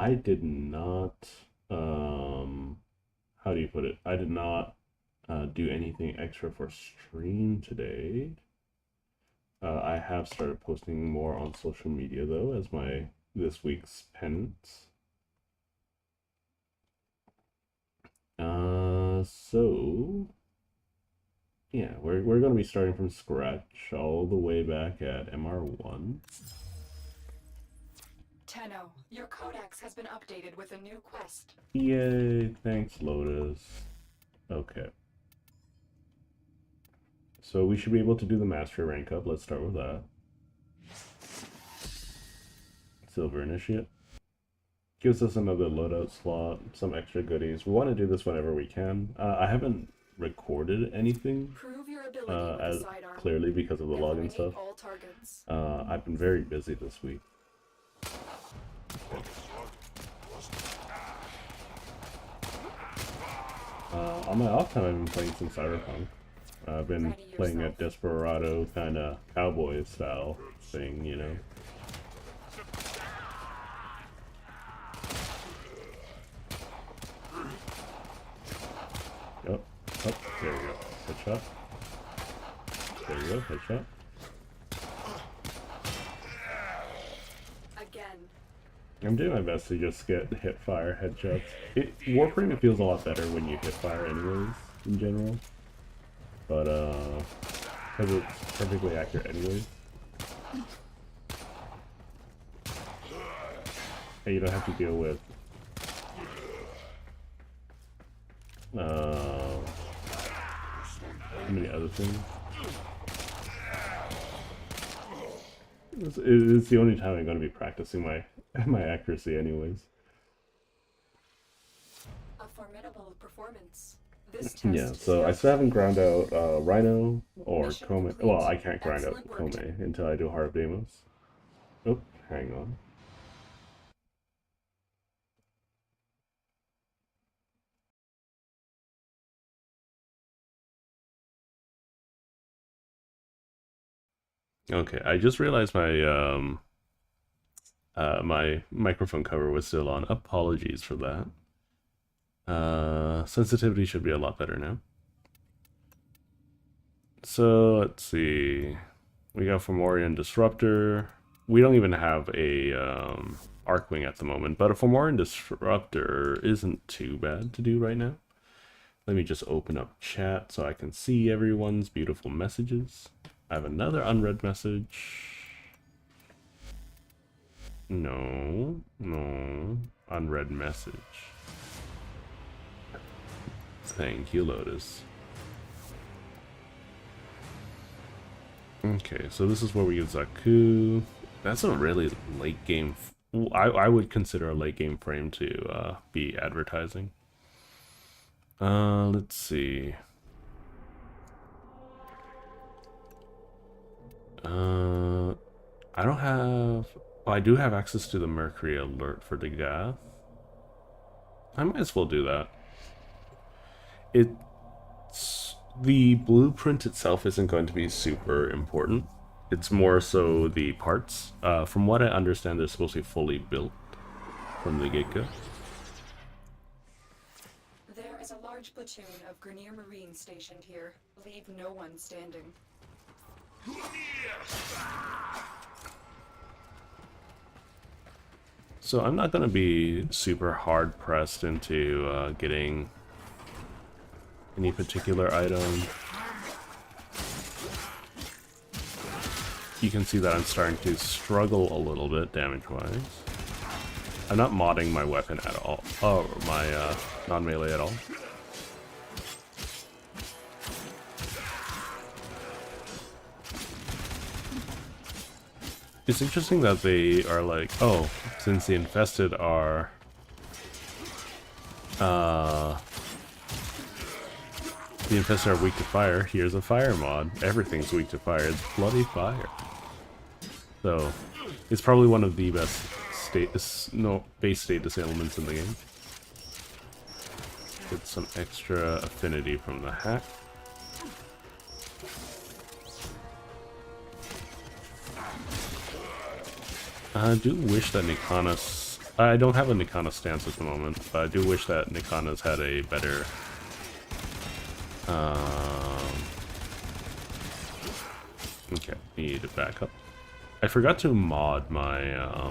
I did not, how do you put it? I did not do anything extra for stream today. I have started posting more on social media though as my this week's penance. So yeah, we're gonna be starting from scratch all the way back at MR1. Tenno, your codex has been updated with a new quest. Yay, thanks Lotus. Okay. So we should be able to do the mastery rank up. Let's start with that. Silver Initiate. Gives us another loadout slot, some extra goodies. We want to do this whenever we can. I haven't recorded anything as clearly because of the login stuff. I've been very busy this week. On my off time, I've been playing some Cyberpunk. I've been playing a Desperado kind of cowboy style thing, you know. Oh, there we go. Headshot. There you go, headshot. Again. I'm doing my best to just get hip fire headshots. Warframe, it feels a lot better when you hip fire anyways, in general. But, because it's perfectly accurate anyways. And you don't have to deal with many other things. It's the only time I'm going to be practicing my accuracy anyways. A formidable performance. This test yeah, so I still haven't ground out Rhino or Kome. Well, I can't grind out Kome until I do Heart of Deimos. Oh, hang on. Okay, I just realized my my microphone cover was still on. Apologies for that. Sensitivity should be a lot better now. So let's see. We got Fomorian Disruptor. We don't even have a Arcwing at the moment, but a Fomorian Disruptor isn't too bad to do right now. Let me just open up chat so I can see everyone's beautiful messages. I have another unread message. No, unread message. Thank you, Lotus. Okay, so this is where we get Zaku. That's a really late game. I would consider a late game frame to be advertising. Let's see. I don't have... Well, I do have access to the Mercury alert for the Gath. I might as well do that. The blueprint itself isn't going to be super important. It's more so the parts. From what I understand, they're supposed to be fully built from the get-go. There is a large platoon of Grenier Marines stationed here. Leave no one standing. So I'm not going to be super hard pressed into getting any particular item. You can see that I'm starting to struggle a little bit damage-wise. I'm not modding my weapon at all, or my non-melee at all. It's interesting that they are like, oh, since the infested are weak to fire, here's a fire mod. Everything's weak to fire. It's bloody fire. So it's probably one of the best base status elements in the game. Get some extra affinity from the hack. I do wish that Nikanos I don't have a Nikana stance at the moment, but I do wish that Nikana's had a better... Okay, need to back up. I forgot to mod my,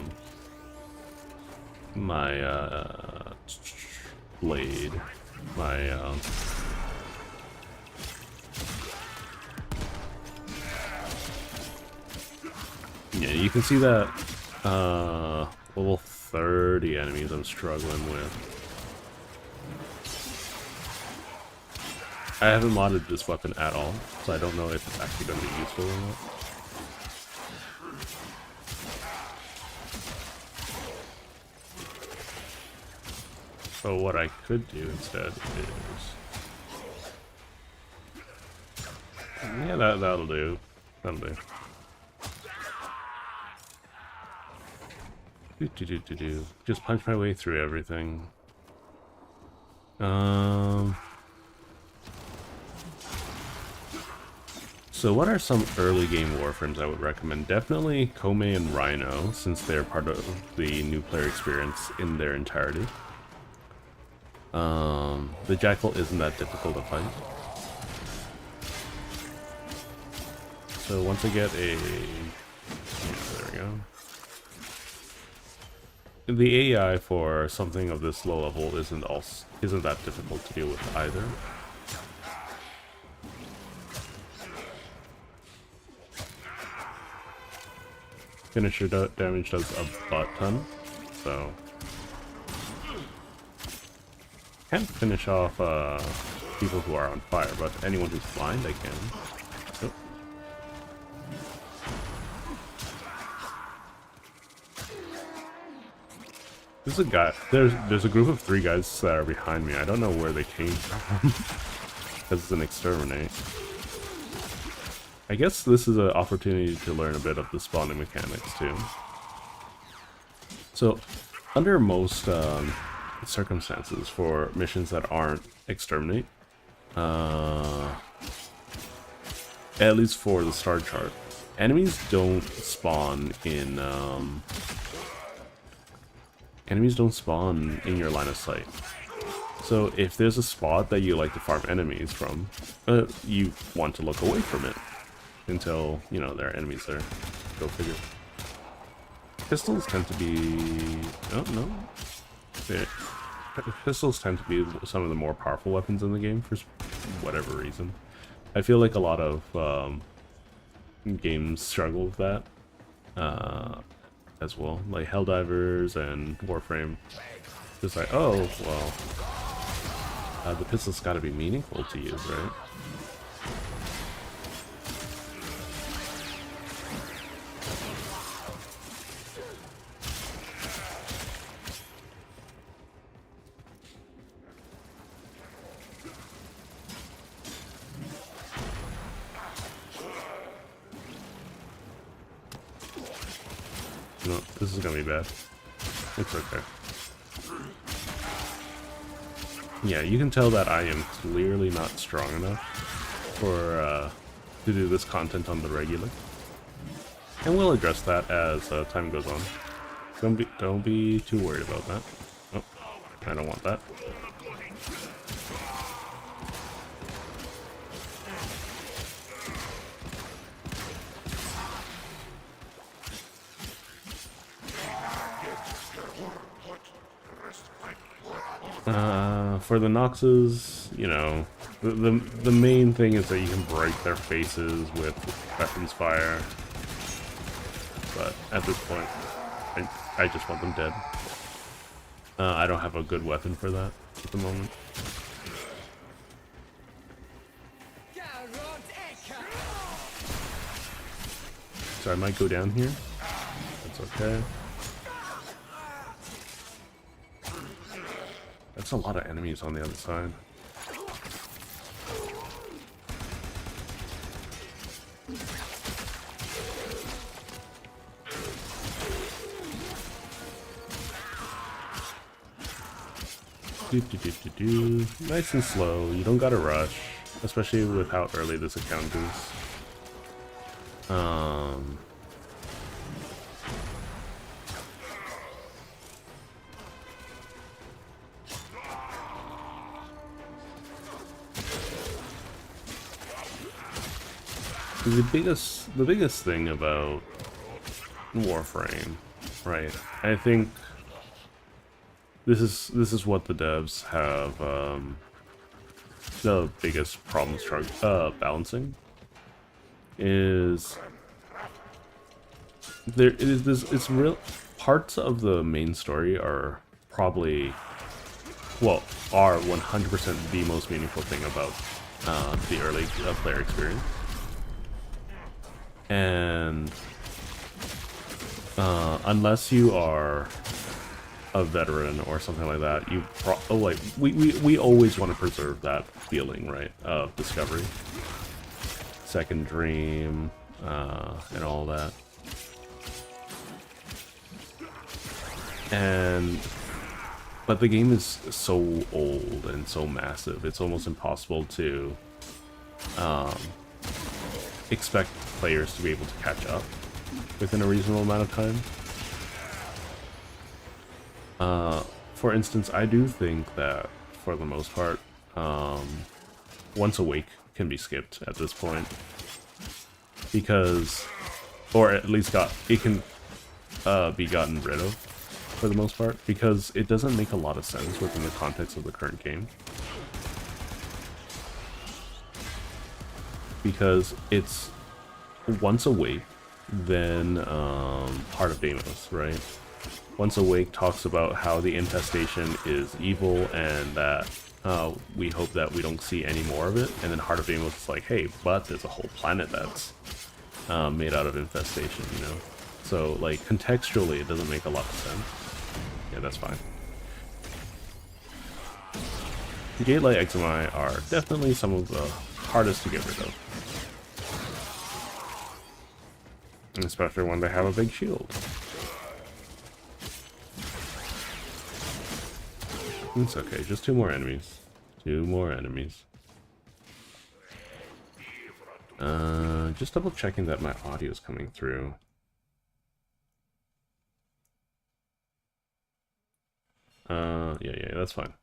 blade. My, yeah, you can see that, level 30 enemies I'm struggling with. I haven't modded this weapon at all, so I don't know if it's actually going to be useful or not. So what I could do instead is... Yeah, that'll do. That'll do. Just punch my way through everything. So what are some early game Warframes I would recommend? Definitely Kome and Rhino, since they're part of the new player experience in their entirety. The Jackal isn't that difficult to fight. So once I get a... Yeah, there we go. The AI for something of this low level isn't that difficult to deal with either. Finisher damage does a butt ton, so can't finish off people who are on fire, but anyone who's blind I can. Oh. There's a guy. There's a group of 3 guys that are behind me. I don't know where they came from. Because it's an exterminate. I guess this is an opportunity to learn a bit of the spawning mechanics too. So, under most circumstances for missions that aren't exterminate, at least for the star chart, enemies don't spawn in your line of sight. So if there's a spot that you like to farm enemies from, you want to look away from it until, you know, there are enemies there. Go figure. Pistols tend to be... Oh, no. Yeah. Pistols tend to be some of the more powerful weapons in the game for whatever reason. I feel like a lot of games struggle with that as well. Like Helldivers and Warframe. Just like, oh, well, the pistol's gotta be meaningful to use, right? No, this is gonna be bad. It's okay. Yeah, you can tell that I am clearly not strong enough for to do this content on the regular, and we'll address that as time goes on. Don't be too worried about that. Oh, I don't want that. For the Noxes, you know, the main thing is that you can break their faces with weapons fire. But at this point, I just want them dead. I don't have a good weapon for that at the moment. So I might go down here. That's okay. That's a lot of enemies on the other side. Nice and slow. You don't gotta rush, especially with how early this account is. the biggest thing about Warframe, right? I think this is what the devs have the biggest problem balancing is there is this it's real parts of the main story are probably are 100% the most meaningful thing about the early player experience, and unless you are a veteran or something like that, we always want to preserve that feeling, right, of discovery, second dream, and all that. But the game is so old and so massive, it's almost impossible to expect players to be able to catch up within a reasonable amount of time. For instance, I do think that, for the most part, Once Awake can be skipped at this point. Because, or at least it can be gotten rid of, for the most part, because it doesn't make a lot of sense within the context of the current game. Because it's Once Awake, then Heart of Deimos, right? Once Awake talks about how the infestation is evil and that we hope that we don't see any more of it. And then Heart of Deimos is like, hey, but there's a whole planet that's made out of infestation, you know? So, like, contextually, it doesn't make a lot of sense. Yeah, that's fine. Gatelight Eczema are definitely some of the hardest to get rid of. Especially when they have a big shield. It's okay, just 2 more enemies. 2 more enemies. Just double checking that my audio is coming through. Yeah, that's fine.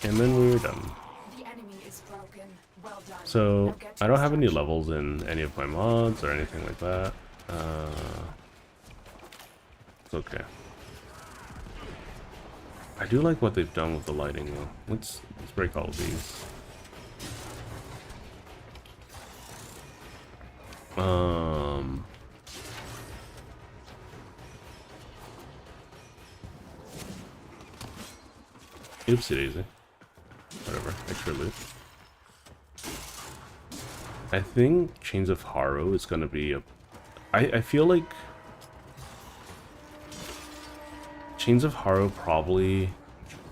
And then we were done. The enemy is broken. Well done. So, I don't have any levels in any of my mods or anything like that. It's okay. I do like what they've done with the lighting though. Let's break all of these. Oopsie daisy. Whatever, extra loot. I think Chains of Harrow is gonna be a... I feel like Chains of Harrow probably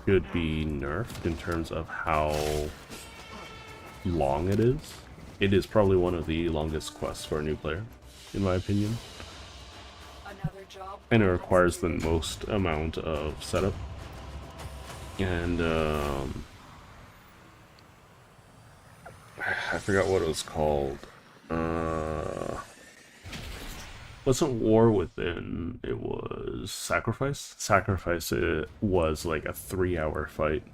should be nerfed in terms of how long it is. It is probably one of the longest quests for a new player, in my opinion. And it requires the most amount of setup. And I forgot what it was called. Wasn't War Within, it was Sacrifice? Sacrifice, it was like a 3-hour fight.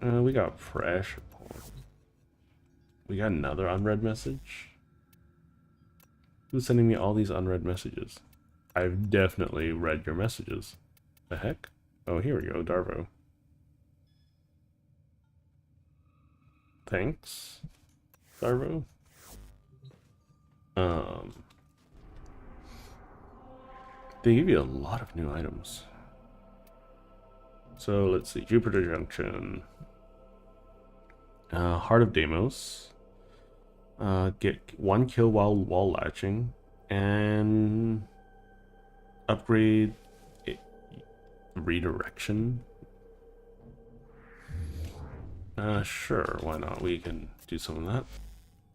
We got pressure point. We got another unread message? Who's sending me all these unread messages? I've definitely read your messages. The heck? Oh, here we go, Darvo. Thanks, Darvo. They give you a lot of new items. So let's see, Jupiter Junction. Heart of Deimos. Get 1 kill while wall latching. And upgrade redirection. Sure, why not? We can do some of that.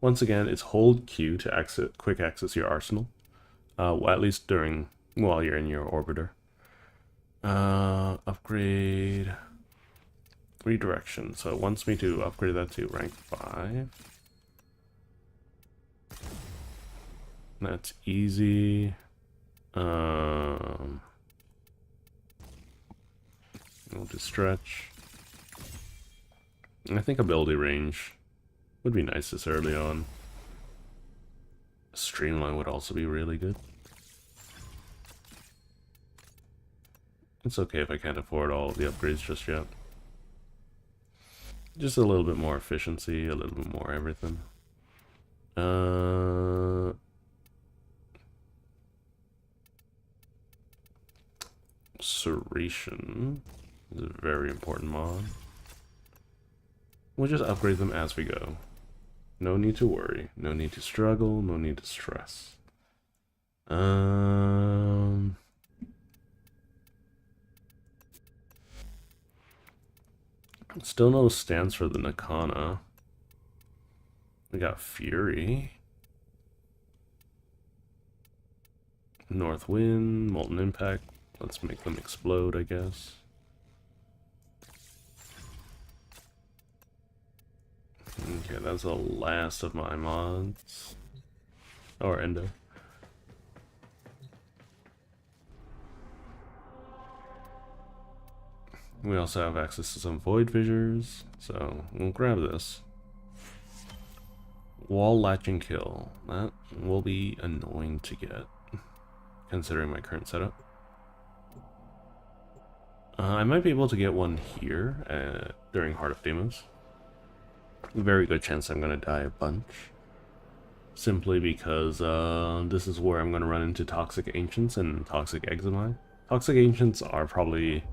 Once again, it's hold Q to quick access your arsenal. Well, at least while you're in your orbiter. Upgrade redirection. So it wants me to upgrade that to rank 5. That's easy. We'll do stretch. I think ability range would be nice this early on. Streamline would also be really good. It's okay if I can't afford all of the upgrades just yet. Just a little bit more efficiency, a little bit more everything. Serration is a very important mod. We'll just upgrade them as we go. No need to worry, no need to struggle, no need to stress. Still no stance for the Nakana. We got Fury. North Wind, Molten Impact. Let's make them explode, I guess. Okay, that's the last of my mods. Or Endo. We also have access to some Void Fissures, so we'll grab this. Wall Latching Kill. That will be annoying to get, considering my current setup. I might be able to get one here during Heart of Demons. Very good chance I'm going to die a bunch. Simply because this is where I'm going to run into Toxic Ancients and Toxic Eximi. Toxic Ancients are probably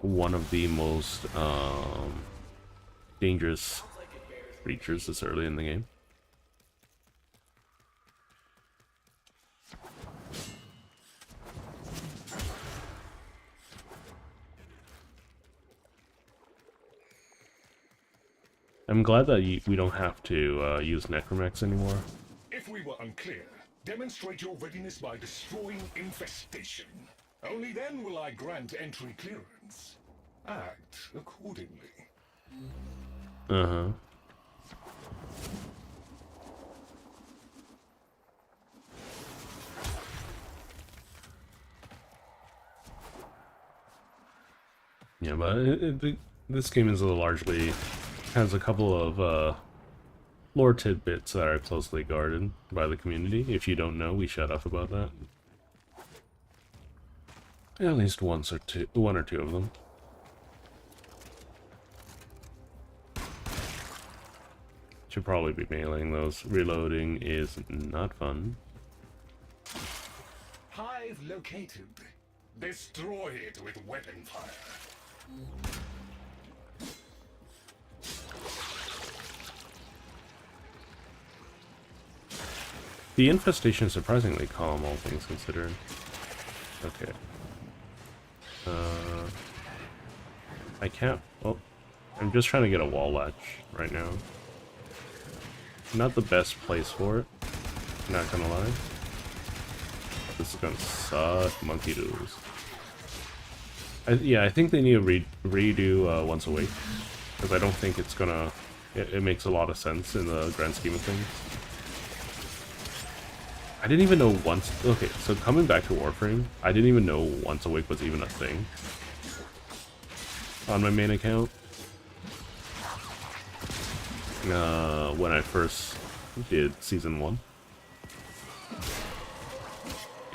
one of the most dangerous creatures this early in the game. I'm glad that we don't have to use Necromex anymore. If we were unclear, demonstrate your readiness by destroying infestation. Only then will I grant entry clearance. Act accordingly. Uh-huh. Yeah, but this game is largely has a couple of lore tidbits that are closely guarded by the community. If you don't know, we shut up about that. At least one or two of them. Should probably be mailing those. Reloading is not fun. Hive located. Destroy it with weapon fire. The infestation is surprisingly calm, all things considered. Okay. I can't... Oh, I'm just trying to get a wall latch right now. Not the best place for it, not gonna lie. This is gonna suck monkey doodles. Yeah, I think they need to redo Once Awake, because I don't think it's gonna... It makes a lot of sense in the grand scheme of things. I didn't even know once... Okay, so coming back to Warframe, I didn't even know Once Awake was even a thing on my main account. When I first did Season 1.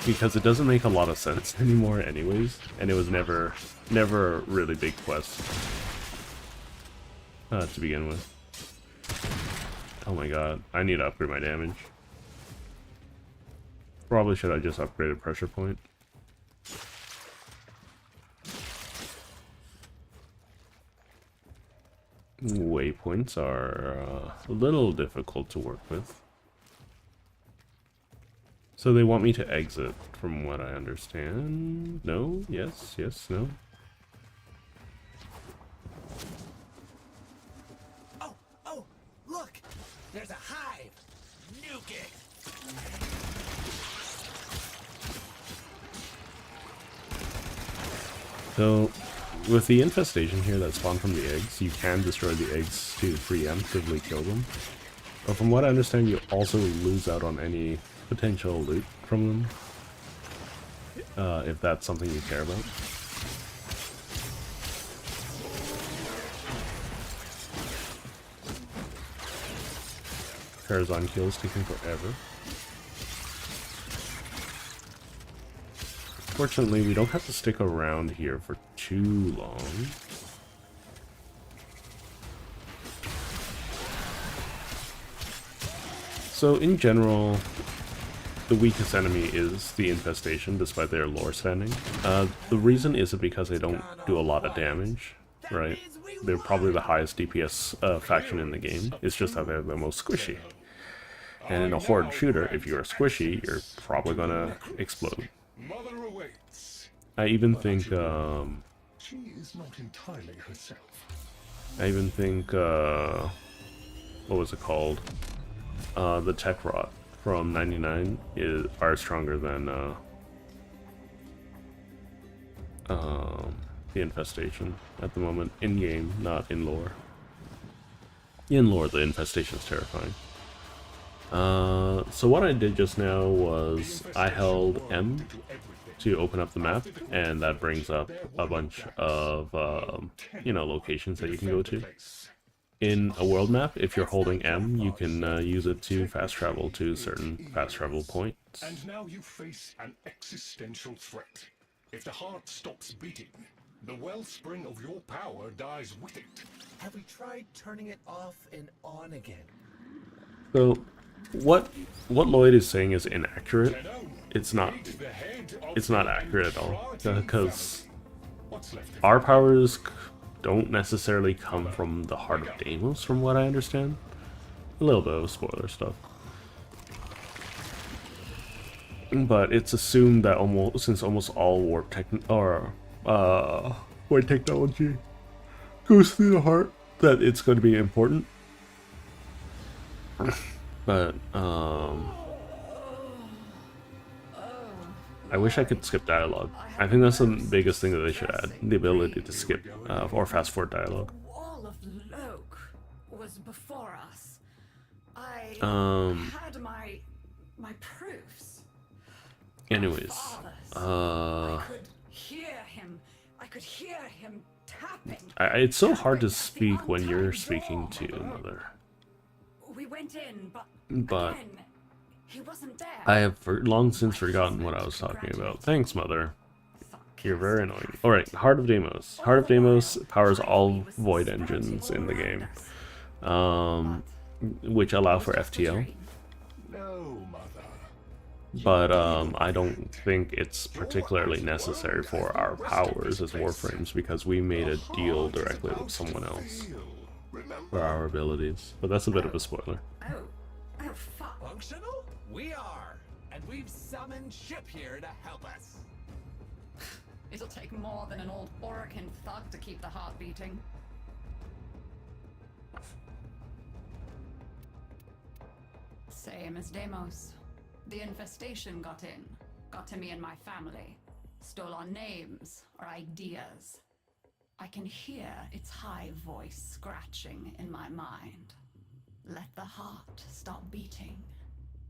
Because it doesn't make a lot of sense anymore anyways, and it was never a really big quest to begin with. Oh my god, I need to upgrade my damage. Probably should have just upgraded Pressure Point. Waypoints are a little difficult to work with. So they want me to exit, from what I understand. No? Yes? Yes? No? Oh! Look! There's a hive! Nuke it! So, with the infestation here that spawned from the eggs, you can destroy the eggs to preemptively kill them. But from what I understand, you also lose out on any potential loot from them, if that's something you care about. Tarazan kills taking forever. Fortunately, we don't have to stick around here for too long. So in general, the weakest enemy is the Infestation, despite their lore standing. The reason isn't because they don't do a lot of damage, right? They're probably the highest DPS faction in the game. It's just that they're the most squishy. And in a horde shooter, if you're squishy, you're probably gonna explode. Mother awaits. I even think, She is not entirely herself. what was it called? The Tech Rot from 99 are stronger than the Infestation at the moment, in game, not in lore. In lore, the Infestation is terrifying. So what I did just now was I held M to open up the map, and that brings up a bunch of you know, locations that you can go to. In a world map, if you're holding M, you can use it to fast travel to certain fast travel points. And now you face an existential threat. If the heart stops beating, the wellspring of your power dies with it. Have we tried turning it off and on again? So, what Lloyd is saying is inaccurate. It's not accurate at all, because our powers don't necessarily come from the heart of Deimos, from what I understand. A little bit of spoiler stuff. But it's assumed that since almost all warp void technology goes through the heart, that it's going to be important. But I wish I could skip dialogue. I think that's the biggest thing that they should add, the ability to skip or fast forward dialogue. The wall of Loke was before us. I had my proofs. Anyways, I could hear him. I could hear him tapping. It's so hard to speak when you're speaking to Mother. We went in, but again, he wasn't there. I have long since forgotten what I was talking about. Thanks, Mother. You're very annoying. Alright, Heart of Deimos. Heart of Deimos powers all void engines in the game, which allow for FTL. No, Mother. But I don't think it's particularly necessary for our powers as Warframes, because we made a deal directly with someone else for our abilities. But that's a bit of a spoiler. Oh, fuck. Functional? We are. And we've summoned Ship here to help us. It'll take more than an old Orokin thug to keep the heart beating. Same as Deimos. The infestation got in, got to me and my family, stole our names, our ideas. I can hear its high voice scratching in my mind. Let the heart stop beating.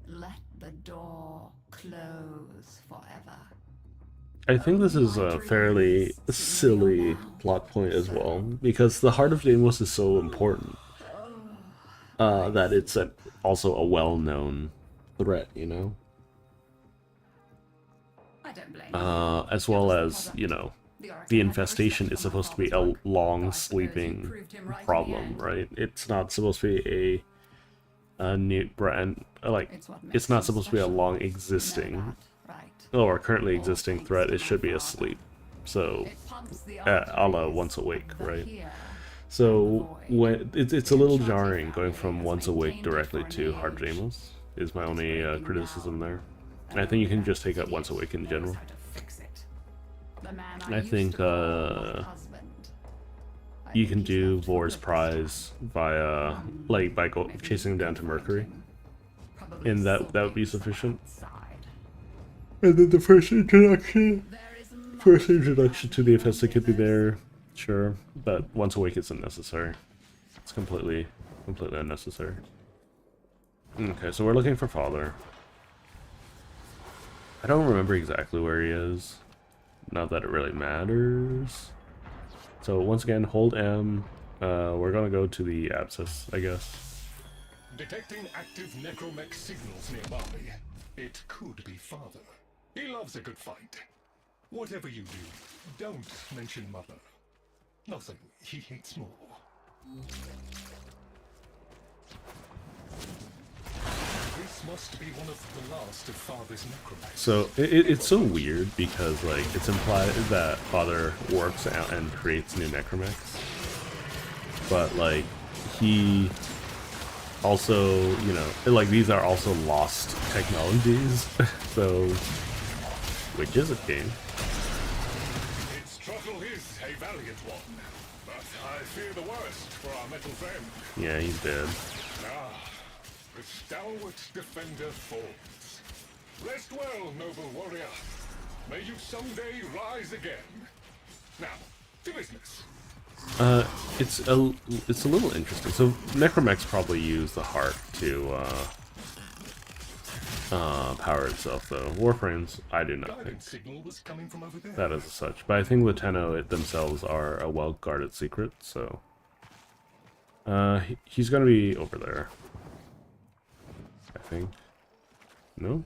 Let the door close forever. I think this is a fairly silly plot point as well, because the Heart of Deimos is so important that it's also a well-known threat, you know? I don't blame you. As well as, you know, the infestation is supposed to be a long sleeping problem, right? It's not supposed to be a new brand, like, it's not supposed to be a long existing or currently existing threat. It should be asleep, so a la Once Awake, right? So when it's a little jarring going from Once Awake directly to Heart of Deimos is my only criticism there. And I think you can just take out Once Awake in general. I think you can do Vor's Prize via, like, by chasing him down to Mercury, and that would be sufficient. And then the first introduction to the Infested could be there, sure, but Once Awake isn't necessary. It's completely unnecessary. Okay, so we're looking for Father. I don't remember exactly where he is. Not that it really matters. So once again, hold M. We're gonna go to the Abscess, I guess. Detecting active necromech signals nearby. It could be father. He loves a good fight. Whatever you do, don't mention mother. Nothing he hates more. This must be one of the last of father's necromechs. So it's so weird because like it's implied that father works out and creates new necromechs, but like he also, you know, like these are also lost technologies. So which is a game. Its struggle is a valiant one, but I fear the worst for our metal friend. Yeah, he's dead. Ah, the stalwart defender falls. Rest well, noble warrior. May you someday rise again. Now, to business. It's a little interesting. So necromechs probably use the heart to power itself, though. Warframes, I do not think Guidance signal was coming from over there. that is as such. But I think the Tenno themselves are a well-guarded secret, so he's gonna be over there, I think. No?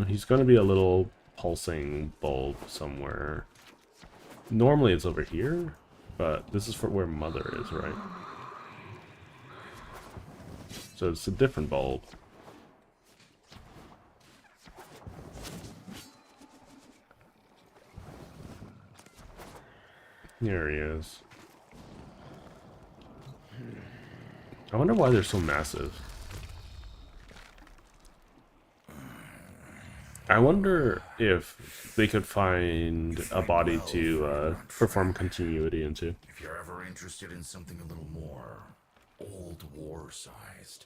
He's gonna be a little pulsing bulb somewhere. Normally it's over here, but this is for where Mother is, right? So it's a different bulb. There he is. I wonder why they're so massive. I wonder if they could find a body to perform continuity into. If you're ever interested in something a little more old war-sized.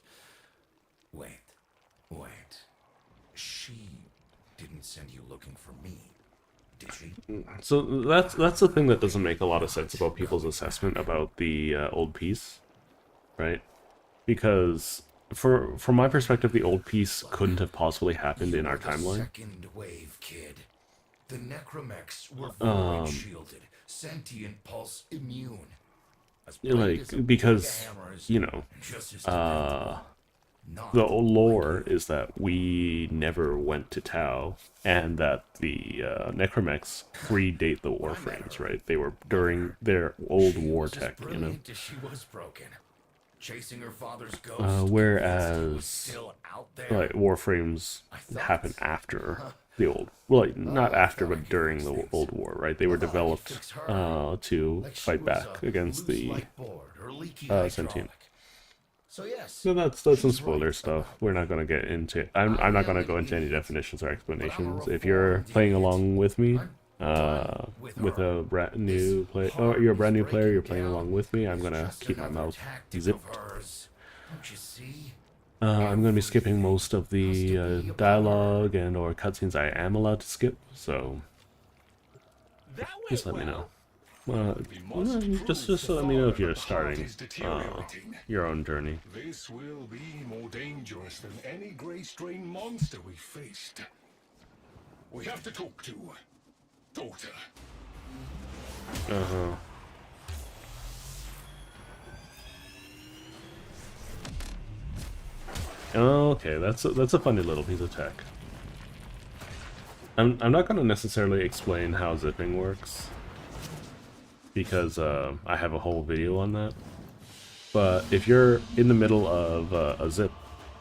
Wait. She didn't send you looking for me, did she? So that's the thing that doesn't make a lot of sense about people's assessment about the old piece, right? Because from my perspective, the old piece couldn't have possibly happened in our timeline. Second wave, kid. The necromechs were void shielded, sentient pulse immune. As bright as a Like, because, hammer is you know, just as detrimental. Not the lore is that we never went to Tau, and that the necromechs predate the Warframes, right? They were during their old she war was as tech, you know? brilliant as she was broken. Chasing her father's ghost. Whereas, still out there. like, Warframes happen after the old, well, like, not after, but during the old war, right? They were developed to fight back against the sentient. So yes. So that's some spoiler stuff. We're not gonna get into. I'm not gonna go into any definitions or explanations. If you're playing along with me, with a brand new play, or you're a brand new player, you're playing along with me, I'm gonna keep my mouth zipped. I'm gonna be skipping most of the dialogue and or cutscenes I am allowed to skip. So just let me know. Just let me know if you're starting your own journey. This will be more dangerous than any grey strain monster we faced. We have to talk to daughter. Okay, that's a funny little piece of tech. I'm not gonna necessarily explain how zipping works, because I have a whole video on that. But if you're in the middle of a zip,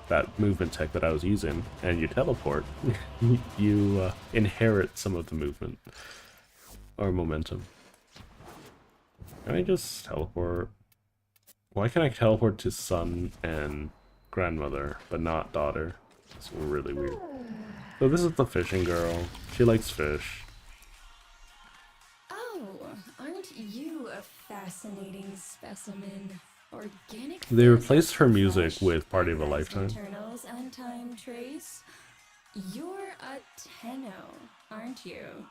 that movement tech that I was using, and you teleport, you inherit some of the movement or momentum. Can I just teleport? Why can I teleport to son and grandmother, but not daughter? It's really weird. So this is the fishing girl. She likes fish. Oh, aren't you a fascinating specimen? Organic. They replaced her music with Party of a Lifetime. Internals and time trace. You're a Tenno, aren't you?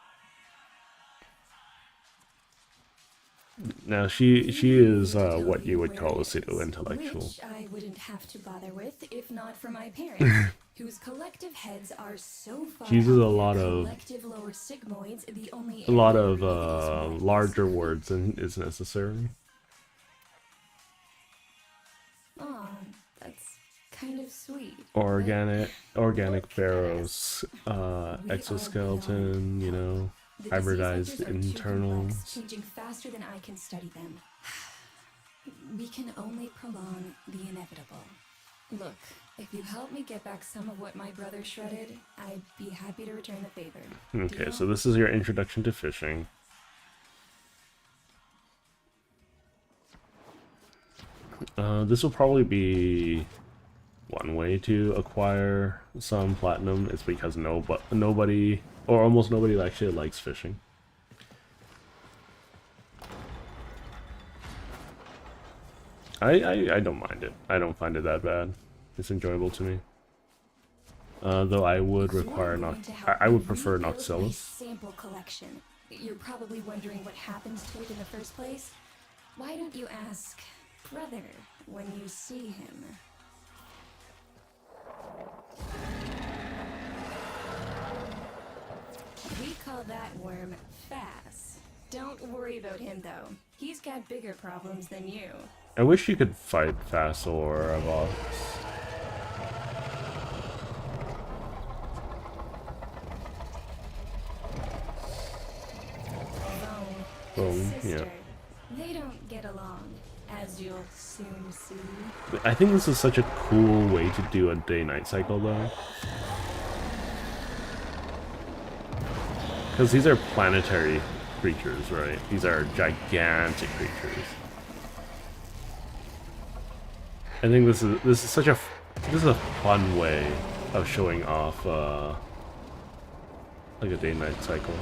Now she is what you would call a pseudo-intellectual. Which I wouldn't have to bother with if not for my parents, whose collective heads are so far. She uses a out lot that of collective lower sigmoids, the only larger words than is necessary. Aw, That's kind of sweet. Organic pharaohs, exoskeleton, you know, The hybridized disease vectors are too complex, internals. changing faster than I can study them. We can only prolong the inevitable. Look, if you help me get back some of what my brother shredded, I'd be happy to return the favor. Okay, Deal? so this is your introduction to fishing. This will probably be one way to acquire some platinum. It's because nobody, or almost nobody, actually likes fishing. I don't mind it. I don't find it that bad. It's enjoyable to me. Though I would require I would prefer My Noxellus. sample collection. You're probably wondering what happens to it in the first place. Why don't you ask brother when you see him? We call that worm Fass. Don't worry about him though. He's got bigger problems than you. I wish you could fight Fass or Vox. His Yeah. sister. They don't get along, as you'll soon see. I think this is such a cool way to do a day-night cycle, though. Because these are planetary creatures, right? These are gigantic creatures. I think this is such a fun way of showing off like a day-night cycle.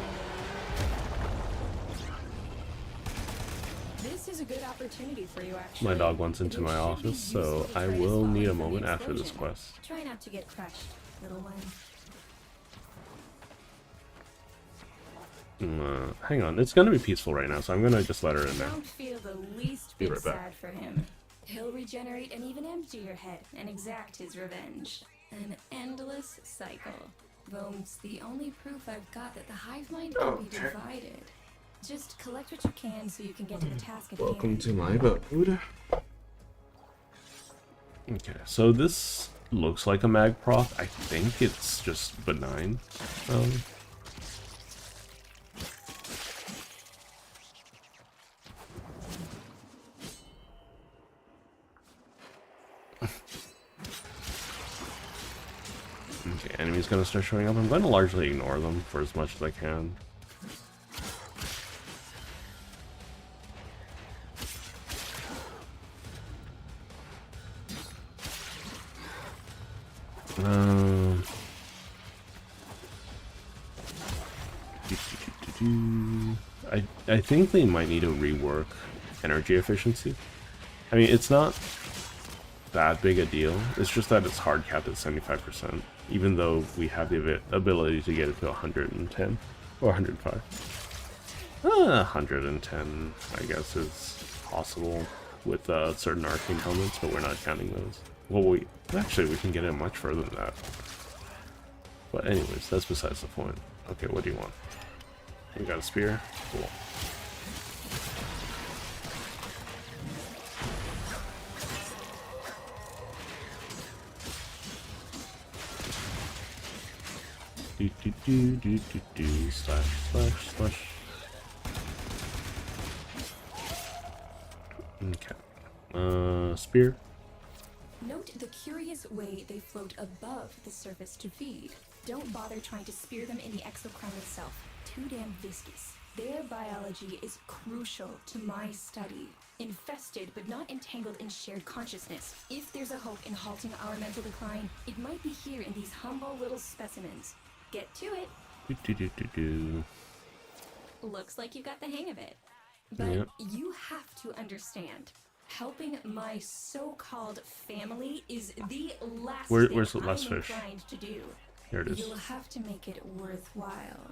This is a good opportunity for you, actually. My dog wants into It my should be office, so useful to I try to will spot need a one from the moment after this explosion. quest. Try not to get crushed, little one. Hang on, it's gonna be peaceful right now, so I'm gonna just let her in there. Don't feel the least Be bit right back. sad for him. He'll regenerate and even empty your head and exact his revenge. An endless cycle. Though it's the only proof I've got that the hive mind can be divided. Just collect what you can so you can get to the task at hand. to my abode. Okay, so this looks like a mag proc. I think it's just benign. Okay, enemies gonna start showing up. I'm gonna largely ignore them for as much as I can. I think they might need to rework energy efficiency. I mean, it's not that big a deal. It's just that it's hard capped at 75%, even though we have the ability to get it to 110 or 105. 110, I guess, is possible with certain arcane helmets, but we're not counting those. Well, we can get it much further than that. But anyways, that's besides the point. Okay, what do you want? You got a spear? Cool. Slash, slash, slash. Okay. Spear. Note the curious way they float above the surface to feed. Don't bother trying to spear them in the exocrine itself. Too damn viscous. Their biology is crucial to my study. Infested but not entangled in shared consciousness. If there's a hope in halting our mental decline, it might be here in these humble little specimens. Get to it. Looks like you got the hang of it. But Yep. you have to understand. Helping my so-called family is the last Where's thing the last I'm fish? inclined to do. Here it is. You'll have to make it worthwhile.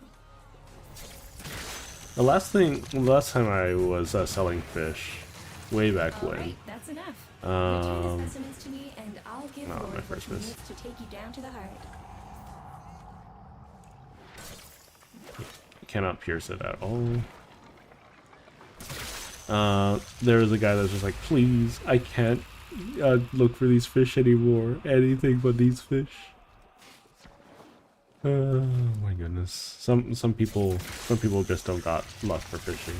The last time I was selling fish, way back when. Alright, that's enough. Return the specimens to me and I'll give no, Lord my what first he miss. needs to take you down to the heart. You cannot pierce it at all. There was a guy that was just like, please, I can't look for these fish anymore. Anything but these fish. Oh my goodness. Some people just don't got luck for fishing.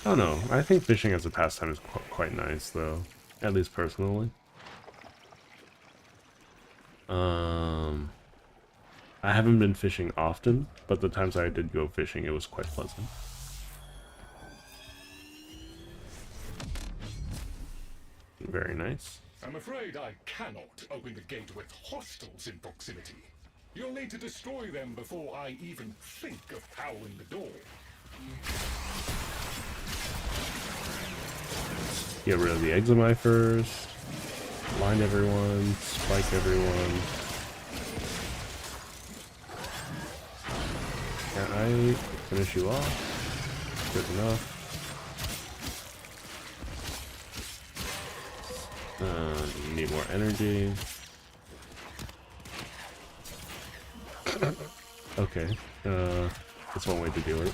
I don't know. I think fishing as a pastime is quite nice, though. At least personally. I haven't been fishing often, but the times I did go fishing, it was quite pleasant. Very nice. I'm afraid I cannot open the gate with hostiles in proximity. You'll need to destroy them before I even think of powering the door. Get rid of the eczema first. Blind everyone. Spike everyone. Can I finish you off? Good enough. Need more energy. Okay. That's one way to do it.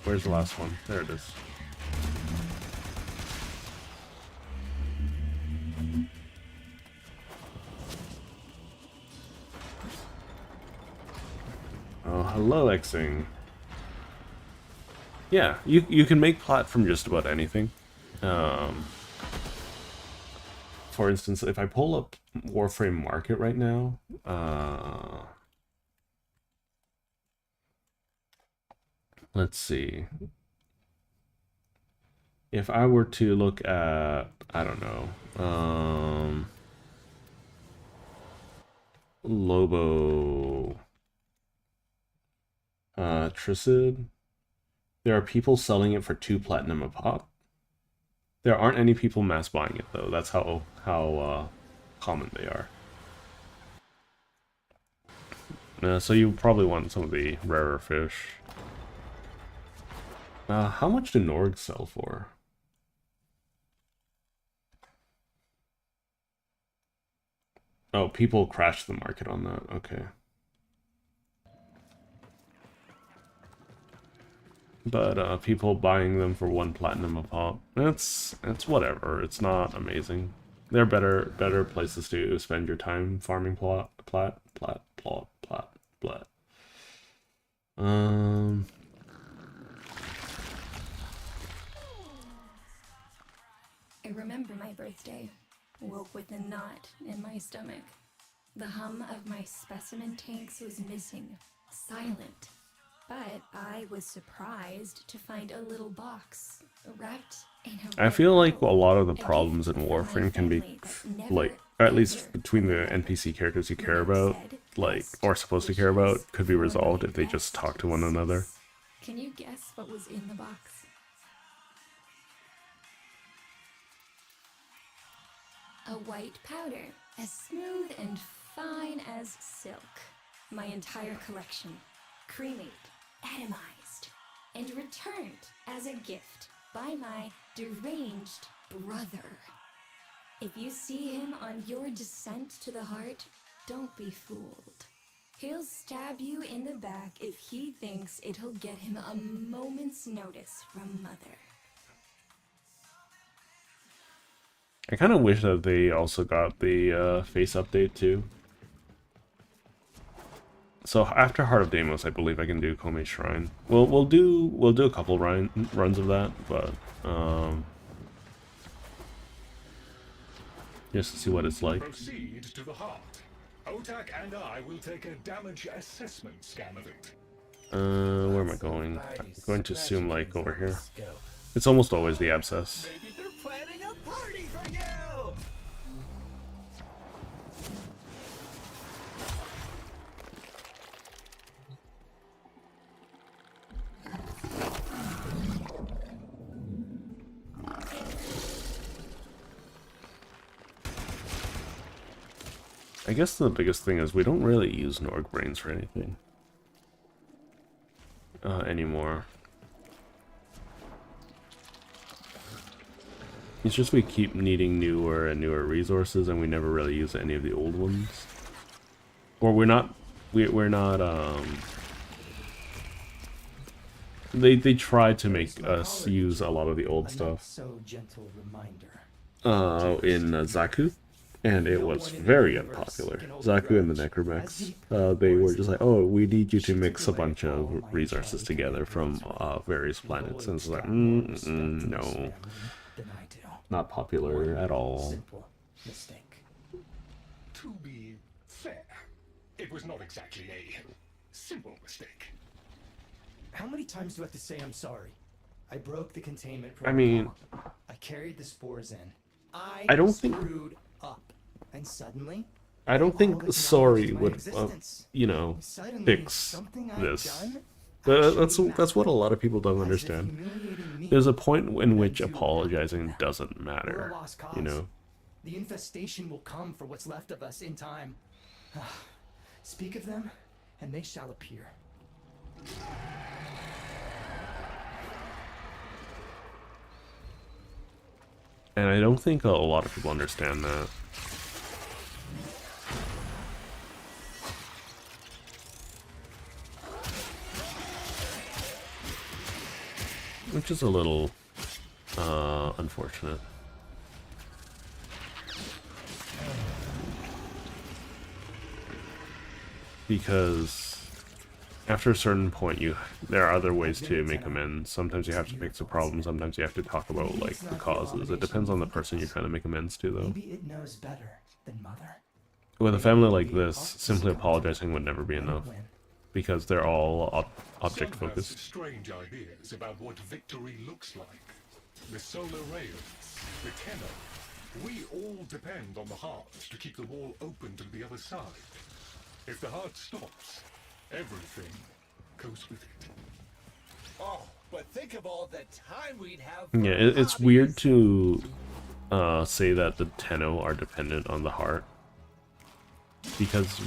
Where's the last one? There it is. Oh, hello, Xing. Yeah, you can make plat from just about anything. For instance, if I pull up Warframe Market right now, let's see. If I were to look at, I don't know, Lobo, Trisid, there are people selling it for 2 platinum a pop. There aren't any people mass buying it though. That's how common they are. So you probably want some of the rarer fish. How much do Norgs sell for? Oh, people crashed the market on that. Okay. But people buying them for 1 platinum a pop. It's whatever. It's not amazing. There are better places to spend your time farming plat. I remember my birthday. Woke with a knot in my stomach. The hum of my specimen tanks was missing. Silent. But I was surprised to find a little box wrapped in a I feel like a lot of the problems in Warframe can be, like, or at least between the NPC characters you care about, like, or supposed to care about, could be resolved if they just talk to one another. Can you guess what was in the box? A white powder, as smooth and fine as silk. My entire collection. Cremated, atomized, and returned as a gift by my deranged brother. If you see him on your descent to the heart, don't be fooled. He'll stab you in the back if he thinks it'll get him a moment's notice from Mother. I kind of wish that they also got the face update too. So after Heart of Deimos, I believe I can do Kome Shrine. We'll do a couple runs of that, but just to see what it's like. Proceed to the heart. Otak and I will take a damage assessment scan of it. Where am I going? I'm going to assume like over here. It's almost always the abscess. Maybe they're planning a party for you! I guess the biggest thing is we don't really use Norg brains for anything anymore. It's just we keep needing newer and newer resources and we never really use any of the old ones. Or we're not we're not they try to make us use a lot of the old stuff So gentle reminder. in Zaku, and it was very unpopular. Zaku and the Necromechs, they were just like, oh, we need you to mix a bunch of resources together from various planets, and it's like, no, Than I do. not popular at all. Simple mistake. To be fair, it was not exactly a simple mistake. How many times do I have to say I'm sorry? I broke the containment I protocol. mean, I carried the spores in. I don't think- screwed up, and suddenly, I don't all think acknowledged sorry my would, existence. you know, Suddenly, fix something I've this. done That's actually that's what a mattered. lot of people don't As if understand. humiliating me There's a point in which meant to apologizing them. doesn't We're a matter, lost cause. you know. The infestation will come for what's left of us in time. Speak of them, and they shall appear. And I don't think a lot of people understand that. Which is a little unfortunate. Because after a certain point, there are other ways to make amends. Sometimes you have to fix a problem. Sometimes you have to talk about like the causes. It depends on the person you're trying to make amends to, though. Maybe it knows better than Mother. With a family like this, simply apologizing would never be enough, because they're all object Some have focused. strange ideas about what victory looks like. The solar rails, the tenor. We all depend on the heart to keep the wall open to the other side. If the heart stops, everything goes with it. Oh, but think of all the time we'd have. Yeah, it's weird to say that the Tenno are dependent on the heart, because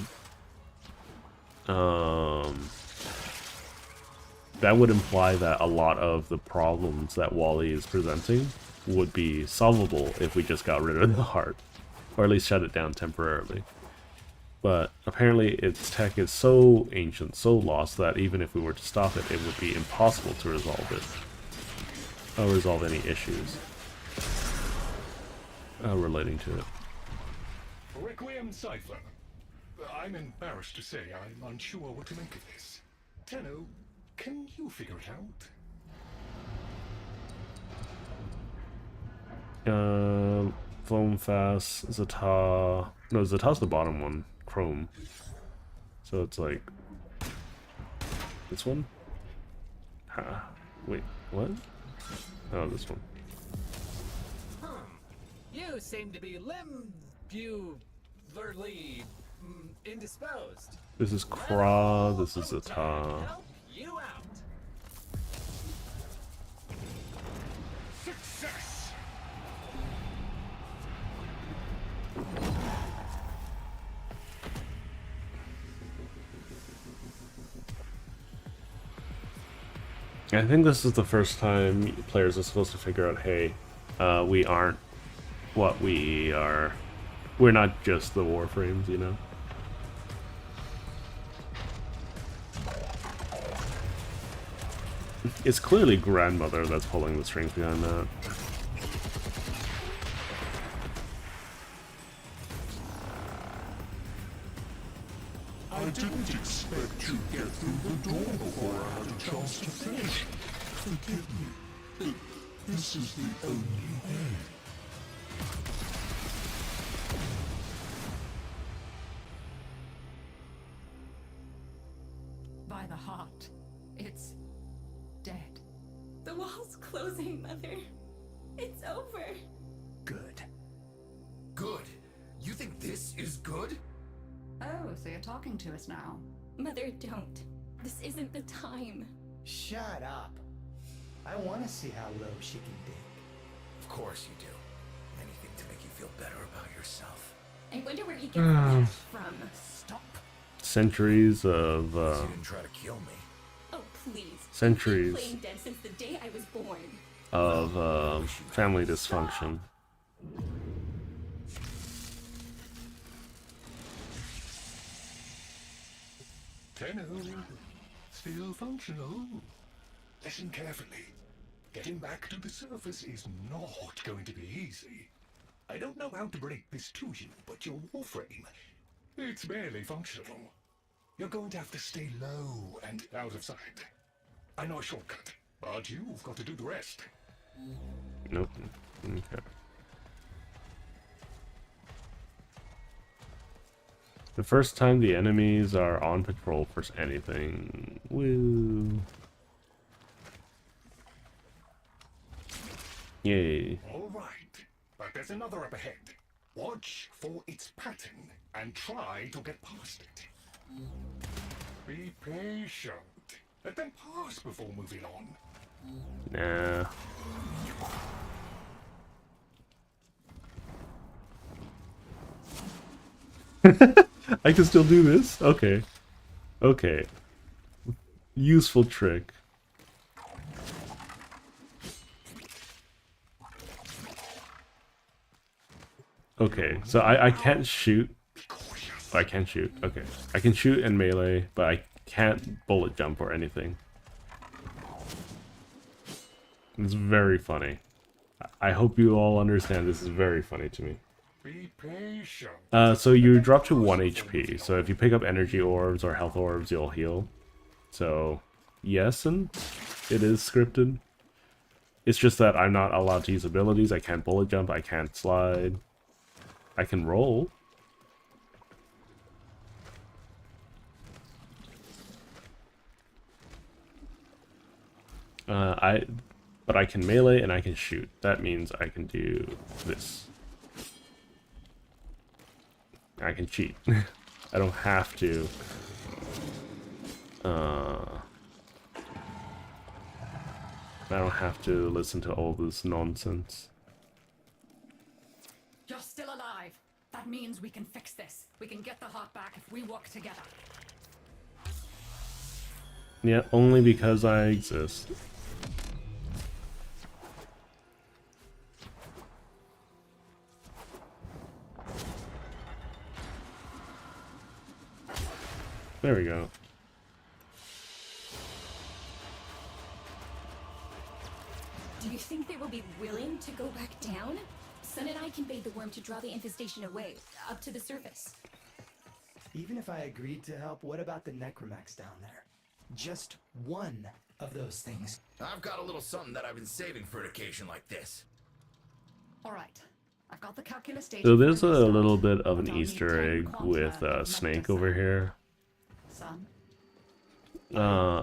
that would imply that a lot of the problems that Wally is presenting would be solvable if we just got rid of the heart, or at least shut it down temporarily. But apparently its tech is so ancient, so lost, that even if we were to stop it, it would be impossible to resolve it. Or resolve any issues relating to it. Requiem Cipher. I'm embarrassed to say I'm unsure what to make of this. Tenno, can you figure it out? Foam Fast, Zata. No, Zata's the bottom one. Chrome. So it's like this one? Wait, what? Oh, this one. You seem to be indisposed. This is Kra, this is Zata. Help you out. Success! I think this is the first time players are supposed to figure out, hey, we aren't what we are. We're not just the Warframes, you know? It's clearly Grandmother that's pulling the strings behind that. I didn't expect you'd get through the door before I had a chance to finish. Forgive me. This is the only way. By the heart, it's dead. The wall's closing, Mother. It's over. Good. Good. You think this is good? Oh, so you're talking to us now. Mother, don't. This isn't the time. Shut up. I want to see how low she can dig. Of course you do. Anything to make you feel better about yourself. I wonder where he gets that from. Stop. Centuries of, You didn't try to kill me. Oh, please. Centuries. You've been playing dead since the day I was born. of family dysfunction. Tenno, still functional. Listen carefully. Getting back to the surface is not going to be easy. I don't know how to break this to you, but your Warframe, it's barely functional. You're going to have to stay low and out of sight. I know a shortcut, but you've got to do the rest. Nope. Okay. The first time the enemies are on patrol for anything. Woo. Yay. All right, but there's another up ahead. Watch for its pattern and try to get past it. Be patient. Let them pass before moving on. Nah. I can still do this? Okay. Okay. Useful trick. Okay, so I can't shoot. I can shoot. Okay. I can shoot and melee, but I can't bullet jump or anything. It's very funny. I hope you all understand this is very funny to me. Be patient. So you drop to 1 HP. So if you pick up energy orbs or health orbs, you'll heal. So, yes, and it is scripted. It's just that I'm not allowed to use abilities. I can't bullet jump. I can't slide. I can roll. But I can melee and I can shoot. That means I can do this. I can cheat. I don't have to. I don't have to listen to all this nonsense. You're still alive. That means we can fix this. We can get the heart back if we work together. Yeah, only because I exist. There we go. Do you think they will be willing to go back down? Sun and I can bait the worm to draw the infestation away, up to the surface. Even if I agreed to help, what about the necromax down there? Just one of those things. I've got a little something that I've been saving for an occasion like this. All right. I've got the calculus data. So there's for a the start, little bit of an but I'll need Easter 10 egg quanta with of Snake Nectar over cells. here. Son,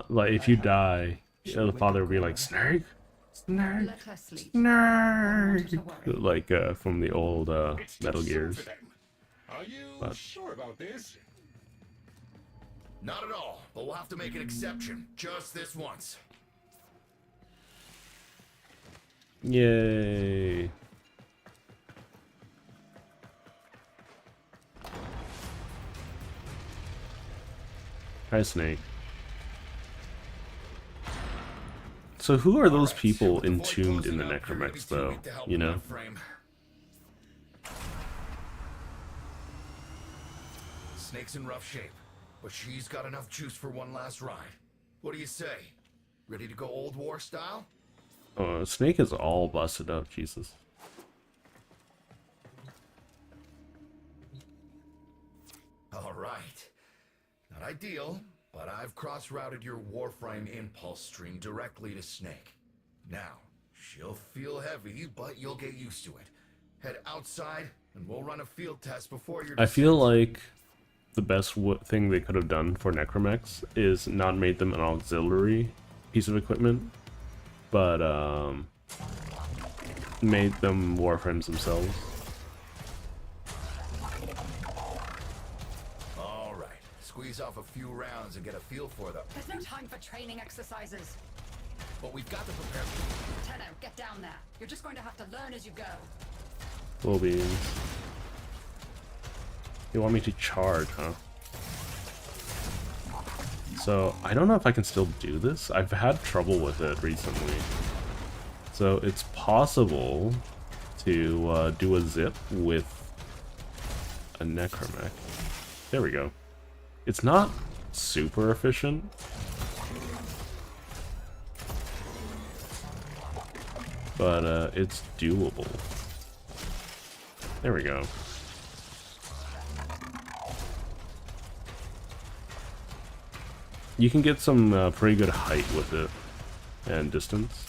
Like if you die, the father will be like, Snake, Snake, let her sleep. Snake, Not to worry. like from the old It's too Metal soon Gears. for them. Are you But- sure about this? Not at all, but we'll have to make an exception. Just this once. Yay! Hi, Snake. So who are those Alright, people with the void entombed in closing the up, you're gonna be necromex, too though? weak to help You with know? Warframe. Snake's in rough shape, but she's got enough juice for one last ride. What do you say? Ready to go old war style? Oh, Snake is all busted up, Jesus. All right. Not ideal, but I've cross-routed your Warframe impulse stream directly to Snake. Now, she'll feel heavy, but you'll get used to it. Head outside, and we'll run a field test before your I feel descent. like the best thing they could have done for necromex is not made them an auxiliary piece of equipment, but made them warframes themselves. All right. Squeeze off a few rounds and get a feel for them. There's no time for training exercises. But we've got to prepare. Tenno, get down there. You're just going to have to learn as you go. Will beans. You want me to charge, huh? So, I don't know if I can still do this. I've had trouble with it recently. So, it's possible to do a zip with a necromech. There we go. It's not super efficient. But it's doable. There we go. You can get some pretty good height with it and distance.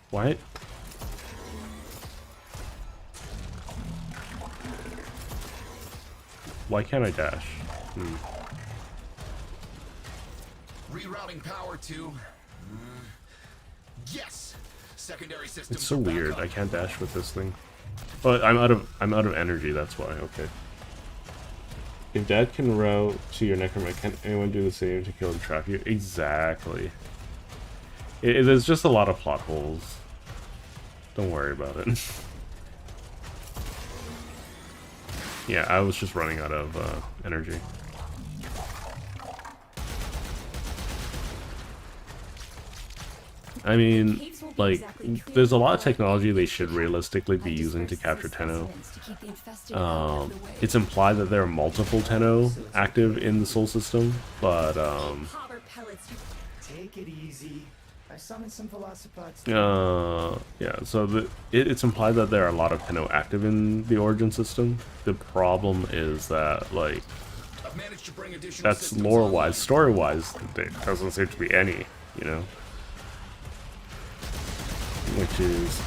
What? Why can't I dash? Rerouting power to. Yes. Secondary system. It's so weird. I can't dash with this thing. But I'm out of energy. That's why. Okay. If Dad can route to your necromancer, can anyone do the same to kill and trap you? Exactly. There's just a lot of plot holes. Don't worry about it. Yeah, I was just running out of energy. I mean, like, there's a lot of technology they should realistically be using to capture Tenno. It's implied that there are multiple Tenno active in the Sol system, but Take it easy. I summoned some velocipods. yeah, so it's implied that there are a lot of Tenno active in the Origin system. The problem is that, like, I've managed to bring additional that's systems lore-wise. online. Story-wise, there doesn't seem to be any, you know? Which is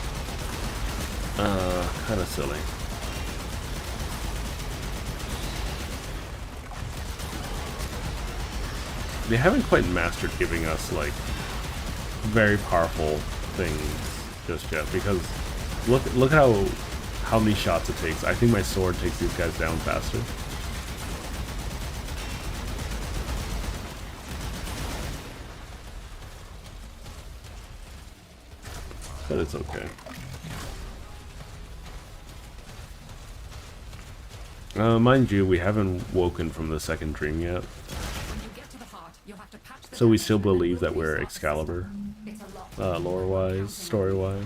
kind of silly. They haven't quite mastered giving us, like, very powerful things just yet, because look at how many shots it takes. I think my sword takes these guys down faster. But it's okay. Mind you, we haven't woken from the second dream yet. So we still believe that we're Excalibur. Lore-wise, story-wise.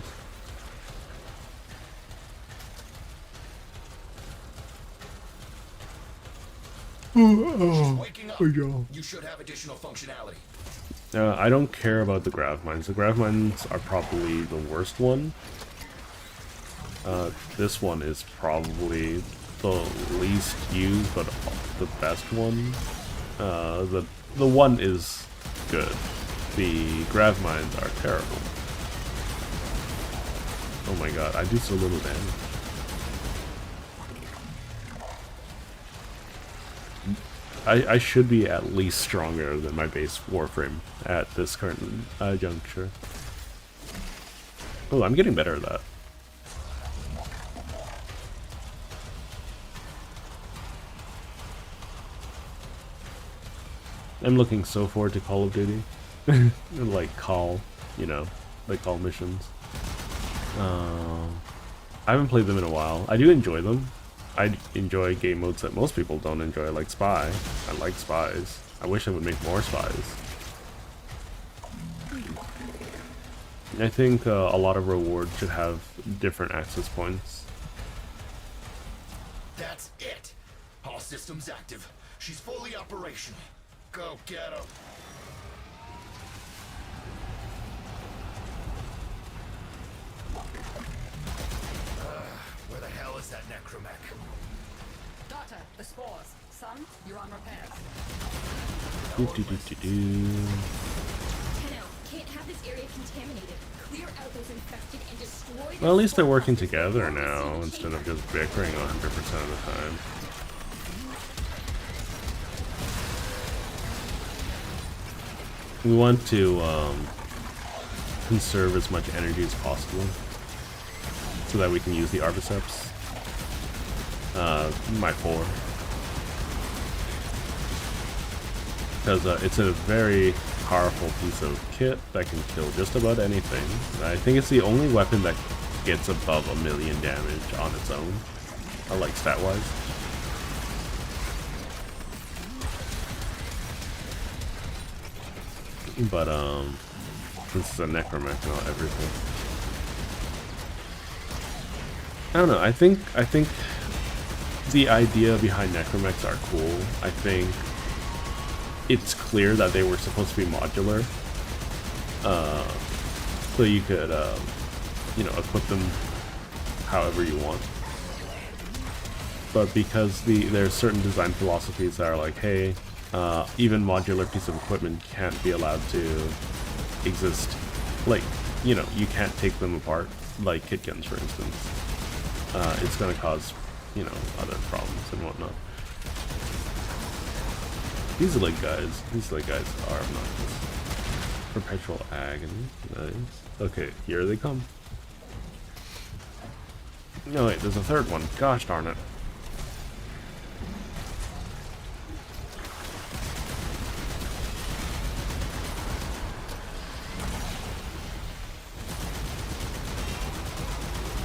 Waking up. You should have additional functionality. I don't care about the grav mines. The grav mines are probably the worst one. This one is probably the least used, but the best one. The one is good. The grav mines are terrible. Oh my god, I do so little damage. I should be at least stronger than my base Warframe at this current juncture. Oh, I'm getting better at that. I'm looking so forward to Call of Duty. Like Call, you know, like Call missions. I haven't played them in a while. I do enjoy them. I enjoy game modes that most people don't enjoy, like Spy. I like Spies. I wish I would make more Spies. I think a lot of rewards should have different access points. That's it. All systems active. She's fully operational. Go get her. Where the hell is that necromech? Daughter, the spores. Son, you're on repairs. Tenno, can't have this area contaminated. Clear out those infected and destroy Well, at least they're working together now instead of just bickering 100% of the time. We want to conserve as much energy as possible so that we can use the Arbiceps. My 4. Because it's a very powerful piece of kit that can kill just about anything. I think it's the only weapon that gets above 1,000,000 damage on its own, like stat-wise. But this is a necromech, not everything. I don't know. I think the idea behind necromechs are cool. I think it's clear that they were supposed to be modular, so you could, you know, equip them however you want. But because there's certain design philosophies that are like, hey, even modular piece of equipment can't be allowed to exist. Like, you know, you can't take them apart, like kit guns, for instance. It's gonna cause, you know, other problems and whatnot. These leg guys are obnoxious. Perpetual agony. Nice. Okay, here they come. No, wait, there's a third one. Gosh darn it.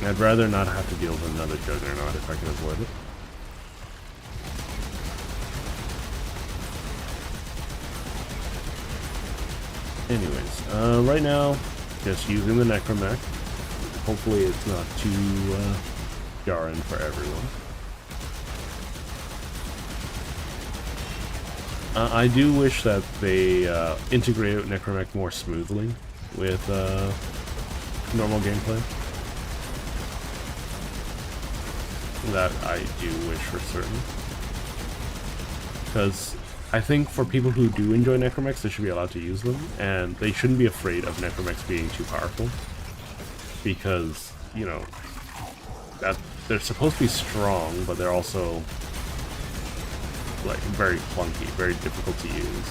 I'd rather not have to deal with another Juggernaut if I can avoid it. Anyways, right now, just using the Necromech. Hopefully it's not too jarring for everyone. I do wish that they integrated Necromech more smoothly with normal gameplay. That I do wish for certain. Because I think for people who do enjoy Necromechs, they should be allowed to use them, and they shouldn't be afraid of Necromechs being too powerful. Because, you know, that they're supposed to be strong, but they're also like very clunky, very difficult to use.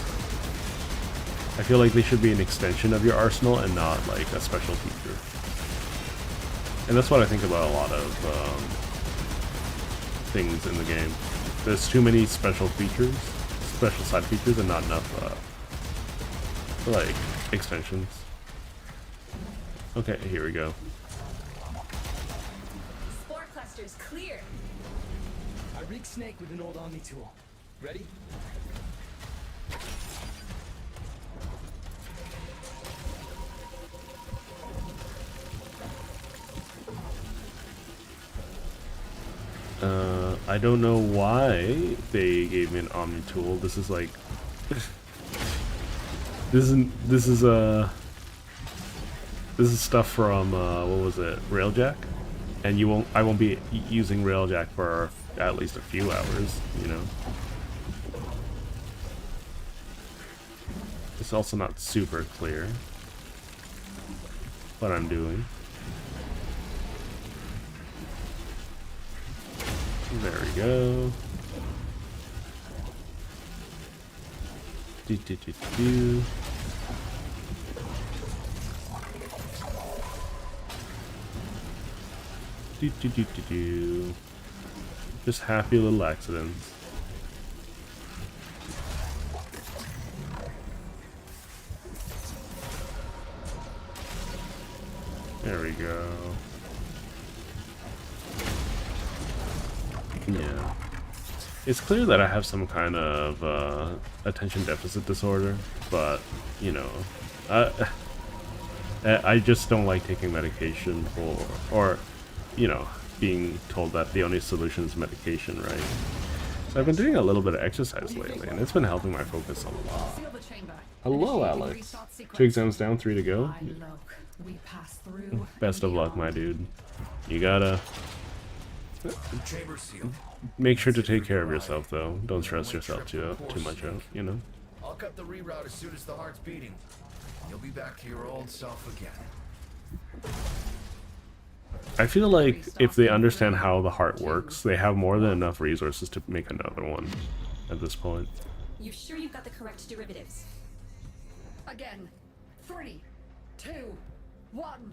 I feel like they should be an extension of your arsenal and not like a special feature. And that's what I think about a lot of things in the game. There's too many special features, special side features, and not enough like extensions. Okay, here we go. Spore clusters clear. I rigged Snake with an old Omni tool. Ready? I don't know why they gave me an Omni tool. This is like this is stuff from what was it, Railjack, and I won't be using Railjack for at least a few hours, you know. It's also not super clear what I'm doing. There we go. Do. Just happy little accidents. There we go. Yeah. It's clear that I have some kind of attention deficit disorder, but, you know, I just don't like taking medication or, you know, being told that the only solution is medication, right? So I've been doing a little bit of exercise lately, and it's been helping my focus a lot. Seal the chamber. Hello, Initiating Alex. restart sequence. 2 exams down, 3 to go. My luck. We pass through Best and of luck, my beyond. dude. You gotta Chamber sealed. make sure to take care of yourself, though. Don't stress yourself too much out, you know? I'll cut the reroute as soon as the heart's beating. You'll be back to your old self again. I feel like if they understand how the heart works, they have more than enough resources to make another one at this point. You sure you've got the correct derivatives? Again. 3, 2, 1.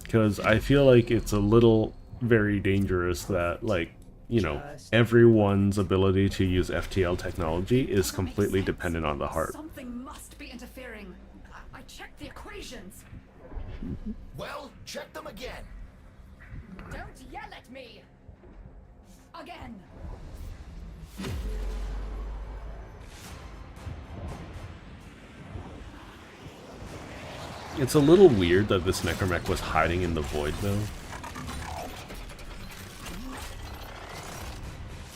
Because I feel like it's a little very dangerous that, like, you know, everyone's ability to use FTL technology is completely dependent on the heart. Something must be interfering. I checked the equations. Well, check them again. Don't yell at me. Again. It's a little weird that this Necromech was hiding in the void, though.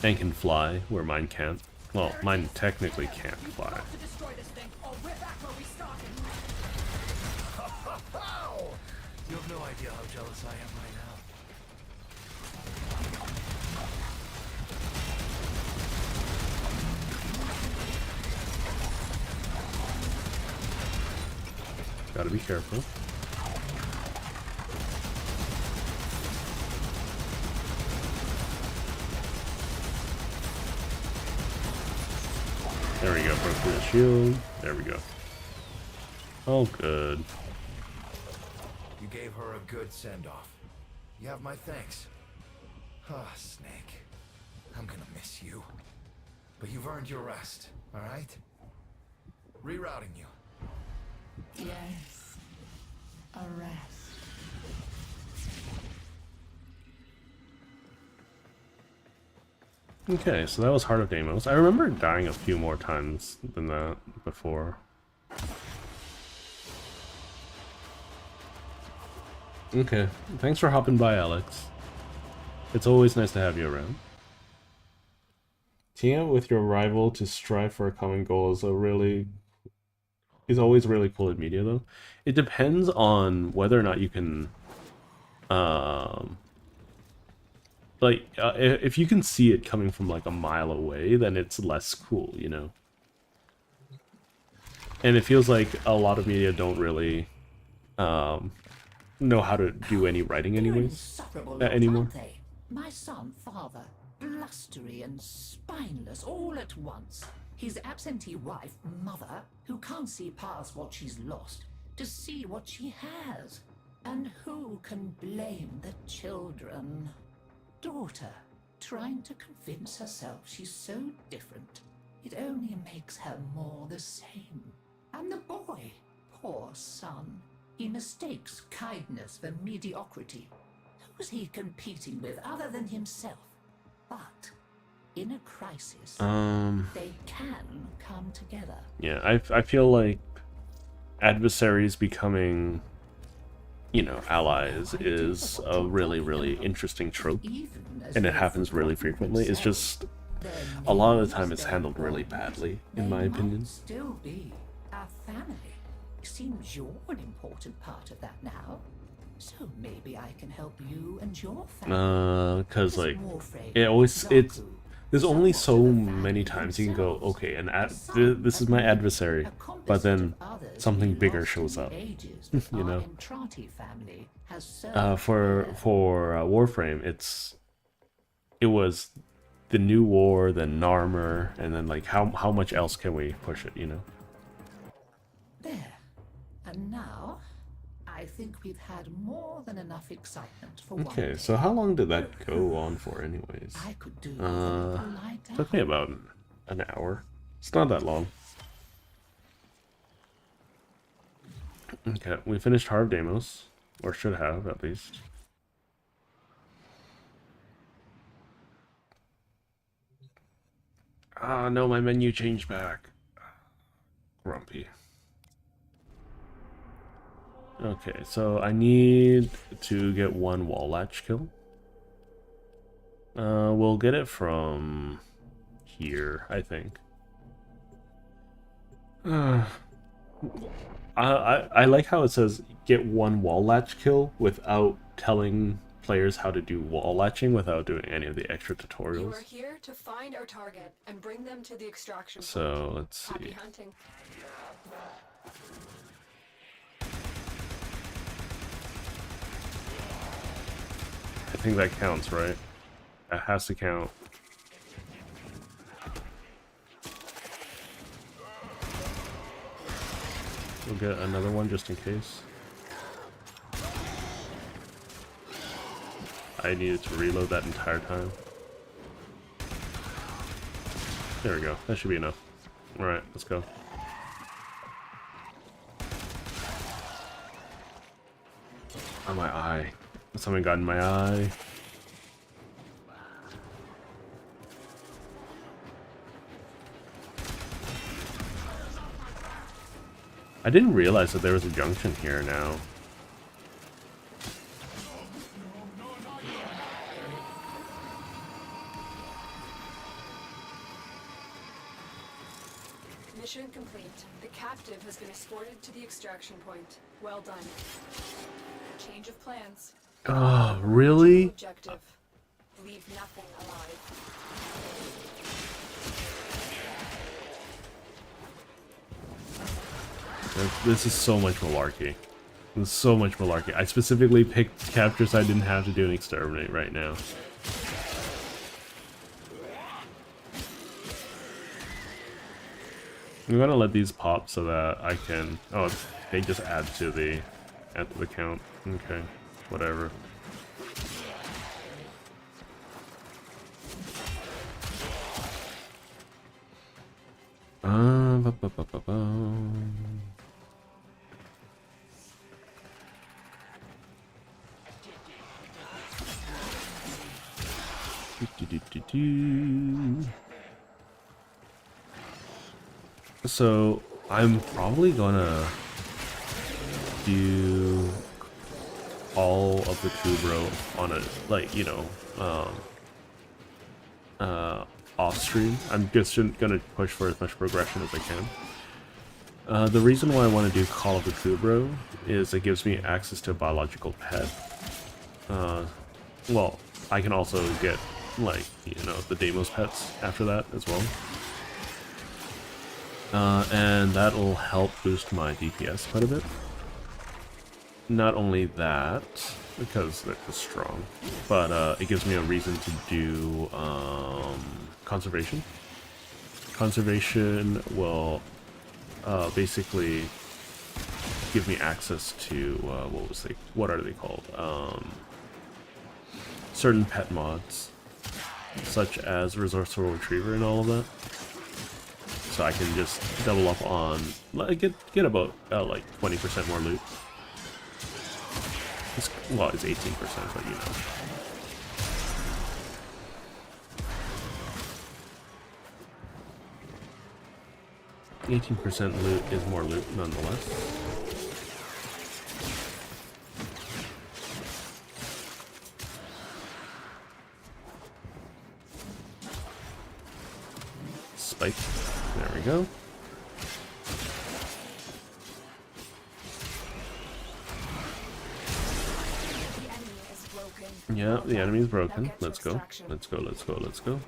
And can fly, where mine can't. Well, mine technically can't fly. To destroy this thing, or we're back where we started. Wow! You have no idea how jealous I am right now. Gotta be careful. There we go, broke through the shield. There we go. Oh, good. You gave her a good send-off. You have my thanks. Ah, Snake. I'm gonna miss you. But you've earned your rest, alright? Rerouting you. Yes. A rest. Okay, so that was Heart of Deimos. I remember dying a few more times than that before. Okay, thanks for hopping by, Alex. It's always nice to have you around. Teaming up with your rival to strive for a common goal is always really cool in media, though. It depends on whether or not you can, if you can see it coming from like a mile away, then it's less cool, you know? And it feels like a lot of media don't really know how to do any writing anyways anymore. Aren't they? My son, father, blustery and spineless all at once. His absentee wife, mother, who can't see past what she's lost to see what she has. And who can blame the children? Daughter, trying to convince herself she's so different. It only makes her more the same. And the boy, poor son, he mistakes kindness for mediocrity. Who's he competing with other than himself? But in a crisis, they can come together. Yeah, I feel like adversaries becoming, you know, allies is a really, really interesting trope. And it happens really frequently. It's just, a lot of the time it's handled really badly, in my opinion. Still be our family. Seems you're an important part of that now. So maybe I can help you and your family. Cause like, it's there's only so many times you can go, okay, and this is my adversary, but then something bigger shows up, you know. For Warframe, it was the new war, then Narmer, and then like how much else can we push it, you know? There, and now I think we've had more than enough excitement for one Okay, day. so how long did that go on for anyways? I could do with a little lie down. Took me about an hour. It's not that long. Okay, we finished Heart of Deimos, or should have at least. Ah, no, my menu changed back. Grumpy. Okay, so I need to get one wall latch kill. We'll get it from here, I think. I like how it says get one wall latch kill without telling players how to do wall latching without doing any of the extra You tutorials. are here to find our target and bring them to the extraction point. So let's Happy see. hunting. I think that counts, right? That has to count. We'll get another one just in case. I needed to reload that entire time. There we go. That should be enough. Alright, let's go. Oh, my eye. Something got in my eye. I didn't realize that there was a junction here now. complete. The captive has been escorted to the extraction point. Well done. Change of plans. Oh, really? Objective. Leave nothing alive. This is so much malarkey. This is so much malarkey. I specifically picked capture so I didn't have to do an exterminate right now. I'm gonna let these pop so that I can... Oh, they just add to the count. Okay, whatever. Ba, ba, ba, ba, ba. So I'm probably gonna do all of the Kubro on a, like, you know, off stream. I'm just gonna push for as much progression as I can. The reason why I want to do Call of the Kubro is it gives me access to a biological pet. Well, I can also get, like, you know, the Deimos pets after that as well. And that'll help boost my DPS quite a bit. Not only that, because they're strong, but it gives me a reason to do conservation. Conservation will basically give me access to what are they called? Certain pet mods, such as Resourceful Retriever and all of that. So I can just double up on, like, get about like 20% more loot. Well, it's 18%, but you know. 18% loot is more loot nonetheless. Spike. There we go. Yeah, the enemy is broken. Let's go. Let's go, let's go, let's go.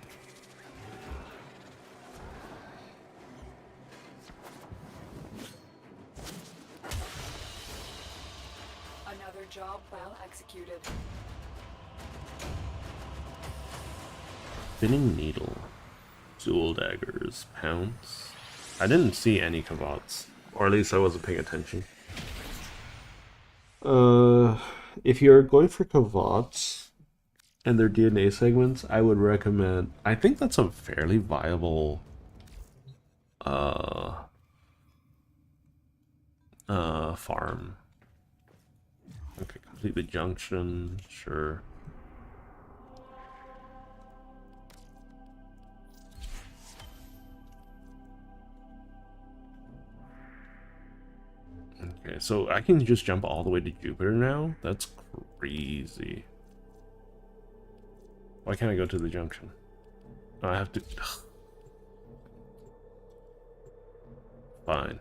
Another job well executed. Spinning needle. Dual daggers. Pounce. I didn't see any Kavats. Or at least I wasn't paying attention. If you're going for Kavats and their DNA segments, I would recommend... I think that's a fairly viable farm. Okay, complete the junction, sure. Okay, so I can just jump all the way to Jupiter now? That's crazy. Why can't I go to the junction? Oh, I have to... Fine.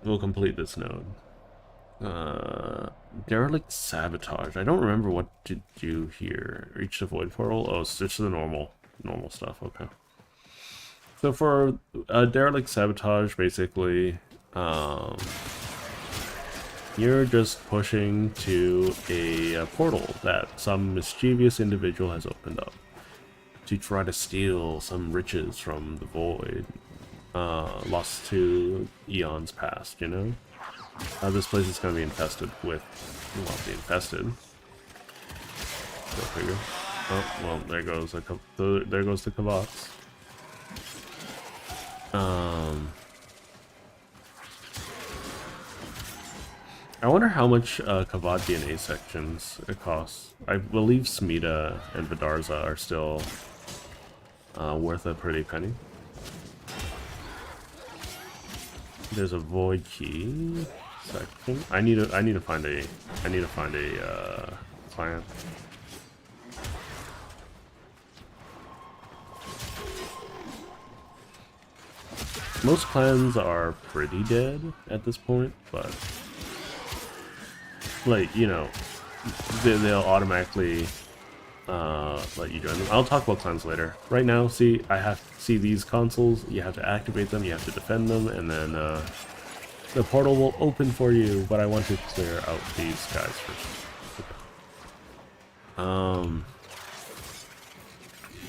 We'll complete this node. Derelict Sabotage. I don't remember what to do here. Reach the Void Portal? Oh, it's just the normal stuff, okay. So for Derelict Sabotage, basically, you're just pushing to a portal that some mischievous individual has opened up to try to steal some riches from the void, lost to eons past, you know? This place is going to be infested with, well, be infested. Go figure. Oh, well, there goes the Kavats. I wonder how much Kavat DNA sections it costs. I believe Smita and Vidarza are still worth a pretty penny. There's a void key section. I need to find a client. Most clans are pretty dead at this point, but like, you know, they'll automatically let you join them. I'll talk about clans later. Right now, see, I have see these consoles. You have to activate them, you have to defend them, and then the portal will open for you. But I want to clear out these guys first.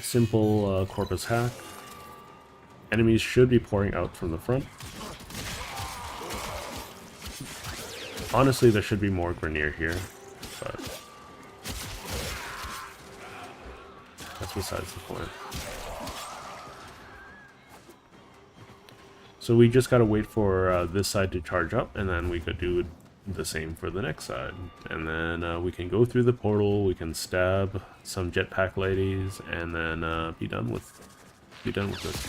Simple corpus hack. Enemies should be pouring out from the front. Honestly, there should be more Grenier here, but that's besides the point. So we just gotta wait for this side to charge up, and then we could do the same for the next side. And then we can go through the portal, we can stab some jetpack ladies, and then be done with this.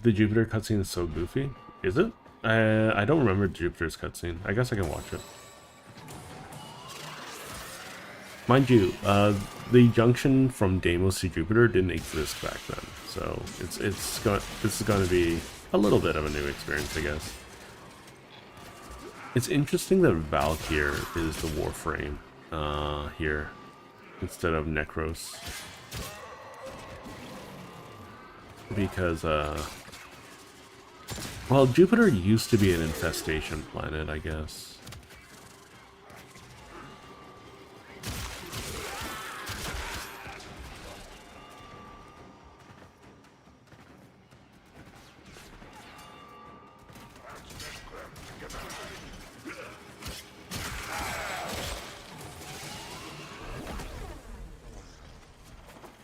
The Jupiter cutscene is so goofy. Is it? I don't remember Jupiter's cutscene. I guess I can watch it. Mind you, the junction from Deimos to Jupiter didn't exist back then, so this is going to be a little bit of a new experience, I guess. It's interesting that Valkyr is the Warframe here instead of Necros, because well, Jupiter used to be an infestation planet, I guess.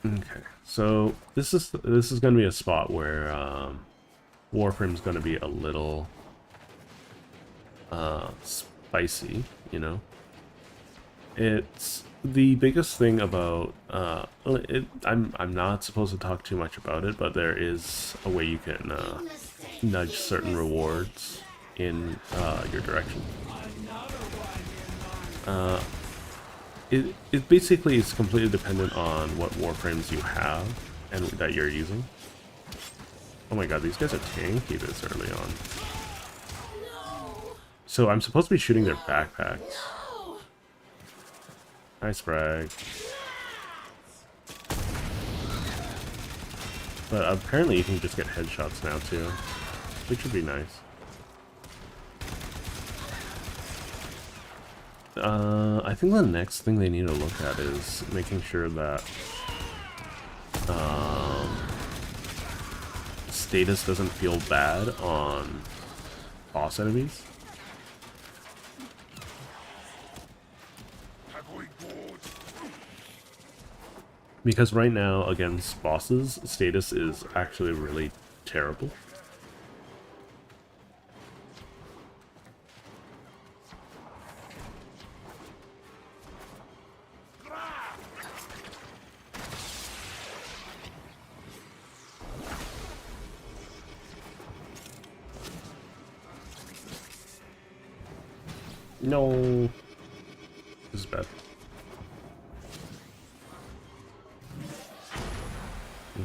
Okay, so this is going to be a spot where Warframe is going to be a little spicy, you know. It's the biggest thing about I'm not supposed to talk too much about it, but there is a way you can nudge certain rewards in your direction. It basically is completely dependent on what Warframes you have and that you're using. Oh my god, these guys are tanky this early on. So I'm supposed to be shooting their backpacks. Nice brag. But apparently you can just get headshots now too, which would be nice. I think the next thing they need to look at is making sure that status doesn't feel bad on boss enemies. Because right now, against bosses, status is actually really terrible. No, this is bad.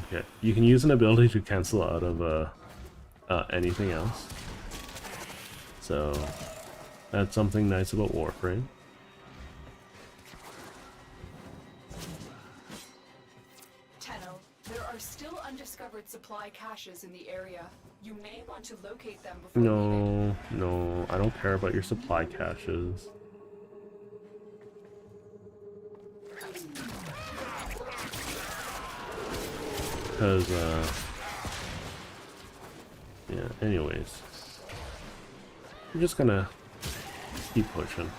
Okay, you can use an ability to cancel out of anything else. So that's something nice about Warframe. Tenno, there are still undiscovered supply caches in the area. You may want to locate them before leaving. No, I don't care about your supply caches. Because, yeah, anyways. I'm just gonna keep pushing.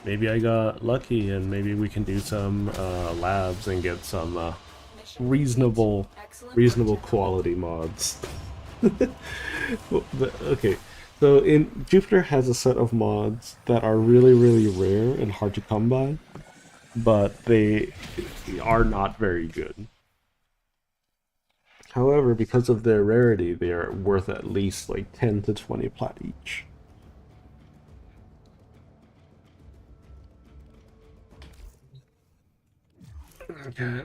Maybe I got lucky and maybe we can do some labs and get some reasonable quality mods. Okay, so Jupiter has a set of mods that are really, really rare and hard to come by, but they are not very good. However, because of their rarity, they are worth at least like 10 to 20 plat each. Okay.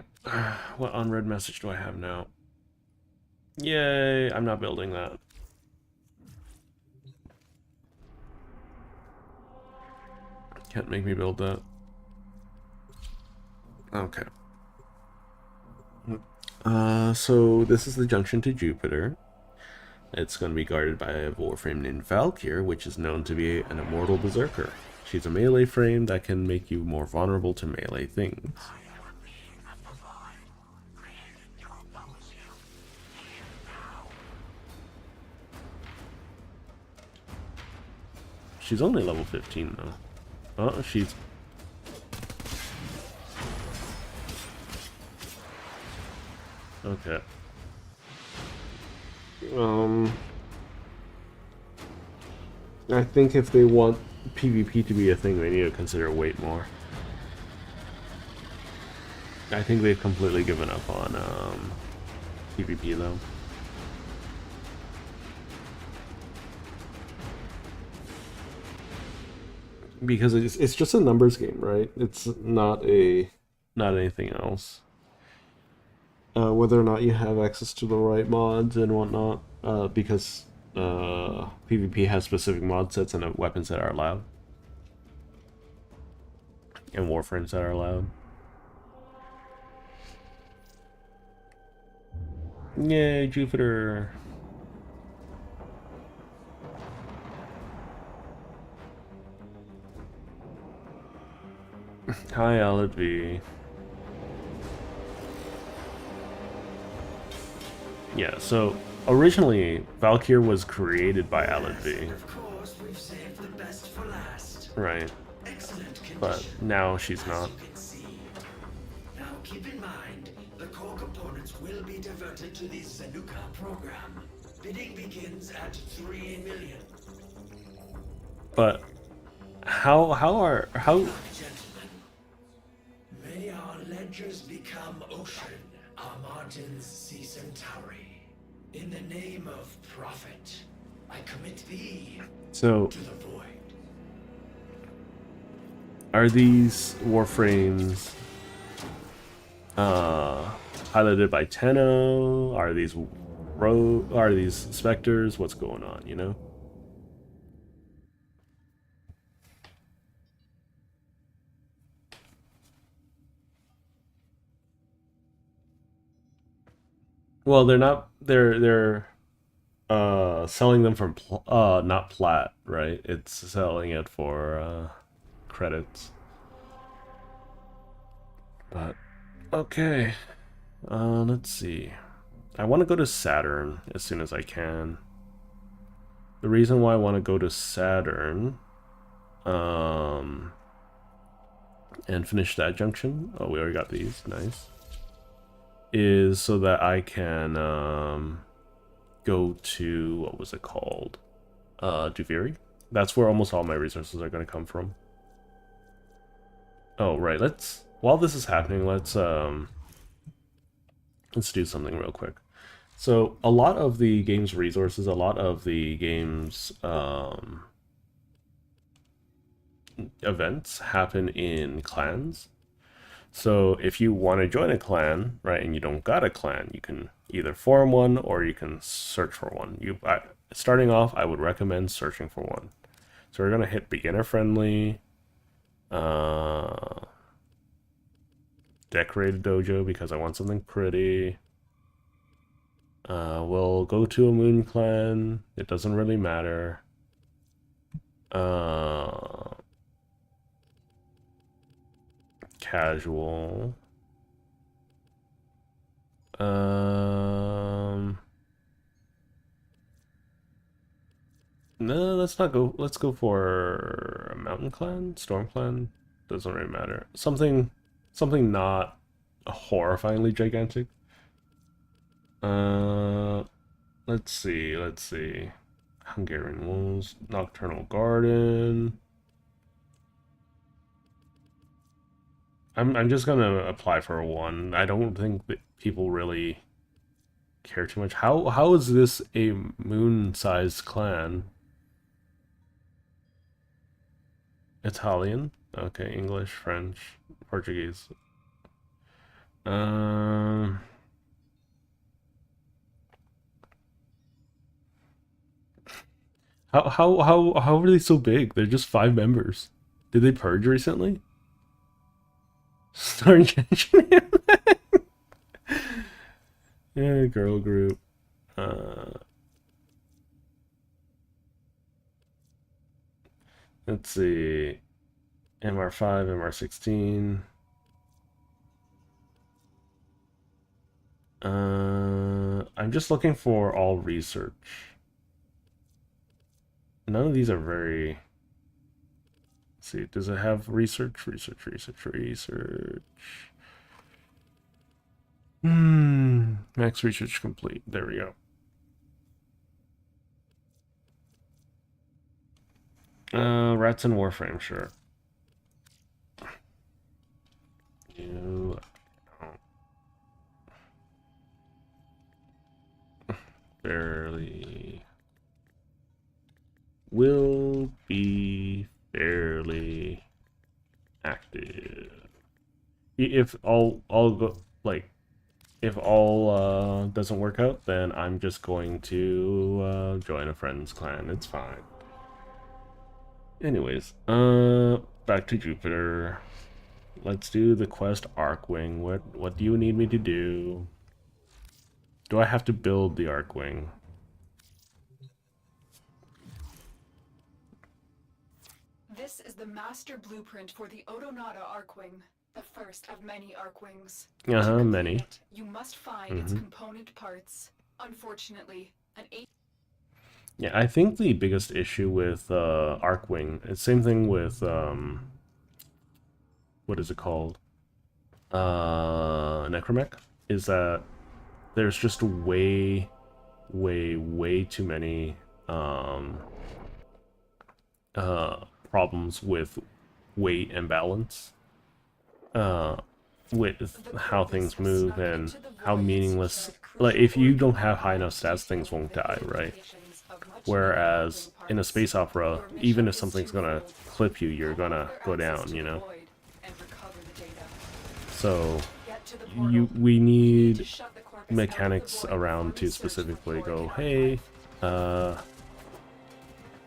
What unread message do I have now? Yay, I'm not building that. Can't make me build that. Okay. So this is the junction to Jupiter. It's going to be guarded by a Warframe named Valkyr, which is known to be an immortal berserker. She's a melee frame that can make you more vulnerable to melee things. She's only level 15 though. Oh, she's... Okay. I think if they want PvP to be a thing, they need to consider weight more. I think they've completely given up on PvP though. Because it's just a numbers game, right? It's not anything else. Whether or not you have access to the right mods and whatnot, because PvP has specific mod sets and weapons that are allowed, and warframes that are allowed. Yay, Jupiter! Hi, Aladvi. Yeah, so originally Valkyr was created by Aladvi. Of course, we've saved the best for last. Right. Excellent condition. But now she's not. As you can see. Now keep in mind, the core components will be diverted to the Zanuka program. Bidding begins at 3 million. But how Gentlemen, may our ledgers become ocean, our mountains sea centauri. In the name of profit, I commit thee so to the void. are these warframes highlighted by Tenno? Are these specters? What's going on, you know? Well, they're not. They're selling them from not plat, right? It's selling it for credits. But okay, let's see. I want to go to Saturn as soon as I can. The reason why I want to go to Saturn, and finish that junction. Oh, we already got these. Nice. Is so that I can go to, what was it called? Duviri. That's where almost all my resources are going to come from. Oh, right. While this is happening, let's do something real quick. So a lot of the game's resources, a lot of the game's events happen in clans. So if you want to join a clan, right, and you don't got a clan, you can either form one or you can search for one. Starting off, I would recommend searching for one. So we're going to hit beginner friendly, decorated dojo because I want something pretty. We'll go to a moon clan. It doesn't really matter. Casual. No, let's not go. Let's go for a mountain clan, storm clan. Doesn't really matter. Something not horrifyingly gigantic. Let's see. Hungarian wolves, nocturnal garden. I'm just gonna apply for one. I don't think that people really care too much. How is this a moon-sized clan? Italian? Okay, English, French, Portuguese. Um, how are they so big? They're just 5 members. Did they purge recently? Star Injection. Yeah, girl group. Let's see. MR5, MR16. I'm just looking for all research. None of these are very... Let's see, does it have research? Research. Max research complete. There we go. Rats and Warframe, sure. You... Barely... Will be fairly active. If all go like if all doesn't work out, then I'm just going to join a friend's clan. It's fine. Anyways, back to Jupiter. Let's do the quest Arcwing. What do you need me to do? Do I have to build the Arcwing? This is the master blueprint for the Odonata Arcwing, the first of many Arcwings. Many. You must find its component parts. Unfortunately, Yeah, I think the biggest issue with Arcwing, it's same thing with what is it called? Necromech, is that there's just way too many problems with weight and balance, with how things move and how meaningless. Like, if you don't have high enough stats, things won't die, right? Whereas in a space opera, even if something's gonna clip you, you're gonna go down, you know? So we need mechanics around to specifically go, hey,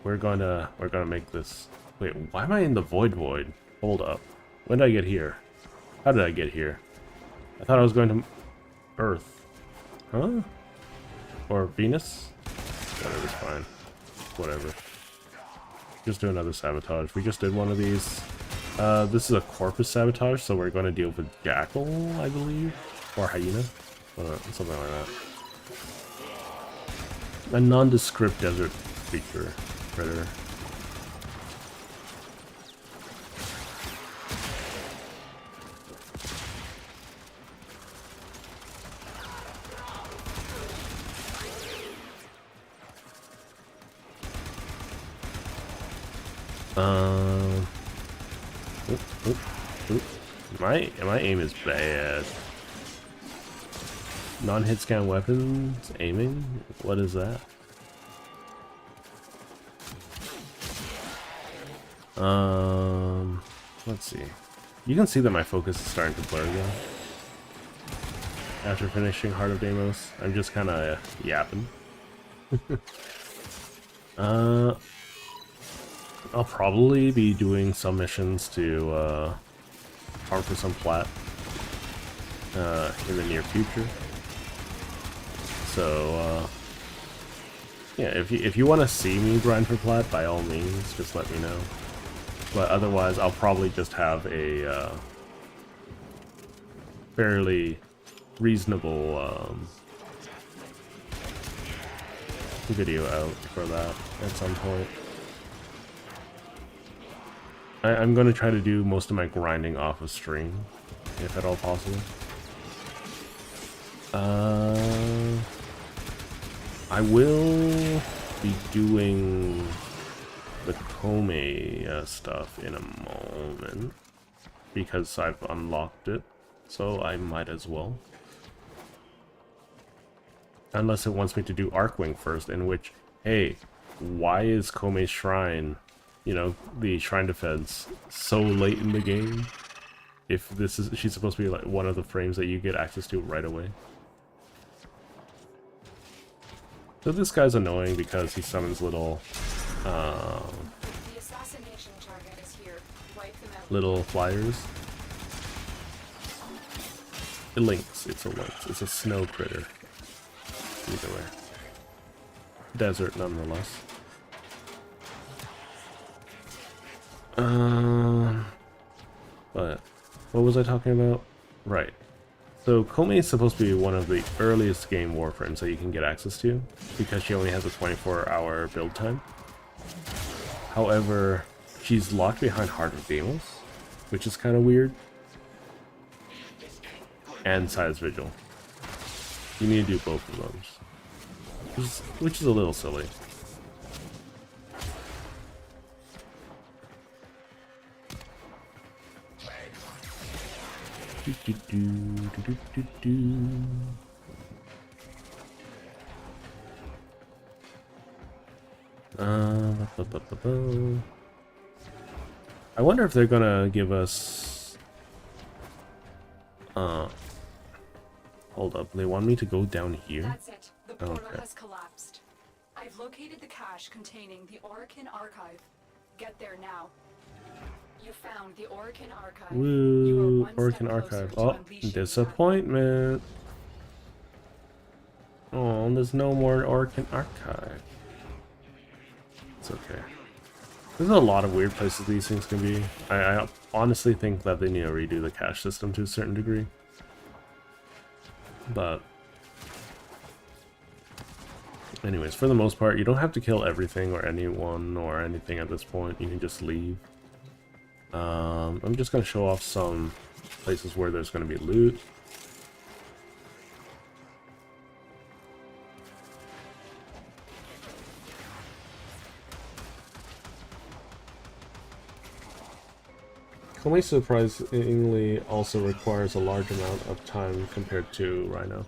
we're gonna make this. Wait, why am I in the void? Hold up. When did I get here? How did I get here? I thought I was going to Earth. Huh? Or Venus? Whatever's fine. Whatever. Just do another sabotage. We just did one of these. This is a corpus sabotage, so we're going to deal with Jackal, I believe. Or Hyena. Something like that. A nondescript desert creature. Critter. My aim is bad. Non-hit scan weapons aiming? What is that? Let's see. You can see that my focus is starting to blur again. After finishing Heart of Deimos, I'm just kind of yapping. I'll probably be doing some missions to farm for some plat in the near future. So yeah, if you want to see me grind for plat, by all means, just let me know. But otherwise, I'll probably just have a fairly reasonable video out for that at some point. I'm going to try to do most of my grinding off of stream, if at all possible. I will be doing the Kome stuff in a moment, because I've unlocked it, so I might as well. Unless it wants me to do Arcwing first, in which, hey, why is Kome's Shrine, you know, the Shrine Defense, so late in the game? if she's supposed to be like one of the frames that you get access to right away. So this guy's annoying because he summons little The assassination target is here. Wipe them out. little flyers. It links. It's a lynx. It's a snow critter. Either way. Desert nonetheless. But what was I talking about? Right. So Komei is supposed to be one of the earliest game Warframes that you can get access to, because she only has a 24-hour build time. However, she's locked behind Heart of Deimos, which is kind of weird. And Size Vigil. You need to do both of those. Which is a little silly. I wonder if they're gonna give us hold up, they want me to go down here? That's it. The portal Okay. has collapsed. I've located the cache containing the Orokin archive. Get there now. You found the Orokin archive. You are Woo, one Orokin step archive. closer to Oh, unleashing disappointment. Oh, there's no more Orokin archive. It's okay. There's a lot of weird places these things can be. I honestly think that they need to redo the cache system to a certain degree. But anyways, for the most part, you don't have to kill everything or anyone or anything at this point. You can just leave. I'm just gonna show off some places where there's gonna be loot. Komei surprisingly also requires a large amount of time compared to Rhino.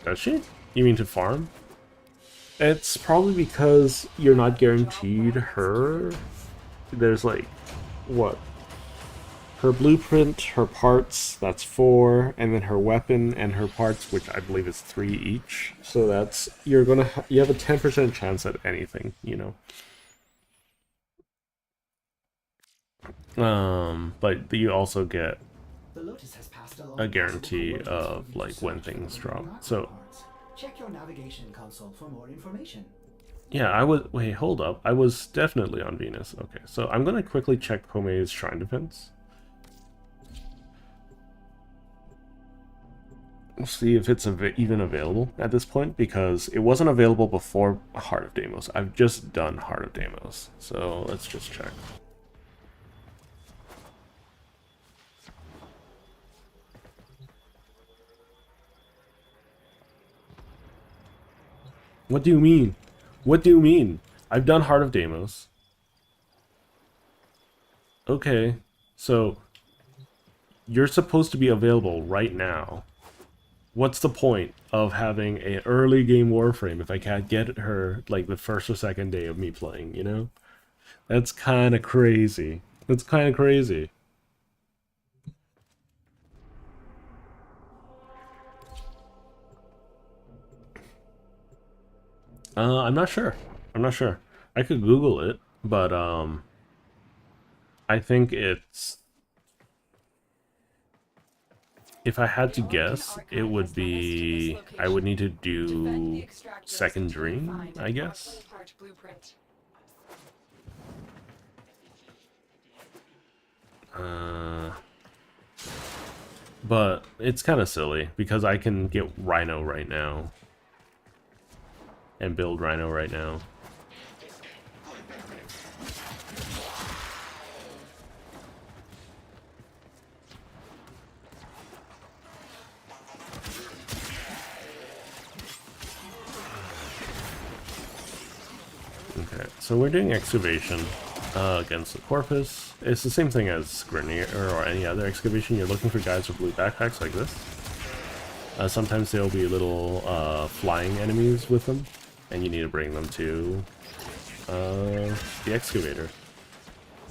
Does she? You mean to farm? It's probably because you're not guaranteed her. There's like, what? Her blueprint, her parts, that's 4, and then her weapon and her parts, which I believe is 3 each. So that's, you have a 10% chance at anything, you know. But you also get The Lotus has passed along a guarantee possible of coordinates like of when research things for drop. market So parts. Check your navigation console for more information. yeah, I was, wait, hold up. I was definitely on Venus. Okay, so I'm gonna quickly check Komei's Shrine Defense. See if it's even available at this point, because it wasn't available before Heart of Deimos. I've just done Heart of Deimos, so let's just check. What do you mean? What do you mean? I've done Heart of Deimos. Okay, so you're supposed to be available right now. What's the point of having an early game Warframe if I can't get her like the first or second day of me playing, you know? That's kind of crazy. That's kind of crazy. I'm not sure. I'm not sure. I could Google it, but I think it's, if I had to guess, it would be, I would need to do Second Dream, I guess. But it's kind of silly because I can get Rhino right now and build Rhino right now. Okay, so we're doing excavation against the Corpus. It's the same thing as Grenier or any other excavation. You're looking for guys with blue backpacks like this. Sometimes there'll be little flying enemies with them, and you need to bring them to the excavator.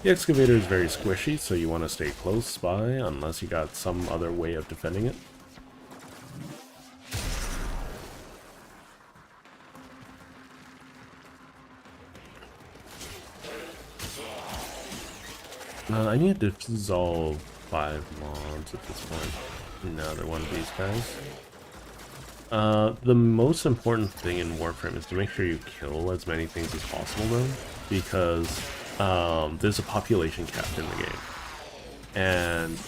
The excavator is very squishy, so you want to stay close by unless you got some other way of defending it. I need to dissolve 5 mobs at this point. Another one of these guys. The most important thing in Warframe is to make sure you kill as many things as possible, though, because there's a population cap in the game. And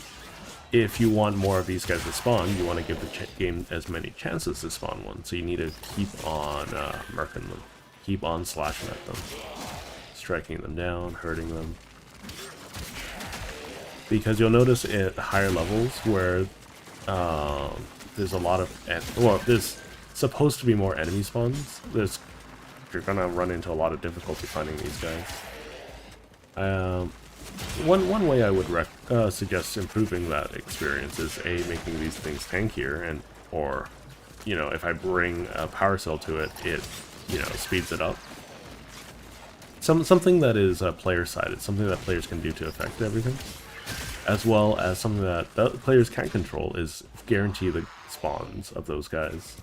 if you want more of these guys to spawn, you want to give the game as many chances to spawn one. So you need to keep on murking them. Keep on slashing at them. Striking them down, hurting them. Because you'll notice at higher levels where there's a lot of... well, there's supposed to be more enemy spawns. You're gonna run into a lot of difficulty finding these guys. One way I would suggest improving that experience is making these things tankier, or you know, if I bring a power cell to it, you know, speeds it up. Something that is player-sided, something that players can do to affect everything, as well as something that the players can't control is guarantee the spawns of those guys,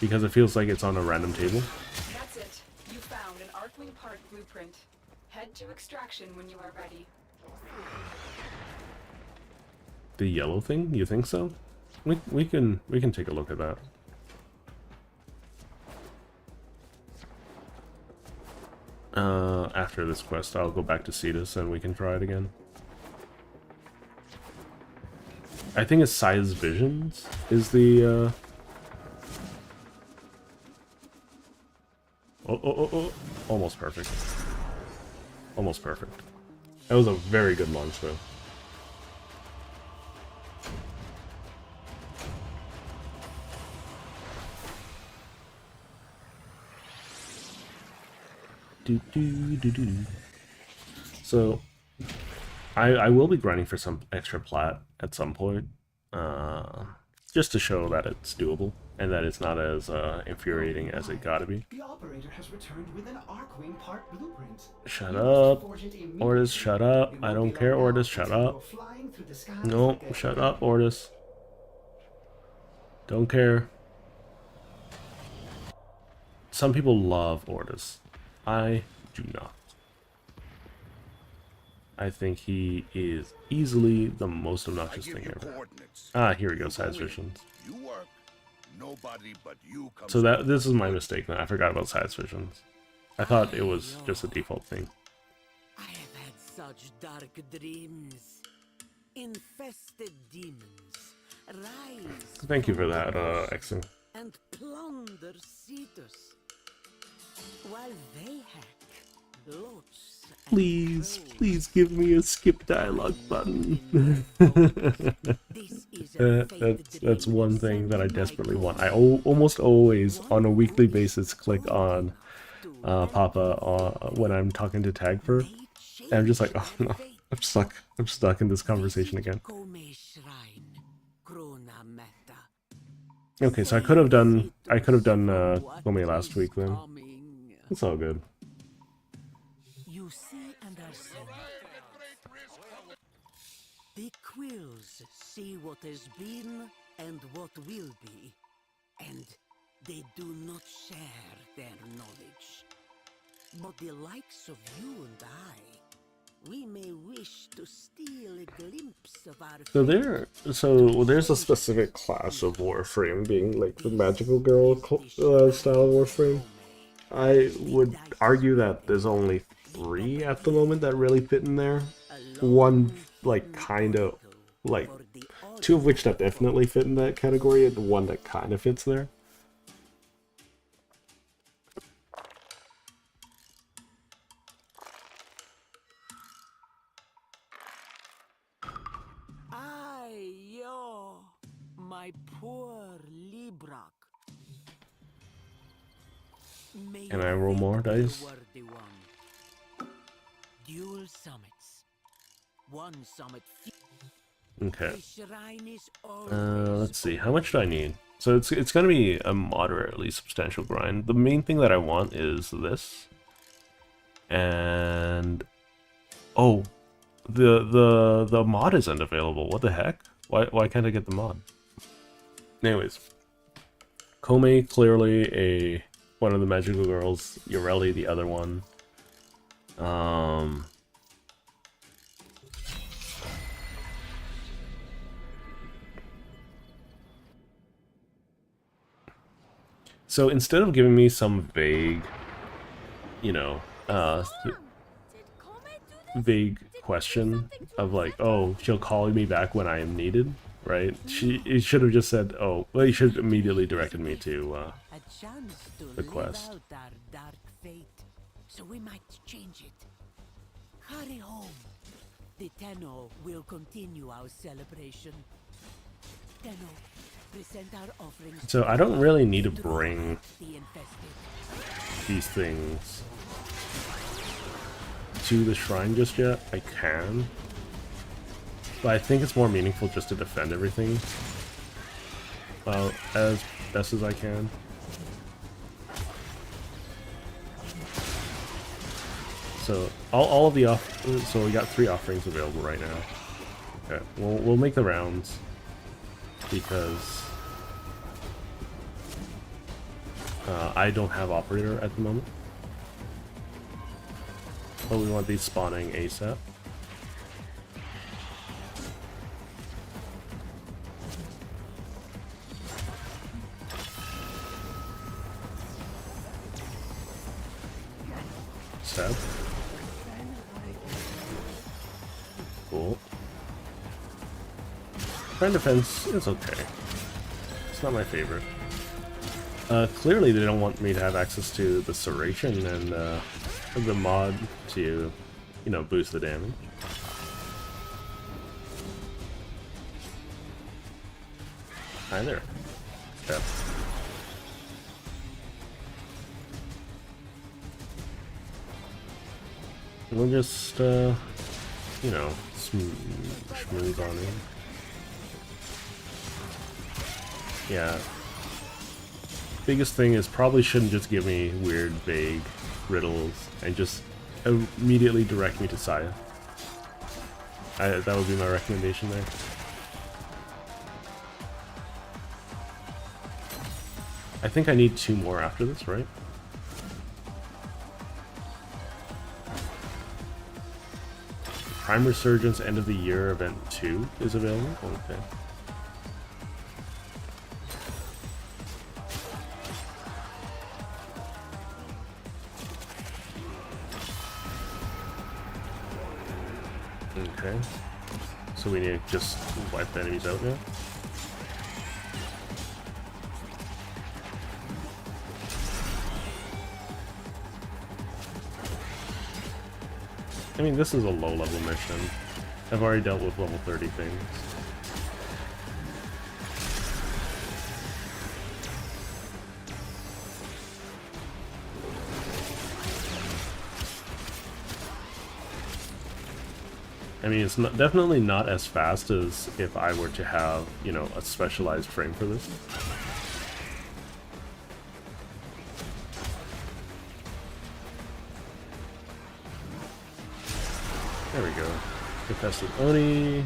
because it feels like it's on a random table. That's it. You found an Arcwing part blueprint. Head to extraction when you are ready. The yellow thing? You think so? We can take a look at that. After this quest, I'll go back to Cetus and we can try it again. I think it's Size Visions is the oh, almost perfect. Almost perfect. That was a very good launch though. So I will be grinding for some extra plat at some point, just to show that it's doable and that it's not as infuriating as it gotta be. The operator has returned with an Arcwing part blueprint. Shut up, Ordis, shut up. I don't care, Ordis, shut up. No, shut up, Ordis. Don't care. Some people love Ordis. I do not. I think he is easily the most obnoxious thing ever. Ah, here we go, Size Visions. So this is my mistake then. I forgot about Size Visions. I thought it was just a default thing. I have had such dark dreams. Infested demons rise. Thank you for that, Exing. And plunder Cetus. While they hack lots. Please, please give me a skip dialogue button. That's one thing that I desperately want. I almost always, on a weekly basis, click on Papa when I'm talking to Tagfer, and I'm just like, oh no, I'm stuck in this conversation again. Okay, so I could have done Kome last week then. It's all good. You see and are seen. The quills see what has been and what will be, and they do not share their knowledge. But the likes of you and I, we may wish to steal a glimpse of our... So there's a specific class of Warframe, being like the magical girl style Warframe. I would argue that there's only 3 at the moment that really fit in there. One, like, kind of, like, 2 of which that definitely fit in that category, and one that kind of fits there. Ayo, my poor Librak. Can I roll more dice? Dual summits. One summit. Okay. Let's see. How much do I need? So it's going to be a moderately substantial grind. The main thing that I want is this. And Oh, the mod isn't available. What the heck? Why can't I get the mod? Anyways, Kome clearly one of the magical girls. Yoreli the other one. So instead of giving me some vague, you know, vague question of like, oh, she'll call me back when I am needed, right? It should have just said, oh, well, he should have immediately directed me to the quest. Our dark fate, so we might change it. Hurry home. The Tenno will continue our celebration. Tenno, present our offerings. So I don't really need to bring the infested. these things to the shrine just yet. I can, but I think it's more meaningful just to defend everything as best as I can. So all of the so we got 3 offerings available right now. Okay, we'll make the rounds because I don't have operator at the moment. But we want these spawning ASAP. Stab. Cool. Friend defense is okay. It's not my favorite. Clearly they don't want me to have access to the Serration and the mod to, you know, boost the damage. Hi there. Okay. We'll just, you know, smooth on in. Yeah. Biggest thing is probably shouldn't just give me weird, vague riddles and just immediately direct me to Saya. That would be my recommendation there. I think I need 2 more after this, right? Prime Resurgence End of the Year Event 2 is available? Okay. Okay. So we need to just wipe the enemies out now? I mean, this is a low-level mission. I've already dealt with level 30 things. I mean, it's definitely not as fast as if I were to have, you know, a specialized frame for this. There we go. Infested Oni.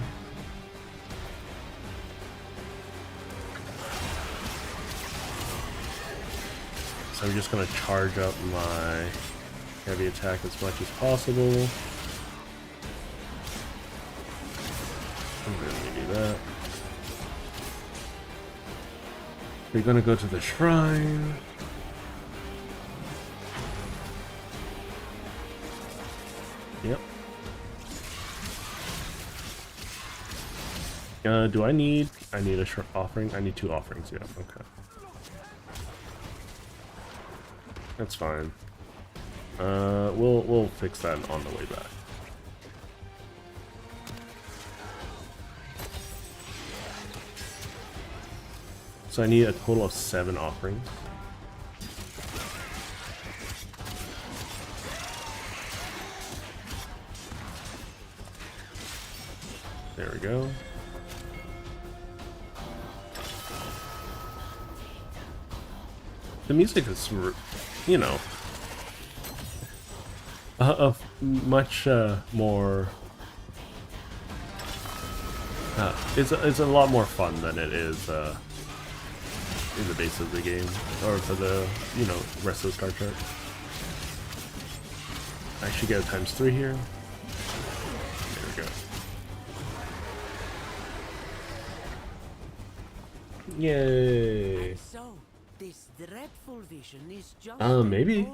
So I'm just going to charge up my heavy attack as much as possible. Let me do that. We're going to go to the shrine. Yep. Do I need a offering? I need 2 offerings, yeah, okay. That's fine. We'll fix that on the way back. So I need a total of 7 offerings. There we go. The music is, you know, Of much more. It's a lot more fun than it is in the base of the game, or for the rest of the star chart. I should get a ×3 here. There we go. Yay! So, this dreadful vision is just Maybe.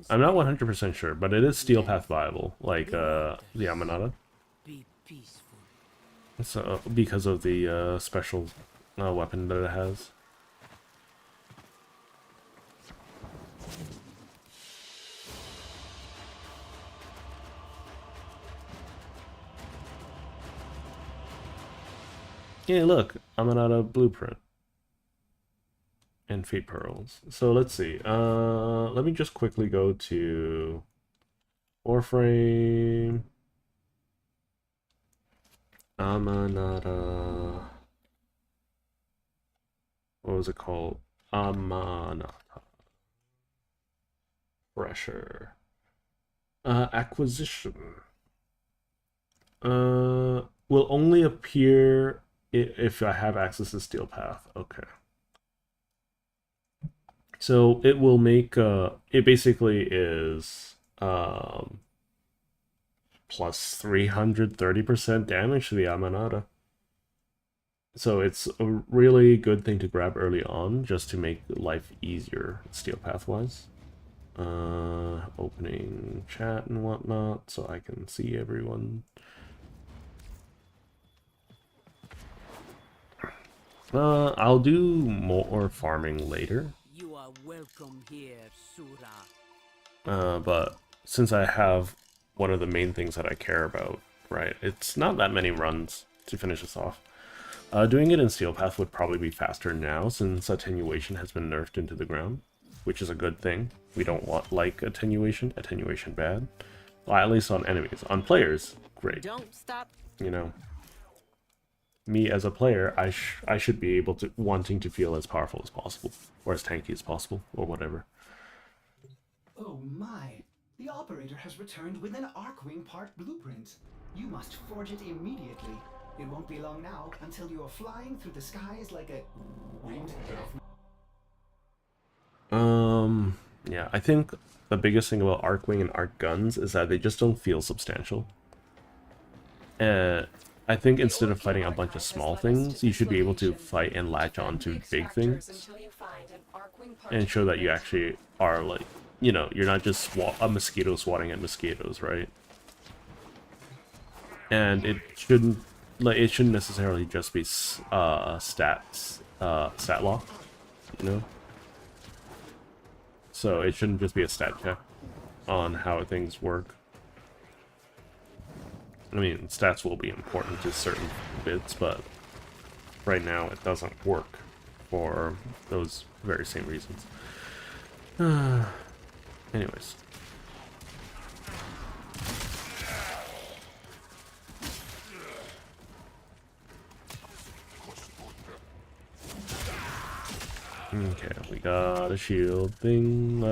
I'm not 100% sure, but it is steel path viable, like the Amanata. be peaceful. So because of the special weapon that it has. Yeah, look, Amanata blueprint. And Fate Pearls. So let's see. Let me just quickly go to Warframe. Amanata. What was it called? Amanata. Pressure. Acquisition. Will only appear if I have access to Steel Path. Okay. So it will make it basically is plus 330% damage to the Amanata. So it's a really good thing to grab early on just to make life easier Steel Path wise. Opening chat and whatnot so I can see everyone. I'll do more farming later. You are welcome here, Sura. But since I have one of the main things that I care about, right, it's not that many runs to finish this off. Doing it in Steel Path would probably be faster now since attenuation has been nerfed into the ground, which is a good thing. We don't want attenuation bad. Well, at least on enemies. On players, great. Don't stop. You know, me as a player, I should be able to wanting to feel as powerful as possible, or as tanky as possible, or whatever. Oh my! The operator has returned with an Arcwing part blueprint. You must forge it immediately. It won't be long now until you are flying through the skies like a winged dove. Yeah, I think the biggest thing about Arcwing and Arc Guns is that they just don't feel substantial. I think instead of fighting a bunch of small things, you should be able to fight and latch on to big things. And show that you actually are, like, you know, you're not just a mosquito swatting at mosquitoes, right? And it shouldn't necessarily just be stat lock, you know? So it shouldn't just be a stat check on how things work. I mean, stats will be important to certain bits, but right now it doesn't work for those very same reasons. Anyways. Okay, we got a shield thing,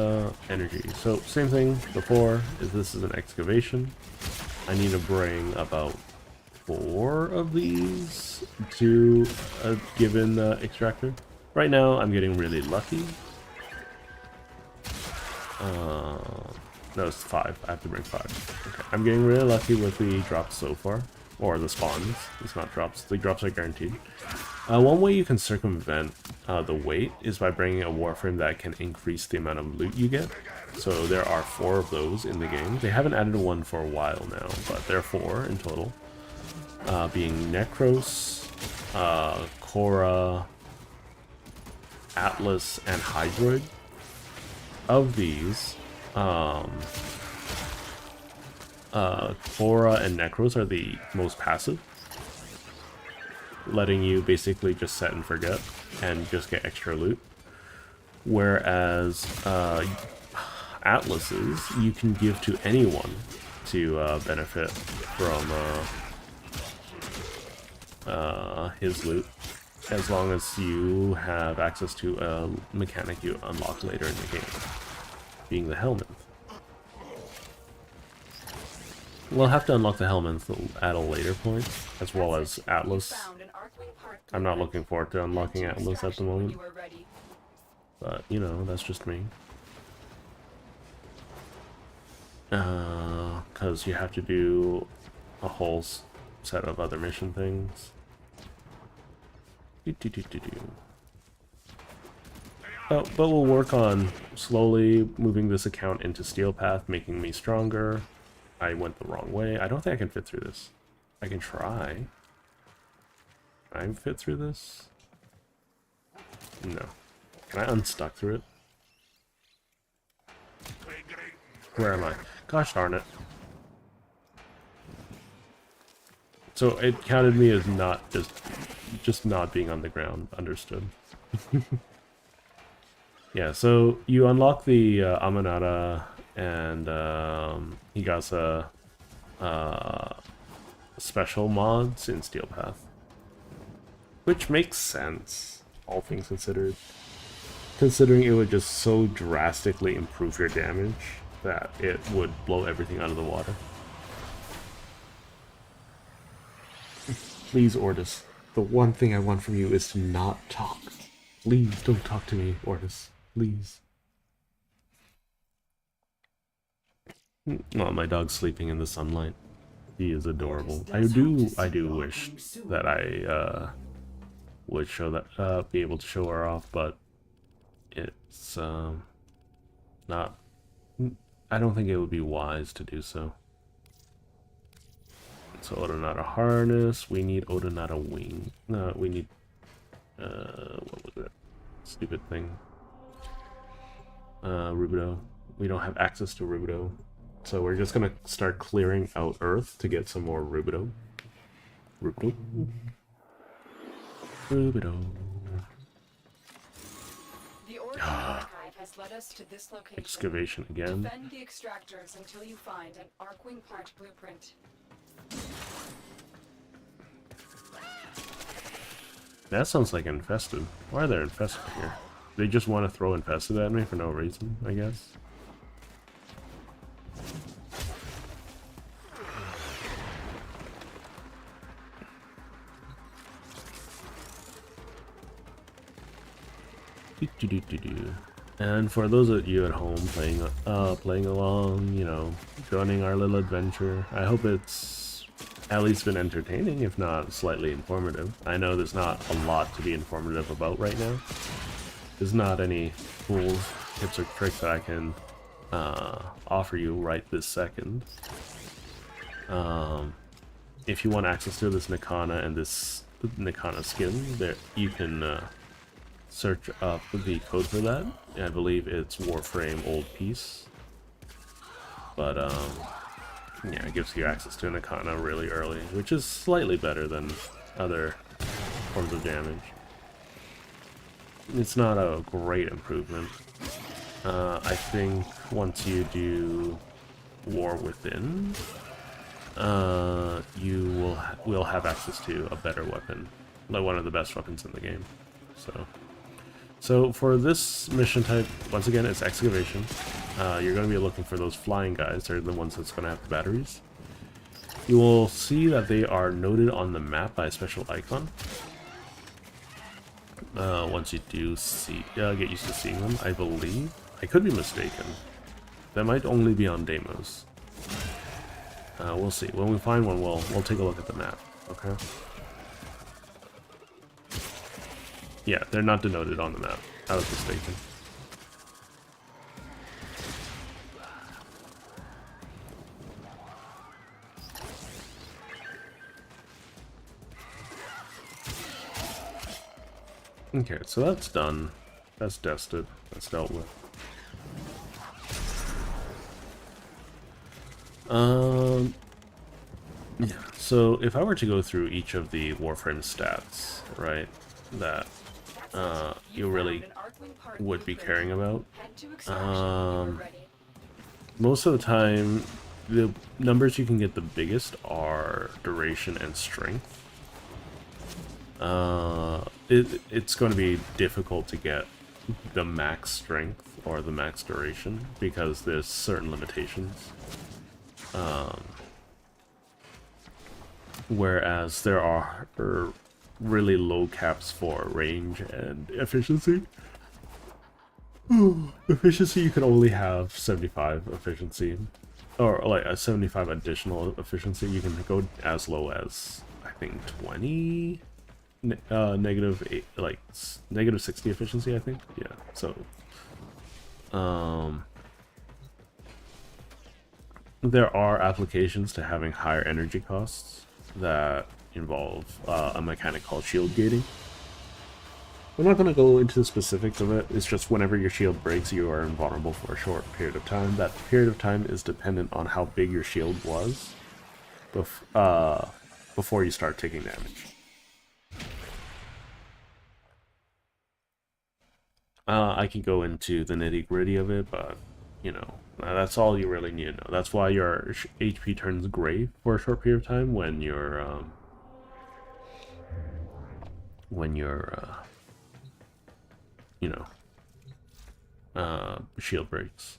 energy. So, same thing before, this is an excavation. I need to bring about 4 of these to a given extractor. Right now, I'm getting really lucky. No, it's 5. I have to bring 5. Okay, I'm getting really lucky with the drops so far. Or the spawns. It's not drops. The drops are guaranteed. One way you can circumvent the weight is by bringing a Warframe that can increase the amount of loot you get. So there are 4 of those in the game. They haven't added one for a while now, but there are 4 in total. Being Necros, Korra, Atlas, and Hydroid. Of these, Korra and Necros are the most passive, letting you basically just set and forget and just get extra loot. Whereas Atlases you can give to anyone to benefit from his loot, as long as you have access to a mechanic you unlock later in the game, being the Helmet. we'll have to unlock the helmets at a later point, as well as Atlas. I'm not looking forward to unlocking Atlas at the moment. But, you know, that's just me. Because you have to do a whole set of other mission things. But we'll work on slowly moving this account into Steel Path, making me stronger. I went the wrong way. I don't think I can fit through this. I can try. Can I fit through this? No. Can I unstuck through it? Where am I? Gosh darn it. So it counted me as not just not being on the ground. Understood. Yeah, so you unlock the Amanata and Higasa special mods in Steel Path. Which makes sense, all things considered. Considering it would just so drastically improve your damage that it would blow everything out of the water. Please, Ordis. The one thing I want from you is to not talk. Please don't talk to me, Ordis. Please. Oh, my dog's sleeping in the sunlight. He is adorable. I do wish that I would show that be able to show her off, but it's not. I don't think it would be wise to do so. So Odonata harness. We need Odonata wing. No, we need what was it? Stupid thing. Rubido. We don't have access to Rubido. So we're just gonna start clearing out Earth to get some more Rubido. Rubido. Rubido. The Origin Archive has led us to this location. Excavation again. Defend the extractors until you find an Arcwing part blueprint. That sounds like infested. Why are they infested here? They just want to throw infested at me for no reason, I guess. And for those of you at home playing along, you know, joining our little adventure, I hope it's at least been entertaining, if not slightly informative. I know there's not a lot to be informative about right now. There's not any cool tips or tricks that I can offer you right this second. If you want access to this Nikana and this Nikana skin, there you can search up the code for that. I believe it's Warframe Old Piece. But yeah, it gives you access to Nikana really early, which is slightly better than other forms of damage. It's not a great improvement. I think once you do War Within, you will have access to a better weapon, like one of the best weapons in the game. So for this mission type, once again, it's excavation. You're going to be looking for those flying guys. They're the ones that's going to have the batteries. You will see that they are noted on the map by a special icon. Once you do get used to seeing them, I believe. I could be mistaken. That might only be on demos. We'll see. When we find one, we'll take a look at the map. Okay. Yeah, they're not denoted on the map. I was mistaken. Okay, so that's done. That's tested. That's dealt with. Yeah, so if I were to go through each of the Warframe stats, right, that you really would be caring about, most of the time, the numbers you can get the biggest are duration and strength. It's going to be difficult to get the max strength or the max duration because there's certain limitations. whereas there are really low caps for range and efficiency. Efficiency, you can only have 75 efficiency, or like a 75 additional efficiency. You can go as low as, I think, 20, like negative 60 efficiency, I think. Yeah, so there are applications to having higher energy costs that involve a mechanic called shield gating. We're not going to go into the specifics of it. It's just whenever your shield breaks, you are invulnerable for a short period of time. That period of time is dependent on how big your shield was before you start taking damage. I can go into the nitty-gritty of it, but, you know, that's all you really need to know. That's why your HP turns gray for a short period of time when your shield breaks.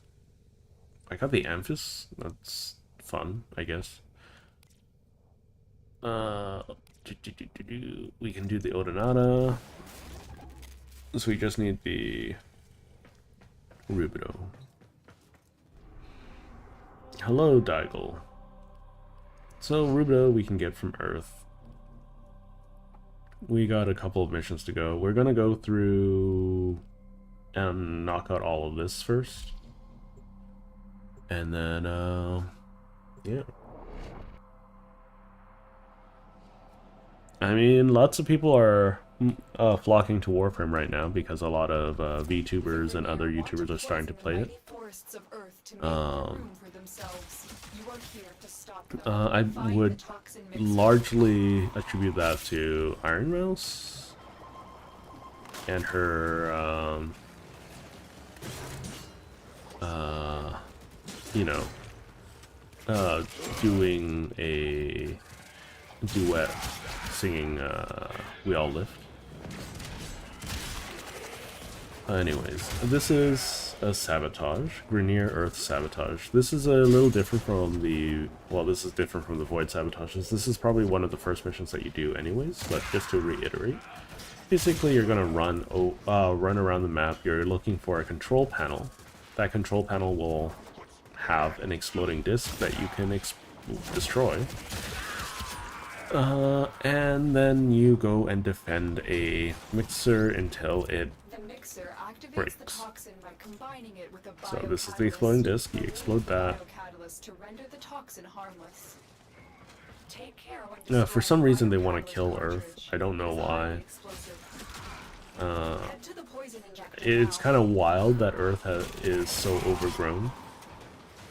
I got the Amphis. That's fun, I guess. We can do the Odonata. So we just need the Rubido. Hello, Daigle. So Rubido we can get from Earth. We got a couple of missions to go. We're gonna go through and knock out all of this first. And then, yeah. I mean, lots of people are flocking to Warframe right now because a lot of VTubers and other YouTubers are starting to play it. I would largely attribute that to Iron Mouse and her, you know, doing a duet singing We All Lift. Anyways, this is a Sabotage, Grenier Earth Sabotage. This is a little different from the, well, this is different from the Void Sabotages. This is probably one of the first missions that you do anyways, but just to reiterate, basically you're gonna run around the map. You're looking for a control panel. That control panel will have an exploding disc that you can destroy. And then you go and defend a mixer until it breaks. So this is the exploding disc. You explode that. For some reason they want to kill Earth. I don't know why. It's kind of wild that Earth is so overgrown,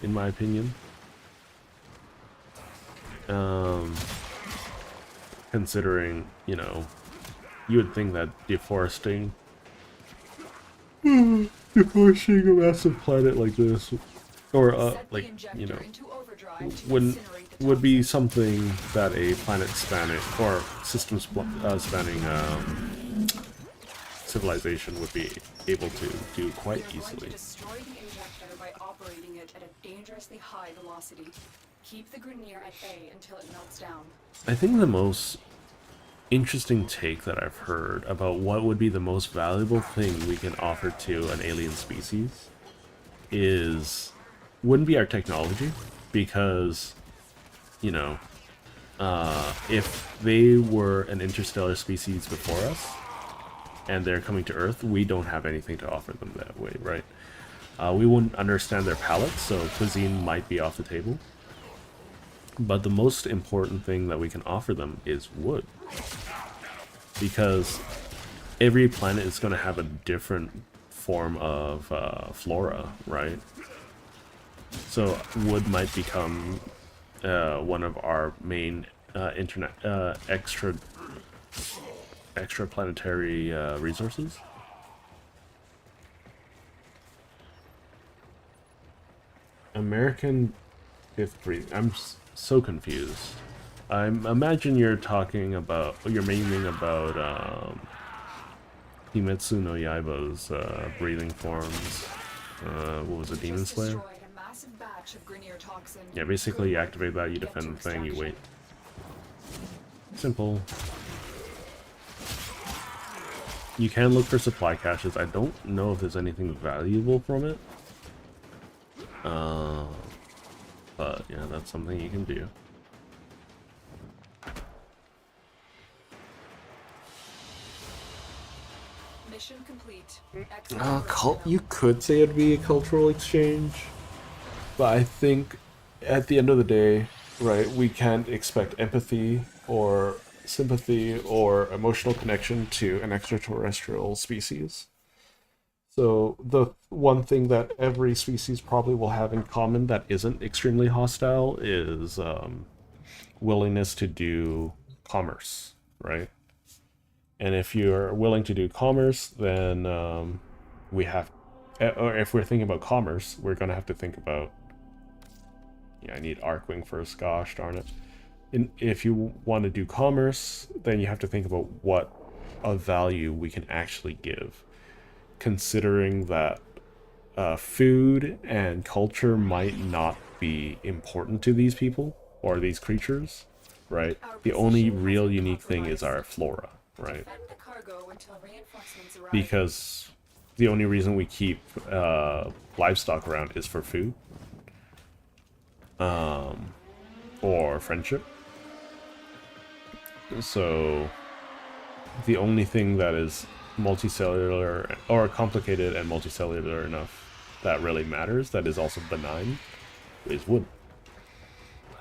in my opinion. Considering, you know, you would think that deforesting a massive planet like this, or like, you know, would be something that a planet spanning or system spanning civilization would be able to do quite easily. Destroy the injector by operating it at a dangerously high velocity. Keep the Grenier at bay until it melts down. I think the most interesting take that I've heard about what would be the most valuable thing we can offer to an alien species wouldn't be our technology, because, you know, if they were an interstellar species before us and they're coming to Earth, we don't have anything to offer them that way, right? We wouldn't understand their palates, so cuisine might be off the table. But the most important thing that we can offer them is wood. Because every planet is going to have a different form of flora, right? So wood might become one of our main extra-planetary resources. American fifth breed. I'm so confused. I imagine you're memeing about Himetsu no Yaiba's breathing forms. What was it, Demon Slayer? Massive batch of Grenier toxin. Yeah, basically you activate that, you defend the thing, you wait. Simple. You can look for supply caches. I don't know if there's anything valuable from it. But yeah, that's something you can do. Mission complete. You could say it'd be a cultural exchange, but I think at the end of the day, right, we can't expect empathy or sympathy or emotional connection to an extraterrestrial species. So the one thing that every species probably will have in common that isn't extremely hostile is willingness to do commerce, right? And if you're willing to do commerce, then we have, or if we're thinking about commerce, we're going to have to think about, yeah, I need Arcwing first, gosh darn it. If you want to do commerce, then you have to think about what of value we can actually give. Considering that food and culture might not be important to these people or these creatures, right? The only real unique thing is our flora, right? Because the only reason we keep livestock around is for food or friendship. So the only thing that is multicellular or complicated and multicellular enough that really matters, that is also benign, is wood.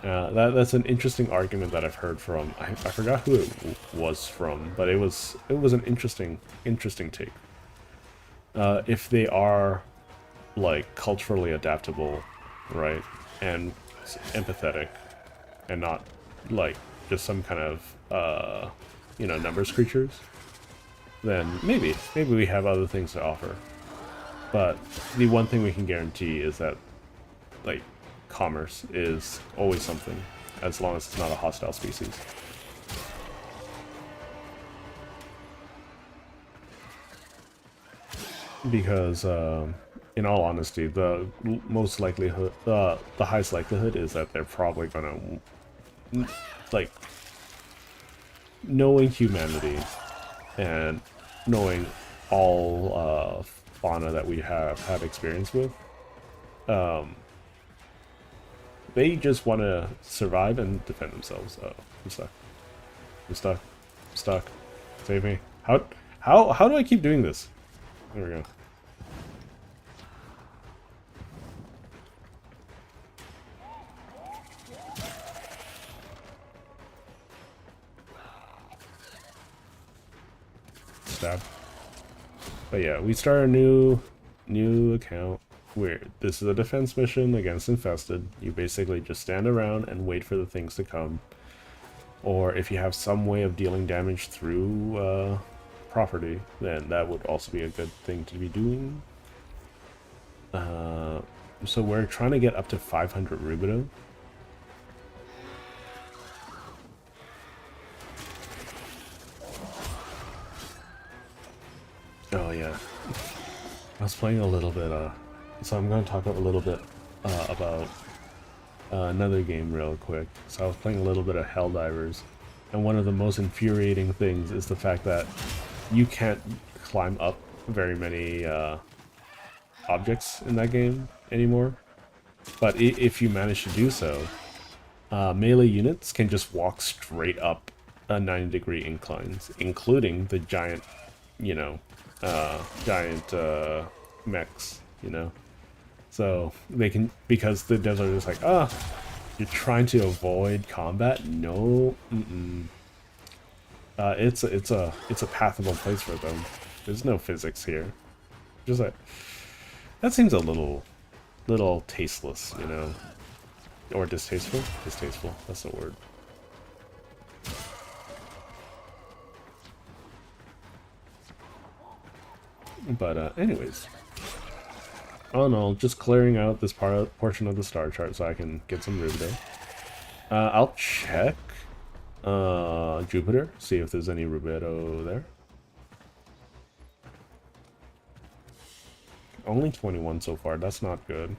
That's an interesting argument that I've heard from, I forgot who it was from, but it was an interesting take. If they are like culturally adaptable, right, and empathetic, and not like just some kind of numbers creatures, then maybe we have other things to offer. But the one thing we can guarantee is that, like, commerce is always something, as long as it's not a hostile species. Because, in all honesty, the highest likelihood is that they're probably gonna, like, knowing humanity and knowing all fauna that we have had experience with, they just want to survive and defend themselves. Oh, I'm stuck. Save me. How do I keep doing this? There we go. Stab. But yeah, we start a new account where this is a defense mission against infested. You basically just stand around and wait for the things to come. Or if you have some way of dealing damage through property, then that would also be a good thing to be doing. So we're trying to get up to 500 rubido. Oh yeah, I was playing a little bit, so I'm going to talk a little bit about another game real quick. So I was playing a little bit of Helldivers, and one of the most infuriating things is the fact that you can't climb up very many objects in that game anymore. But if you manage to do so, melee units can just walk straight up a 90-degree inclines, including the giant, mechs, So they can, because the devs are just like, you're trying to avoid combat? No, it's a pathable place for them. There's no physics here. Just like, that seems a little tasteless, or distasteful. Distasteful. That's the word. But anyways, all in all, just clearing out this portion of the star chart so I can get some rubido. I'll check Jupiter, see if there's any rubido there. Only 21 so far, that's not good.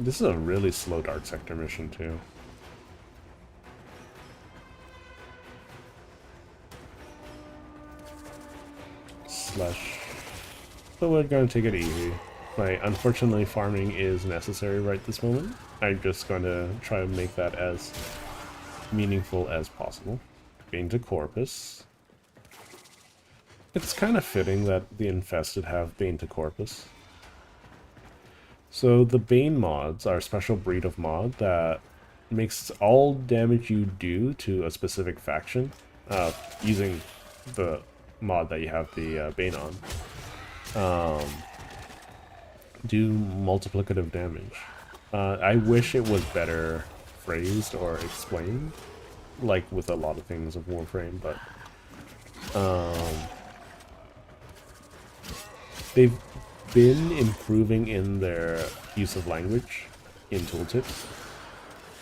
This is a really slow Dark Sector mission, too. Slush. But we're gonna take it easy. Like, unfortunately, farming is necessary right this moment. I'm just gonna try to make that as meaningful as possible. Bane to Corpus. It's kind of fitting that the Infested have Bane to Corpus. So the Bane mods are a special breed of mod that makes all damage you do to a specific faction, using the mod that you have the Bane on, do multiplicative damage. I wish it was better phrased or explained, like with a lot of things of Warframe, but they've been improving in their use of language in tooltips.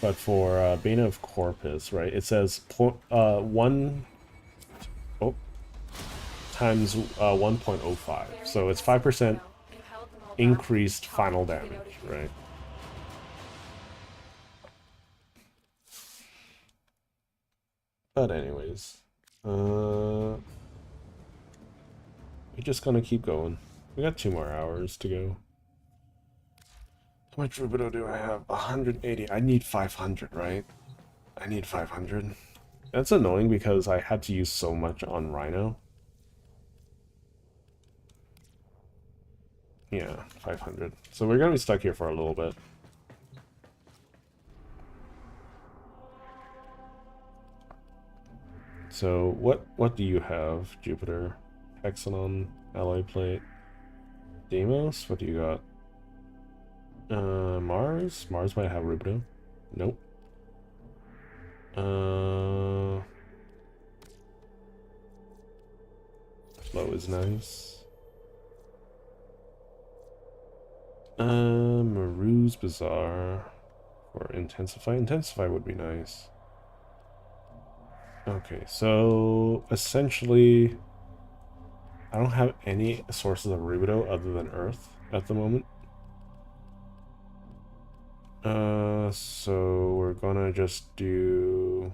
But for Bane of Corpus, right, it says 1 times 1.05. So it's 5% increased final damage, right? But anyways, we're just gonna keep going. We got 2 more hours to go. How much Rubido do I have? 180. I need 500, right? I need 500. That's annoying because I had to use so much on Rhino. Yeah, 500. So we're gonna be stuck here for a little bit. So what do you have, Jupiter? Hexanon, Alloy Plate, Deimos? What do you got? Mars? Mars might have Rubido. Nope. Flow is nice. Maru's Bazaar for Intensify. Intensify would be nice. Okay, so essentially I don't have any sources of Rubido other than Earth at the moment. So we're gonna just do...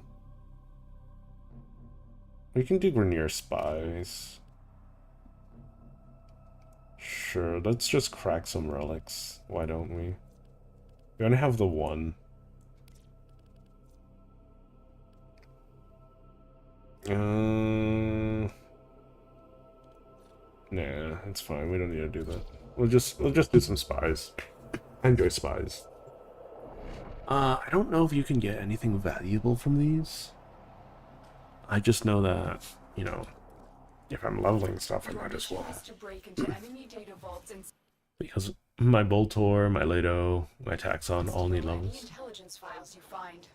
We can do Grenier Spies. Sure, let's just crack some relics. Why don't we? We only have the one. Nah, it's fine. We don't need to do that. We'll just do some spies. I enjoy spies. I don't know if you can get anything valuable from these. I just know that, you know, if I'm leveling stuff, I might as well. Because my Boltor, my Leto, my Taxon all need levels. Intelligence files you find.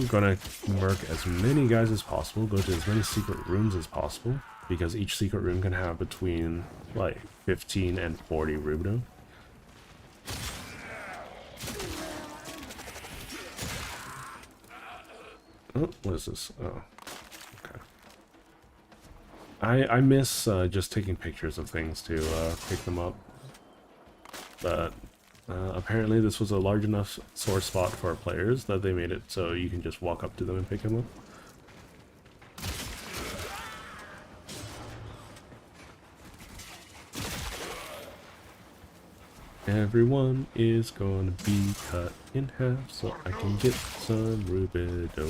Gonna murk as many guys as possible, go to as many secret rooms as possible, because each secret room can have between like 15 and 40 Rubido. Oh, what is this? Oh, okay. I miss just taking pictures of things to pick them up, but apparently this was a large enough sore spot for players that they made it so you can just walk up to them and pick them up. Everyone is gonna be cut in half so I can get some Rubido.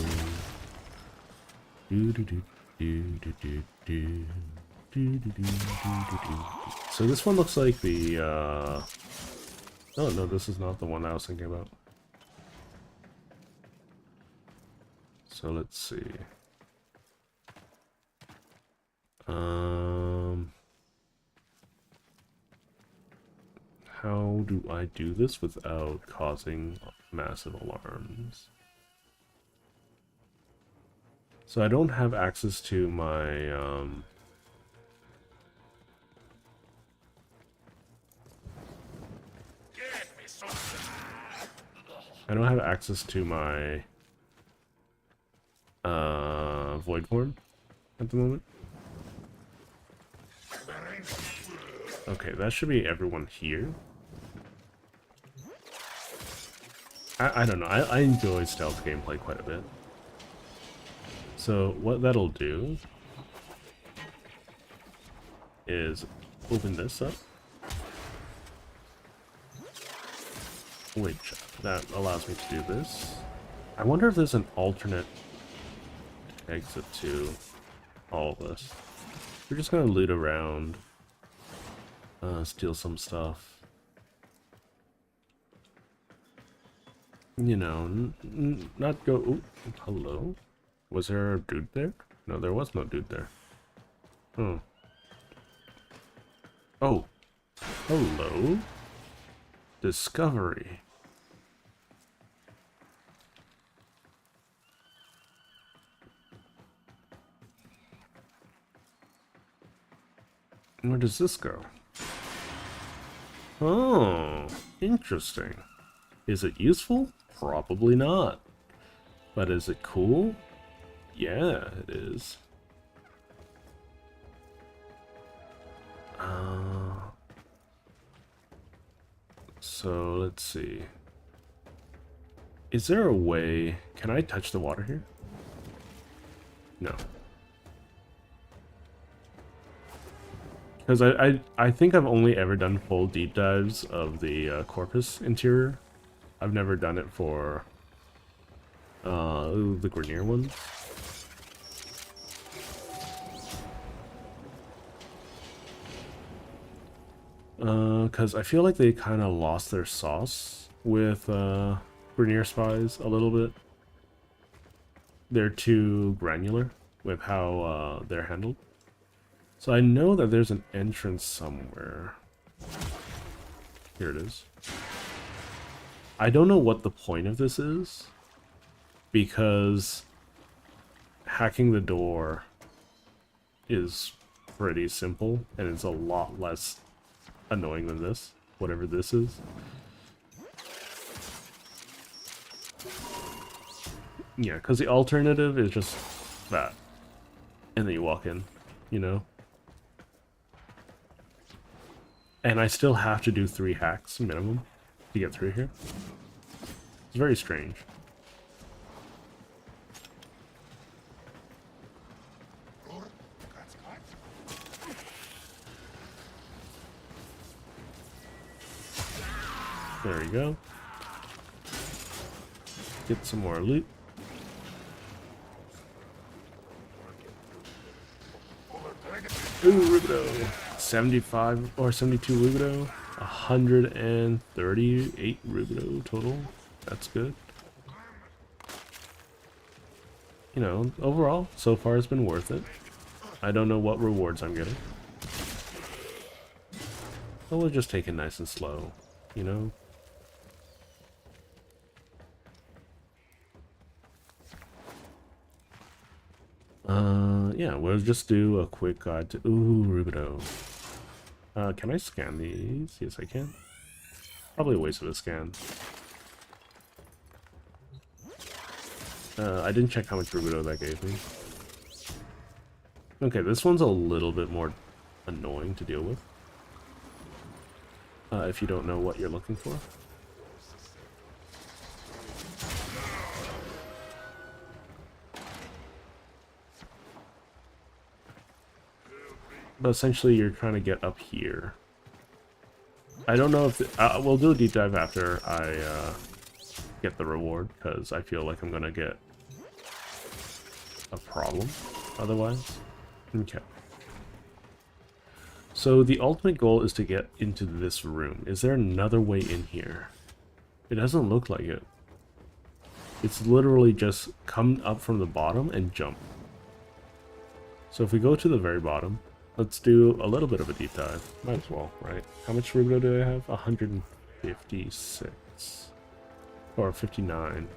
So this one looks like the oh no, this is not the one I was thinking about. So let's see. How do I do this without causing massive alarms? So I don't have access to my I don't have access to my void form at the moment. Okay, that should be everyone here. I don't know. I enjoy stealth gameplay quite a bit. So what that'll do is open this up, which that allows me to do this. I wonder if there's an alternate exit to all of this. We're just gonna loot around, steal some stuff. You know, not go... Ooh, hello? Was there a dude there? No, there was no dude there. Oh. Oh. Hello? Discovery. Where does this go? Oh, interesting. Is it useful? Probably not. But is it cool? Yeah, it is. So let's see. Is there a way? Can I touch the water here? No. Because I think I've only ever done full deep dives of the Corpus interior. I've never done it for the Grenier ones. Because I feel like they kind of lost their sauce with Grenier spies a little bit. They're too granular with how they're handled. So I know that there's an entrance somewhere. Here it is. I don't know what the point of this is, because hacking the door is pretty simple, and it's a lot less annoying than this, whatever this is. Yeah, because the alternative is just that. And then you walk in, you know? And I still have to do 3 hacks minimum to get through here. It's very strange. There we go. Get some more loot. Ooh, Rubido. 75 or 72 Rubido. 138 Rubido total. That's good. You know, overall, so far it's been worth it. I don't know what rewards I'm getting. But we'll just take it nice and slow, you know? Yeah, we'll just do a quick guide to... Ooh, Rubido. Can I scan these? Yes, I can. Probably a waste of a scan. I didn't check how much Rubido that gave me. Okay, this one's a little bit more annoying to deal with. If you don't know what you're looking for. But essentially, you're trying to get up here. I don't know if... we'll do a deep dive after I get the reward, because I feel like I'm going to get a problem otherwise. Okay. So the ultimate goal is to get into this room. Is there another way in here? It doesn't look like it. It's literally just come up from the bottom and jump. So if we go to the very bottom... Let's do a little bit of a deep dive. Might as well, right? How much Rubido do I have? 156. Or 59.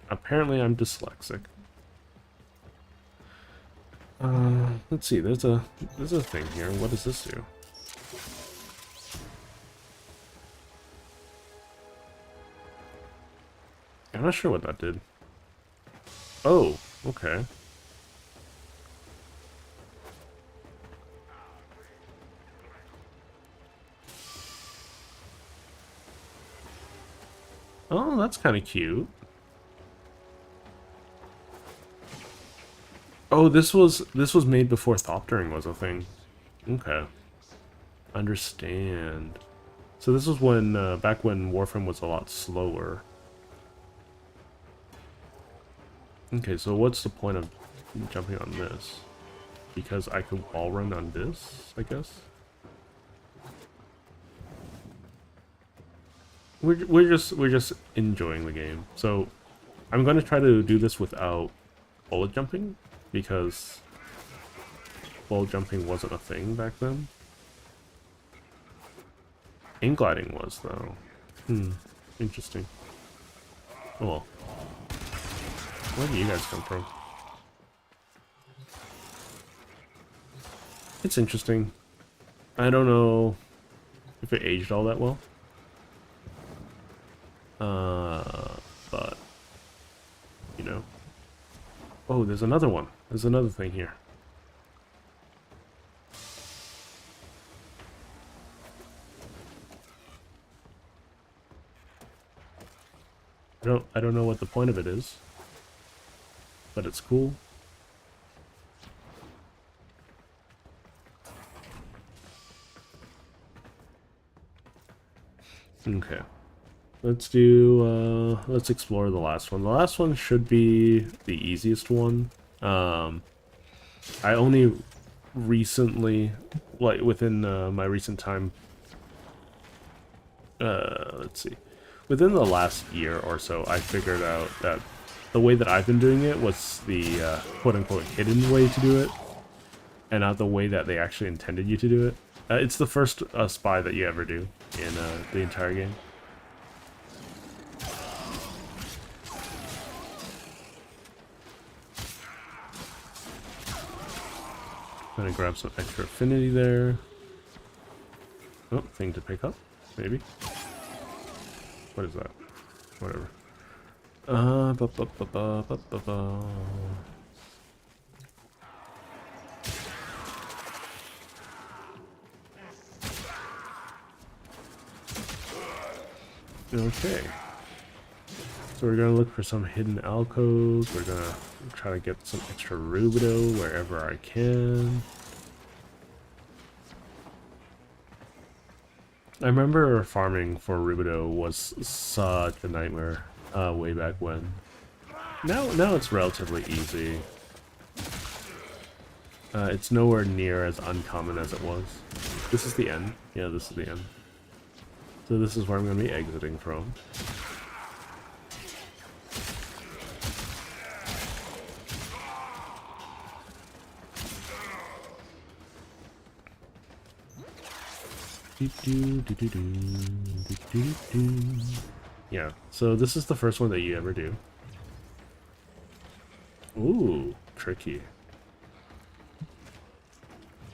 Apparently I'm dyslexic. Let's see, there's a thing here. What does this do? not sure what that did. Oh, okay. Oh, that's kind of cute. Oh, this was made before Thoptering was a thing. Okay. Understand. So this was when back when Warframe was a lot slower. Okay, so what's the point of jumping on this? Because I could wall run on this, I guess. We're just enjoying the game. So I'm going to try to do this without bullet jumping, because bullet jumping wasn't a thing back then. Ink gliding was, though. Interesting. Oh well. Where do you guys come from? It's interesting. I don't know if it aged all that well. But, you know. Oh, there's another one. There's another thing here. I don't know what the point of it is, but it's cool. Okay. Let's do, let's explore the last one. The last one should be the easiest one. I only recently, like within my recent time, let's see. Within the last year or so, I figured out that the way that I've been doing it was the quote-unquote hidden way to do it, and not the way that they actually intended you to do it. It's the first spy that you ever do in the entire game. Gonna grab some extra affinity there. Oh, thing to pick up, maybe. What is that? Whatever. Okay. So we're gonna look for some hidden alcoves. We're gonna try to get some extra rubido wherever I can. I remember farming for rubido was such a nightmare way back when. Now it's relatively easy. It's nowhere near as uncommon as it was. This is the end. Yeah, this is the end. So this is where I'm going to be exiting from. Yeah, so this is the first one that you ever do. Ooh, tricky.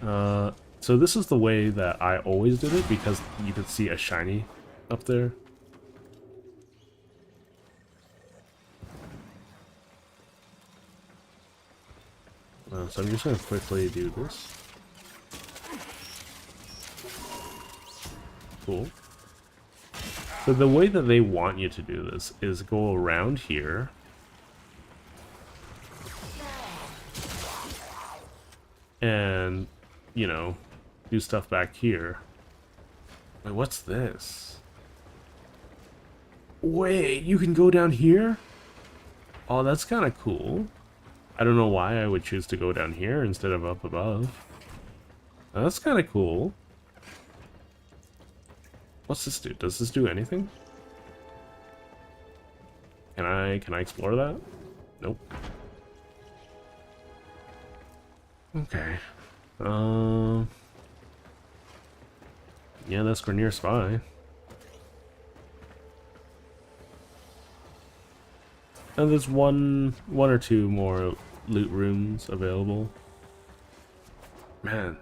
So this is the way that I always did it, because you could see a shiny up there. So I'm just going to quickly do this. Cool. So the way that they want you to do this is go around here. And, you know, do stuff back here. Wait, what's this? Wait, you can go down here? Oh, that's kind of cool. I don't know why I would choose to go down here instead of up above. That's kind of cool. What's this do? Does this do anything? Can I explore that? Nope. Okay. Yeah, that's Grenier Spy. And there's one or two more loot rooms available. Man,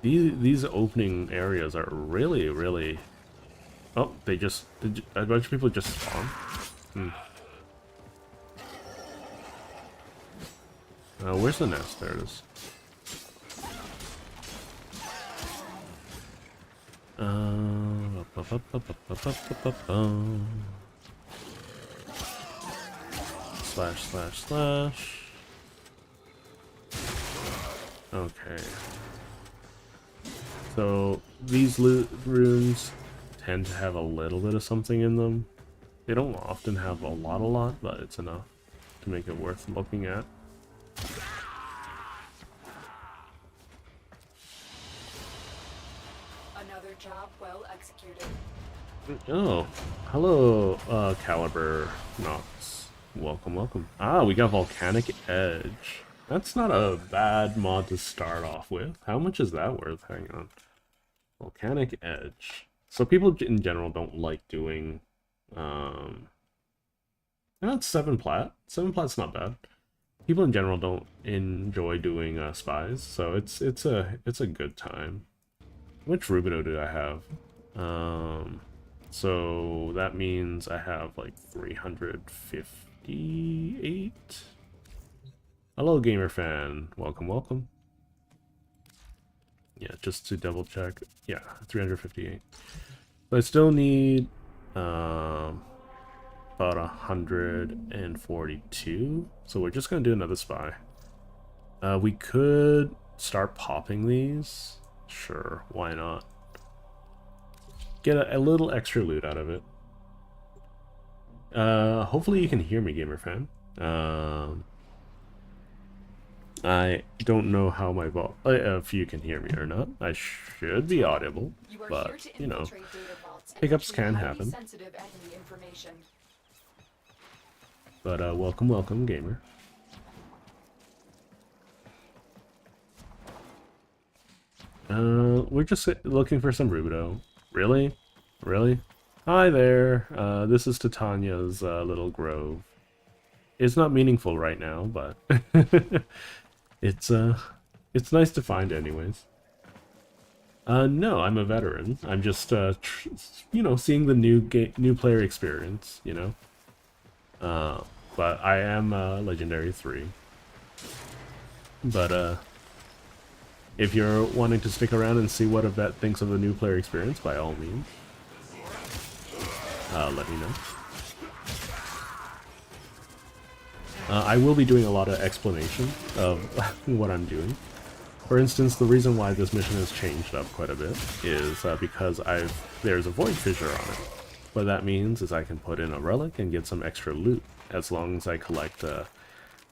these opening areas are really. Oh, a bunch of people just spawned. Where's the nest? There it is. Slash, slash, slash. Okay. So these runes tend to have a little bit of something in them. They don't often have a lot, but it's enough to make it worth looking at. Another job well executed. Oh, hello, Caliber Nox. Welcome, welcome. Ah, we got Volcanic Edge. That's not a bad mod to start off with. How much is that worth? Hang on. Volcanic Edge. So people in general don't like doing, that's 7 plat. 7 plat's not bad. People in general don't enjoy doing spies, so it's a good time. Which Rubido do I have? So that means I have like 358. Hello, gamer fan. Welcome, welcome. Yeah, just to double check. Yeah, 358. But I still need about 142. So we're just gonna do another spy. We could start popping these. Sure, why not? Get a little extra loot out of it. Hopefully you can hear me, gamer fan. I don't know how my if you can hear me or not. I should be audible, but you know, hiccups can happen. But welcome, welcome, gamer. We're just looking for some Rubido. Really? Really? Hi there. This is Titania's little grove. It's not meaningful right now, but it's nice to find anyways. No, I'm a veteran. I'm just you know, seeing the new player experience, you know. But I am Legendary 3. But if you're wanting to stick around and see what a vet thinks of the new player experience, by all means, let me know. I will be doing a lot of explanation of what I'm doing. For instance, the reason why this mission has changed up quite a bit is because there's a void fissure on it. What that means is I can put in a relic and get some extra loot as long as I collect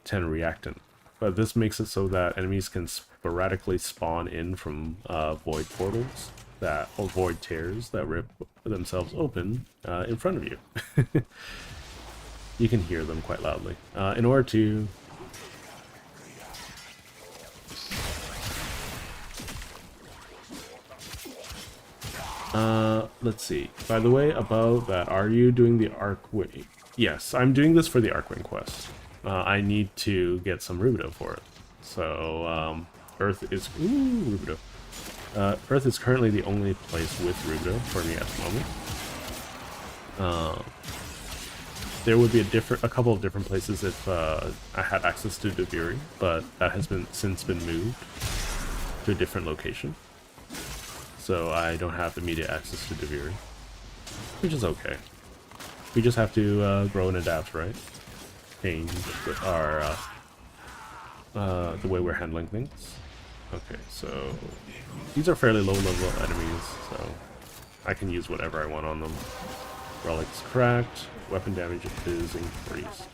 10 reactant. But this makes it so that enemies can sporadically spawn in from void portals or void tears that rip themselves open in front of you. You can hear them quite loudly. In order to let's see. By the way, about that, are you doing the Arcwing? Yes, I'm doing this for the Arcwing quest. I need to get some Rubido for it. So, Earth is... Ooh, Rubido. Earth is currently the only place with Rubido for me at the moment. There would be a couple of different places if I had access to Deviri, but that has since been moved to a different location. So I don't have immediate access to Deviri, which is okay. We just have to grow and adapt, right? Change our the way we're handling things. Okay, so these are fairly low level enemies, so I can use whatever I want on them. Relics cracked, weapon damage is increased.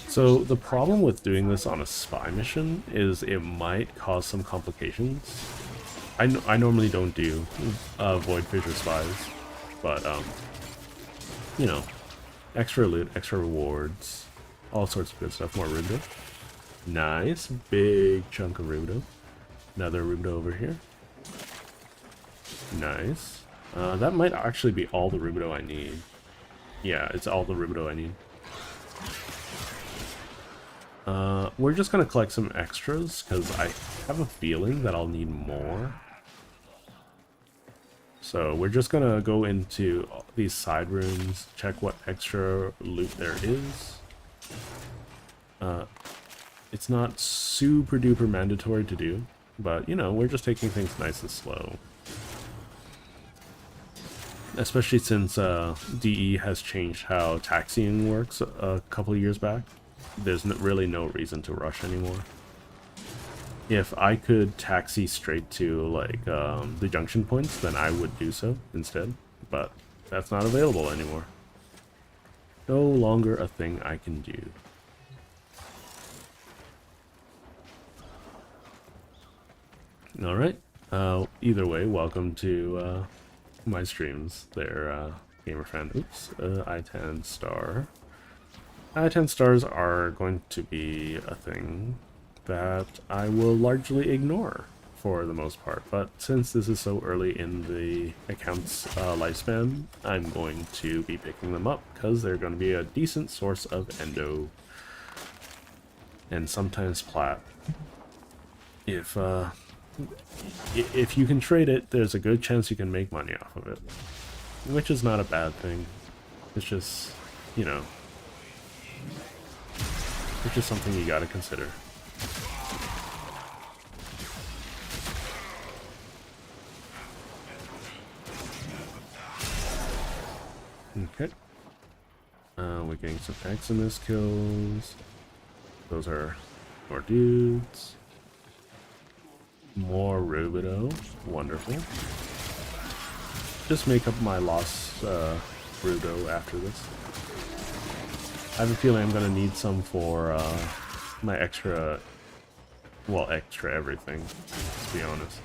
So the problem with doing this on a spy mission is it might cause some complications. I normally don't do void fissure spies, but you know, extra loot, extra rewards, all sorts of good stuff. More Rubido. Nice, big chunk of Rubido. Another Rubido over here. Nice. That might actually be all the Rubido I need. Yeah, it's all the Rubido I need. We're just gonna collect some extras, because I have a feeling that I'll need more. So we're just gonna go into these side rooms, check what extra loot there is. It's not super duper mandatory to do, but you know, we're just taking things nice and slow. Especially since DE has changed how taxiing works a couple of years back. There's really no reason to rush anymore. If I could taxi straight to like the junction points, then I would do so instead, but that's not available anymore. No longer a thing I can do. Alright, either way, welcome to my streams there, gamer fan. Oops, I-10 star. I-10 stars are going to be a thing that I will largely ignore for the most part, but since this is so early in the account's lifespan, I'm going to be picking them up because they're going to be a decent source of endo and sometimes plat. If you can trade it, there's a good chance you can make money off of it, which is not a bad thing. It's just, you know, it's just something you gotta consider. Okay. We're getting some Maximus kills. Those are more dudes. More Rubido. Wonderful. Just make up my lost Rubido after this. I have a feeling I'm gonna need some for my extra, well, extra everything, to be honest.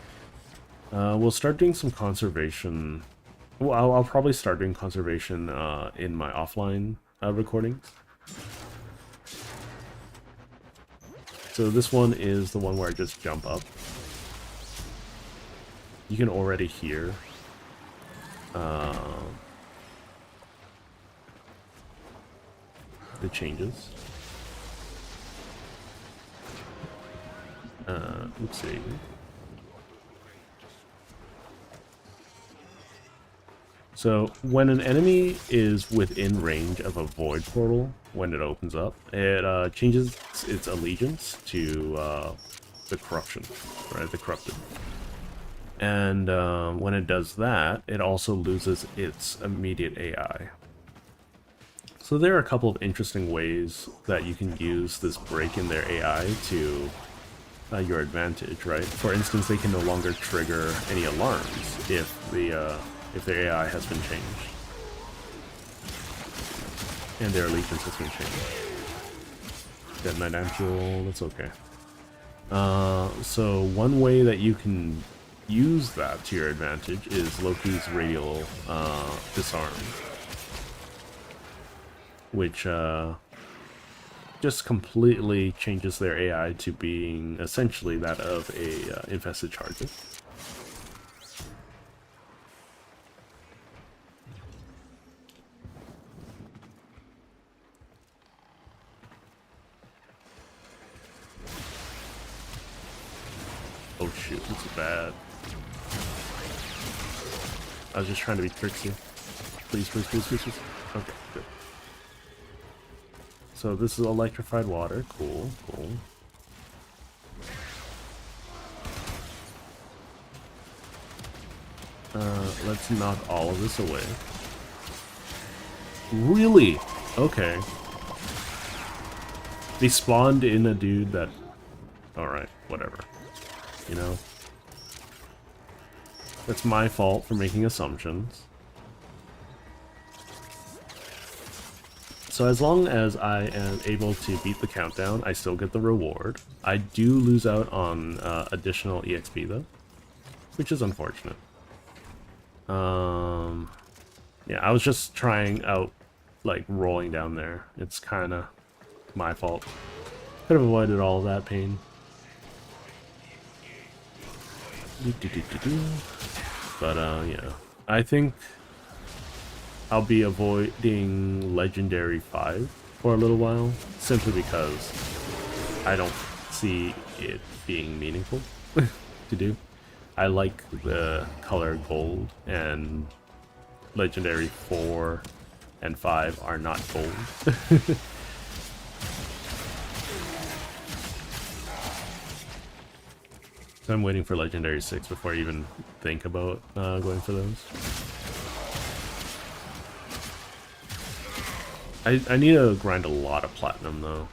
We'll start doing some conservation. Well, I'll probably start doing conservation in my offline recordings. So this one is the one where I just jump up. You can already hear the changes. Oopsie. So when an enemy is within range of a void portal, when it opens up, it changes its allegiance to the corruption, right? The corrupted. And when it does that, it also loses its immediate AI. So there are a couple of interesting ways that you can use this break in their AI to your advantage, right? For instance, they can no longer trigger any alarms if their AI has been changed and their allegiance has been changed. Dead Knight Ampule, that's okay. So one way that you can use that to your advantage is Loki's radial disarm, which just completely changes their AI to being essentially that of a infested charger. Oh shoot, this is bad. I was just trying to be tricksy. Please, please, please, please, please. Okay, good. So this is electrified water. Cool, cool. Let's knock all of this away. Really? Okay. They spawned in a dude that... Alright, whatever. You know? That's my fault for making assumptions. So as long as I am able to beat the countdown, I still get the reward. I do lose out on additional EXP though, which is unfortunate. Yeah, I was just trying out, like, rolling down there. It's kind of my fault. Could have avoided all of that pain. But yeah, I think I'll be avoiding Legendary 5 for a little while, simply because I don't see it being meaningful to do. I like the color gold, and Legendary 4 and 5 are not gold. I'm waiting for Legendary 6 before I even think about going for those. I need to grind a lot of platinum though.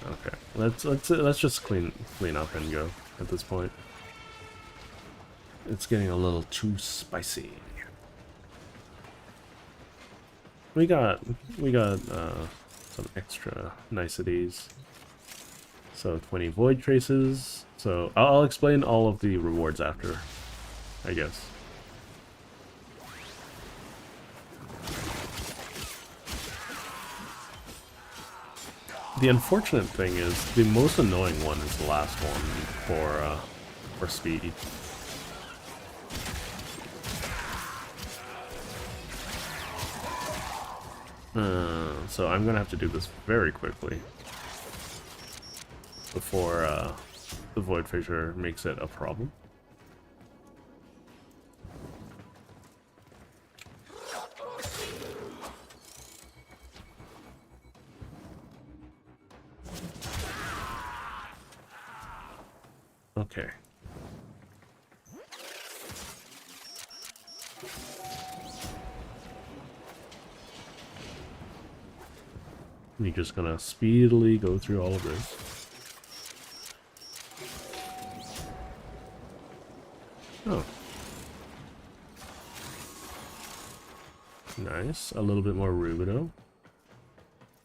Okay, let's just clean up and go at this point. It's getting a little too spicy. We got some extra niceties. So 20 void traces. So I'll explain all of the rewards after, I guess. The unfortunate thing is the most annoying one is the last one for speed. So I'm gonna have to do this very quickly before the Void Fissure makes it a problem. Okay. You're just gonna speedily go through all of this. Oh. Nice. A little bit more rubido.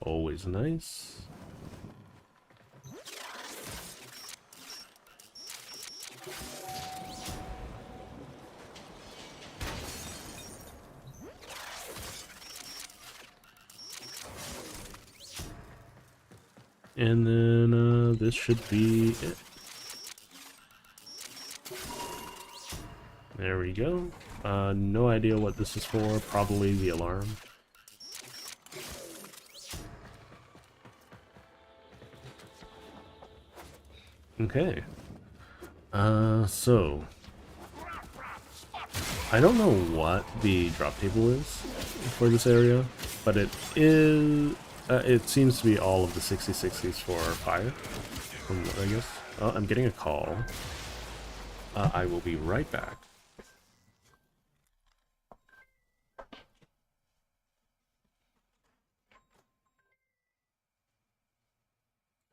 Always nice. And then this should be it. There we go. No idea what this is for. Probably the alarm. Okay. So I don't know what the drop table is for this area, but it is. It seems to be all of the 60/60s for fire, from what I guess. Oh, I'm getting a call. I will be right back.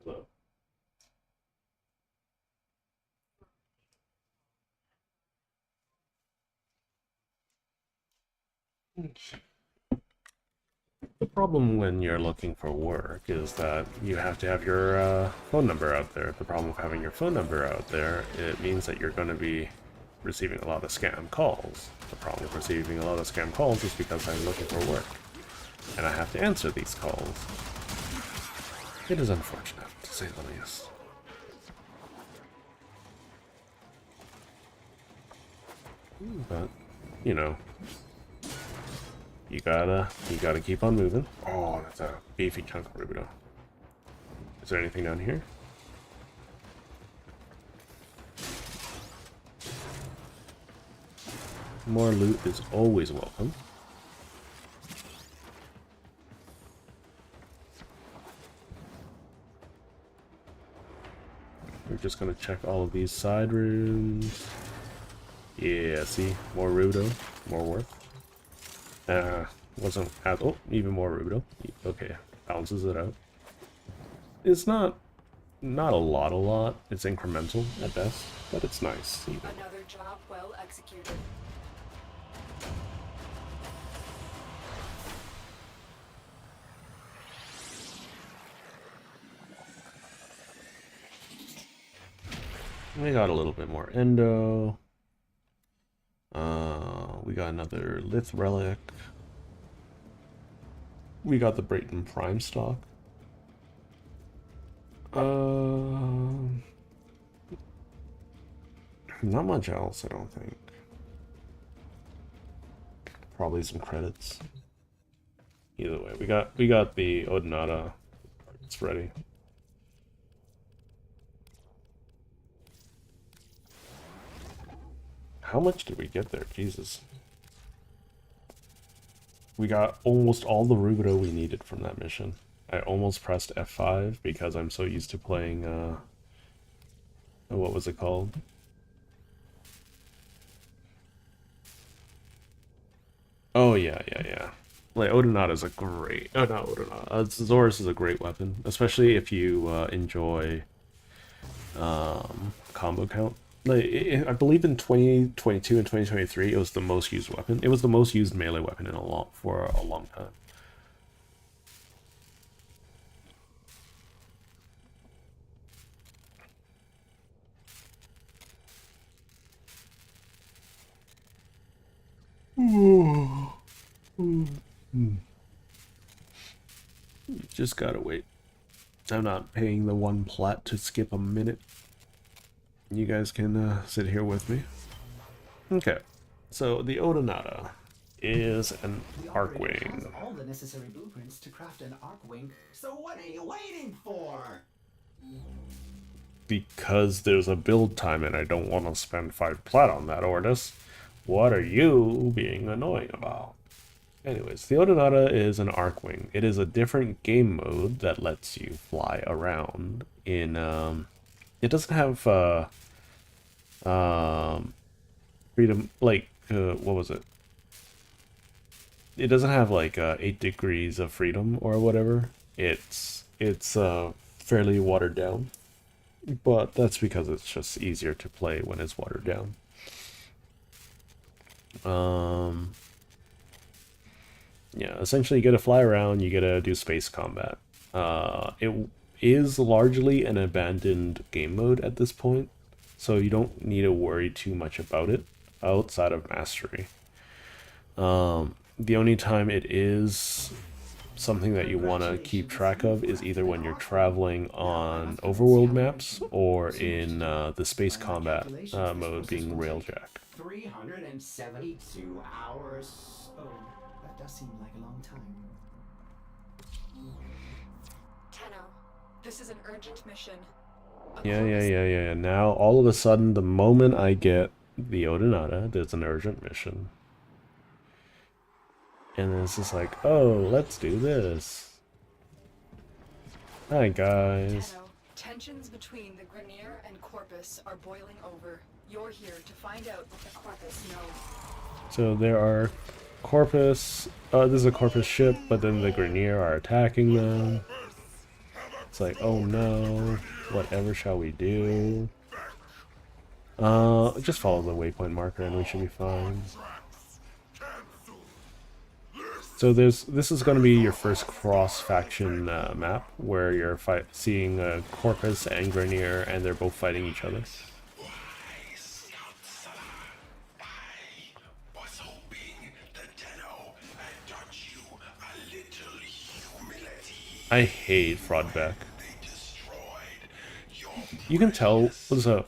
Hello. The problem when you're looking for work is that you have to have your phone number out there. The problem with having your phone number out there, it means that you're going to be receiving a lot of scam calls. The problem with receiving a lot of scam calls is because I'm looking for work, and I have to answer these calls. It is unfortunate, to say the least. But, you know, you gotta keep on moving. Oh, that's a beefy chunk of rubido. Is there anything down here? More loot is always welcome. We're just gonna check all of these side rooms. Yeah, see? More rubido, more worth. Wasn't as, oh, even more rubido. Okay, balances it out. It's not a lot. It's incremental at best, but it's nice. Even. Another job well executed. We got a little bit more endo. We got another Lith relic. We got the Brayton Prime stock. Not much else, I don't think. Probably some credits. Either way, we got the Odinata. It's ready. How much did we get there? Jesus. We got almost all the rubido we needed from that mission. I almost pressed F5 because I'm so used to playing, what was it called? Oh, yeah. Like, Odonata is a great... Oh, not Odonata. Zorus is a great weapon, especially if you enjoy combo count. Like, I believe in 2022 and 2023, it was the most used weapon. It was the most used melee weapon for a long time. Just gotta wait. I'm not paying the 1 plat to skip a minute. You guys can sit here with me. Okay, so the Odonata is an Arcwing. Has all the necessary blueprints to craft an Arcwing. So what are you waiting for? Because there's a build time and I don't want to spend 5 plat on that, Ordis. What are you being annoying about? Anyways, the Odonata is an Arcwing. It is a different game mode that lets you fly around in, it doesn't have, freedom, like, what was it? It doesn't have, like, 8 degrees of freedom or whatever. It's fairly watered down. But that's because it's just easier to play when it's watered down. Yeah, essentially you get to fly around, you get to do space combat. It is largely an abandoned game mode at this point, so you don't need to worry too much about it outside of mastery. The only time it is something that you want to keep track of is either when you're traveling on overworld maps or in the space combat mode being railjack. 372 hours. Oh, that does seem like a long time. Tenno, this is an urgent mission. Yeah. Now, all of a sudden, the moment I get the Odonata, there's an urgent mission. And then it's just like, oh, let's do this. Hi, guys. Tenno, tensions between the Grenier and Corpus are boiling over. You're here to find out what the Corpus know. So there are Corpus, this is a Corpus ship, but then the Grenier are attacking them. It's like, oh no, whatever shall we do? Just follow the waypoint marker and we should be fine. So this is going to be your first cross-faction map, where you're seeing Corpus and Grenier, and they're both fighting each other. I hate Fraudbeck. You can tell. So,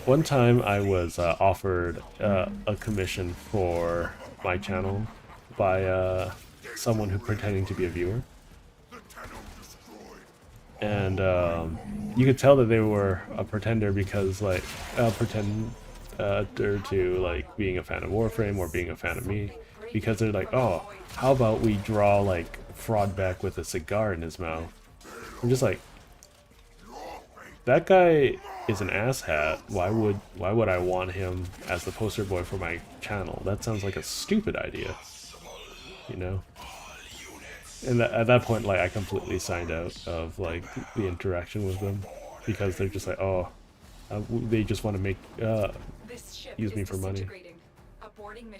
one time I was offered a commission for my channel by someone who pretending to be a viewer, and you could tell that they were a pretender because like to like being a fan of Warframe or being a fan of me, because they're like, oh, how about we draw like Fraudbeck with a cigar in his mouth? I'm just like, that guy is an asshat. Why would I want him as the poster boy for my channel? That sounds like a stupid idea, you know? And at that point, like, I completely signed out of like the interaction with them, because they're just like, oh, they just want to make use me for money,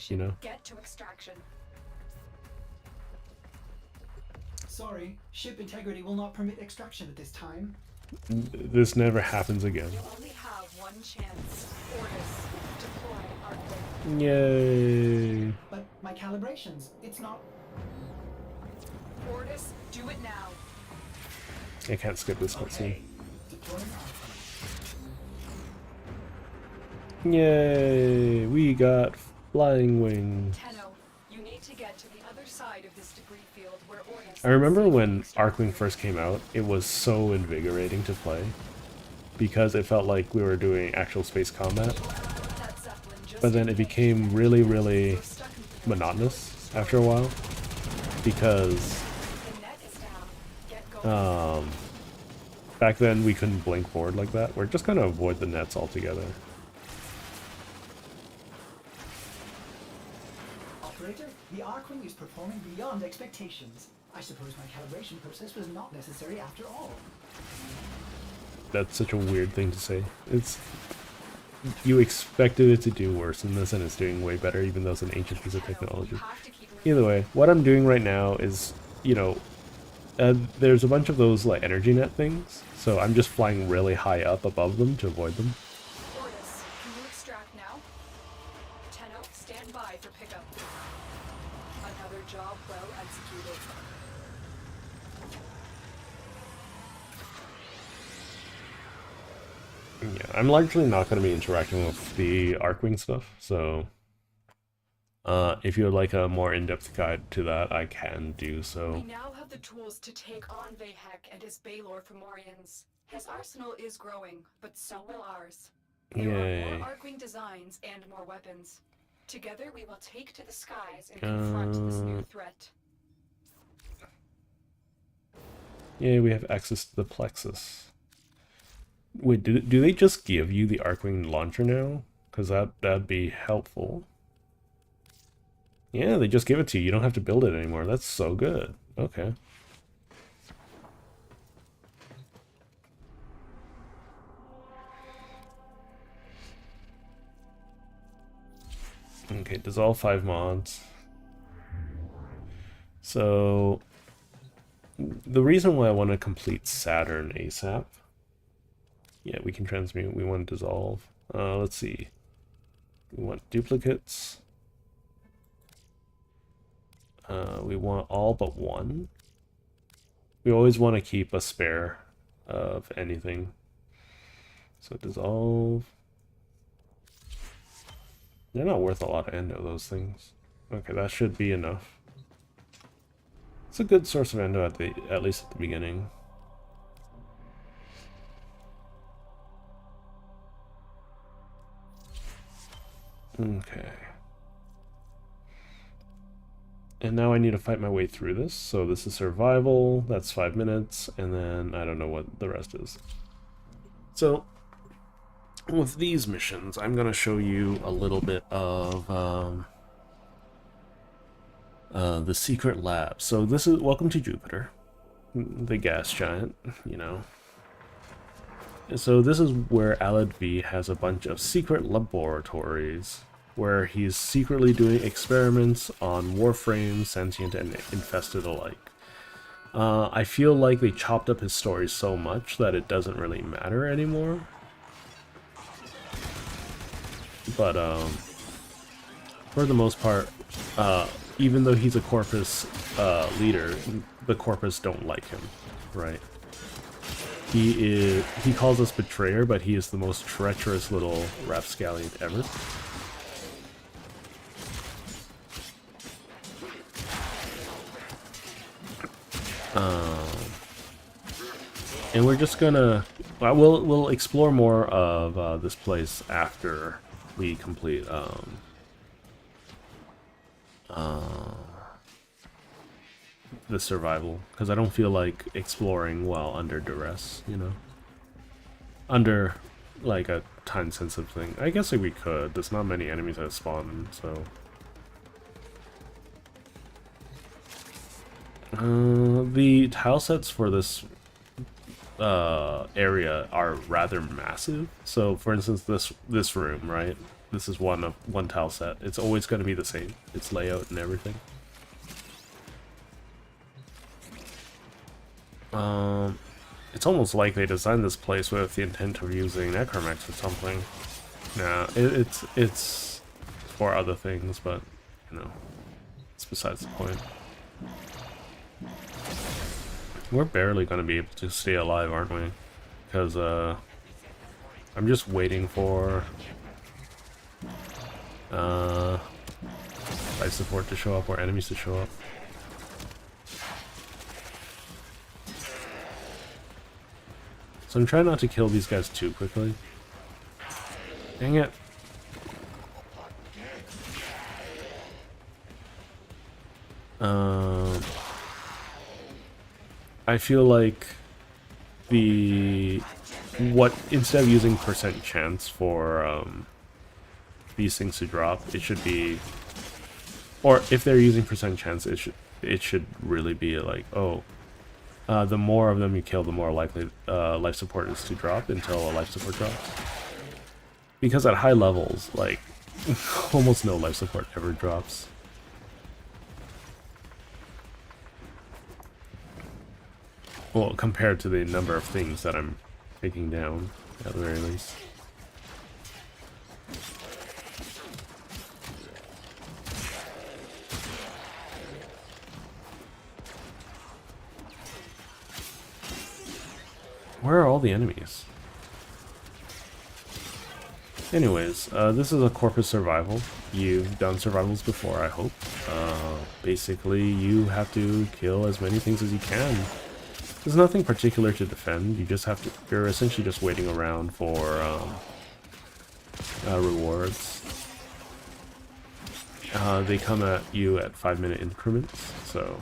you know? Get to extraction. Sorry, ship integrity will not permit extraction at this time. This never happens again. You only have one chance. Ordis, deploy Arcwing. Yay! But my calibrations, it's not... Ordis, do it now. I can't skip this cutscene. Yay! We got flying wings. Tenno, you need to get to the other side of this debris field where Ordis... I remember when Arcwing first came out, it was so invigorating to play, because it felt like we were doing actual space combat. But then it became really, really monotonous after a while, because Back then we couldn't blink forward like that. We're just gonna avoid the nets altogether. Operator, the Archwing is performing beyond expectations. I suppose my calibration process was not necessary after all. That's such a weird thing to say. You expected it to do worse than this, and it's doing way better, even though it's an ancient piece of technology. Either way, what I'm doing right now is, you know, there's a bunch of those like energy net things, so I'm just flying really high up above them to avoid them. Ordis, can you extract now? Tenno, stand by for pickup. Another job well executed. Yeah, I'm largely not going to be interacting with the Archwing stuff, so if you would like a more in-depth guide to that, I can do so. We now have the tools to take on Vahek and his Baelor Fomorians. His arsenal is growing, but so will ours. There are more Archwing designs and more weapons. Together we will take to the skies and confront this new threat. Yeah, we have access to the Plexus. Wait, do they just give you the Archwing launcher now? Because that'd be helpful. Yeah, they just give it to you. You don't have to build it anymore. That's so good. Okay. Okay, dissolve 5 mods. So, the reason why I want to complete Saturn ASAP. Yeah, we can transmute. We want dissolve. Let's see. We want duplicates. We want all but one. We always want to keep a spare of anything. So dissolve. They're not worth a lot of endo, those things. Okay, that should be enough. It's a good source of endo at least at the beginning. Okay. And now I need to fight my way through this. So this is survival, that's 5 minutes, and then I don't know what the rest is. So with these missions, I'm going to show you a little bit of the secret lab. So this is welcome to Jupiter, the gas giant, you know. So this is where Alad V has a bunch of secret laboratories where he's secretly doing experiments on Warframe, sentient, and infested alike. I feel like they chopped up his story so much that it doesn't really matter anymore. But for the most part, even though he's a Corpus leader, the Corpus don't like him, right? He calls us betrayer, but he is the most treacherous little rapscallion ever. And we're just gonna we'll explore more of this place after we complete the survival, because I don't feel like exploring while under duress, you know, under like a time sensitive thing. I guess like we could. There's not many enemies that spawn, so the tile sets for this area are rather massive. So for instance, this room, right? This is one tile set. It's always going to be the same. Its layout and everything. It's almost like they designed this place with the intent of using necromex or something. Nah, it's for other things, but you know, it's besides the point. We're barely gonna be able to stay alive, aren't we? Because I'm just waiting for life support to show up or enemies to show up. So I'm trying not to kill these guys too quickly. Dang it. I feel like instead of using percent chance for these things to drop, it should be, or if they're using percent chance, it should really be like, oh, the more of them you kill, the more likely life support is to drop until a life support drops. Because at high levels, like, almost no life support ever drops. Well, compared to the number of things that I'm taking down, at the very least. Where are all the enemies? Anyways, this is a corpus survival. You've done survivals before, I hope. Basically, you have to kill as many things as you can. There's nothing particular to defend. You just have to. You're essentially just waiting around for rewards. They come at you at 5-minute increments, so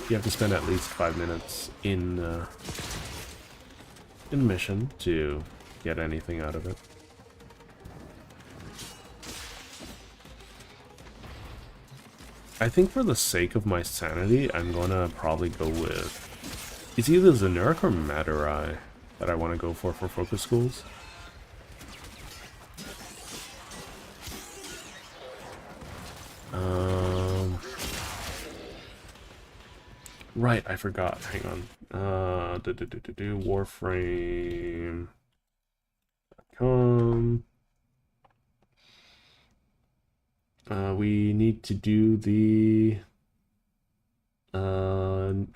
you have to spend at least 5 minutes in mission to get anything out of it. I think for the sake of my sanity, I'm gonna probably go with... It's either Zanurk or Madurai that I want to go for focus schools. Right, I forgot. Hang on. Warframe.com. We need to do the